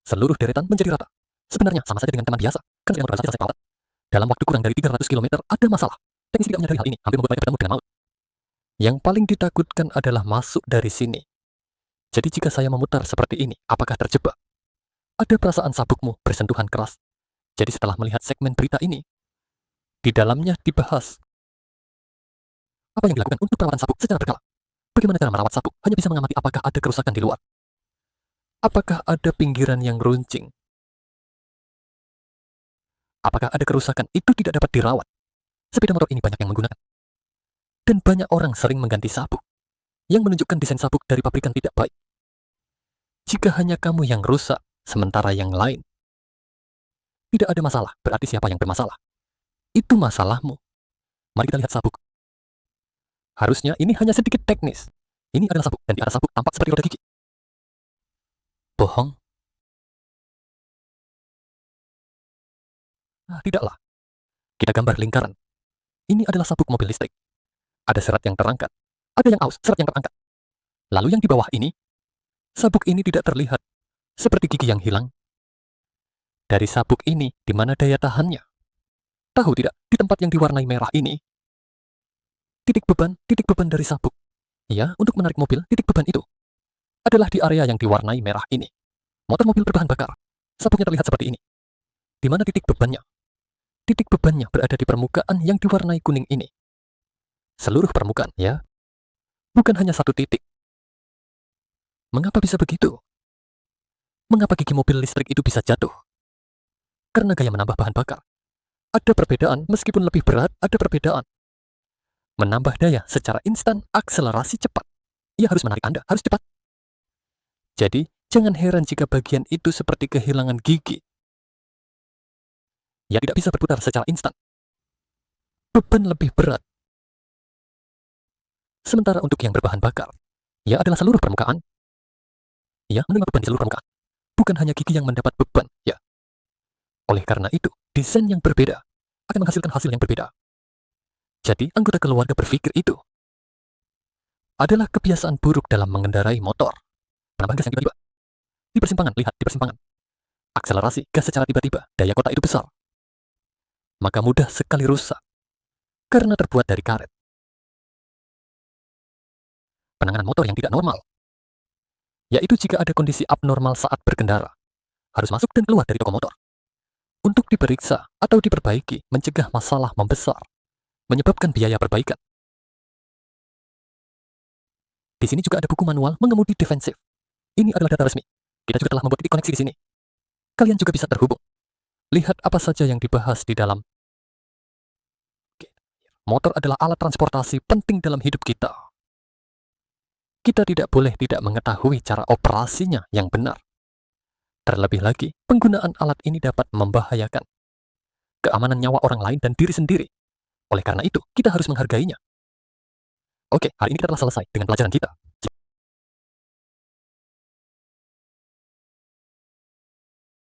Seluruh deretan menjadi rata. Sebenarnya sama saja dengan teman biasa. Kan sepeda motor selesai perawat. Dalam waktu kurang dari 300 km ada masalah. Teknisi tidak menyadari hal ini, hampir membuat mereka bertemu dengan maut. Yang paling ditakutkan adalah masuk dari sini. Jadi jika saya memutar seperti ini, apakah terjebak? Ada perasaan sabukmu bersentuhan keras. Jadi setelah melihat segmen berita ini, di dalamnya dibahas apa yang dilakukan untuk perawatan sabuk secara berkala. Bagaimana cara merawat sabuk? Hanya bisa mengamati apakah ada kerusakan di luar. Apakah ada pinggiran yang runcing? Apakah ada kerusakan itu tidak dapat dirawat? Sepeda motor ini banyak yang menggunakan. Dan banyak orang sering mengganti sabuk, yang menunjukkan desain sabuk dari pabrikan tidak baik. Jika hanya kamu yang rusak, sementara yang lain tidak ada masalah, berarti siapa yang bermasalah? Itu masalahmu. Mari kita lihat sabuk. Harusnya ini hanya sedikit teknis. Ini adalah sabuk, dan di atas sabuk tampak seperti roda gigi. Bohong? Tidaklah. Kita gambar lingkaran. Ini adalah sabuk mobil listrik. Ada serat yang terangkat. Ada yang aus, serat yang terangkat. Lalu yang di bawah ini, sabuk ini tidak terlihat. Seperti gigi yang hilang. Dari sabuk ini, di mana daya tahannya? Tahu tidak, di tempat yang diwarnai merah ini, titik beban dari sabuk. Ya, untuk menarik mobil, titik beban itu adalah di area yang diwarnai merah ini. Motor mobil berbahan bakar. Sabuknya terlihat seperti ini. Di mana titik bebannya? Titik bebannya berada di permukaan yang diwarnai kuning ini. Seluruh permukaan, ya. Bukan hanya satu titik. Mengapa bisa begitu? Mengapa gigi mobil listrik itu bisa jatuh? Karena gaya menambah bahan bakar. Ada perbedaan, meskipun lebih berat, ada perbedaan. Menambah daya secara instan, akselerasi cepat. Ia harus menarik Anda, harus cepat. Jadi, jangan heran jika bagian itu seperti kehilangan gigi. Ia tidak bisa berputar secara instan. Beban lebih berat. Sementara untuk yang berbahan bakar, ia adalah seluruh permukaan. Ia menerima beban di seluruh permukaan. Bukan hanya gigi yang mendapat beban, ya. Oleh karena itu, desain yang berbeda akan menghasilkan hasil yang berbeda. Jadi, anggota keluarga berpikir itu adalah kebiasaan buruk dalam mengendarai motor. Penambahan gas yang tiba-tiba. Di persimpangan, lihat di persimpangan. Akselerasi gas secara tiba-tiba, daya kota itu besar. Maka mudah sekali rusak. Karena terbuat dari karet. Penanganan motor yang tidak normal. Yaitu jika ada kondisi abnormal saat berkendara. Harus masuk dan keluar dari toko motor. Untuk diperiksa atau diperbaiki, mencegah masalah membesar. Menyebabkan biaya perbaikan. Di sini juga ada buku manual mengemudi defensif. Ini adalah data resmi. Kita juga telah membuat titik koneksi di sini. Kalian juga bisa terhubung. Lihat apa saja yang dibahas di dalam. Motor adalah alat transportasi penting dalam hidup kita. Kita tidak boleh tidak mengetahui cara operasinya yang benar. Terlebih lagi, penggunaan alat ini dapat membahayakan keamanan nyawa orang lain dan diri sendiri. Oleh karena itu, kita harus menghargainya. Oke, hari ini kita telah selesai dengan pelajaran kita.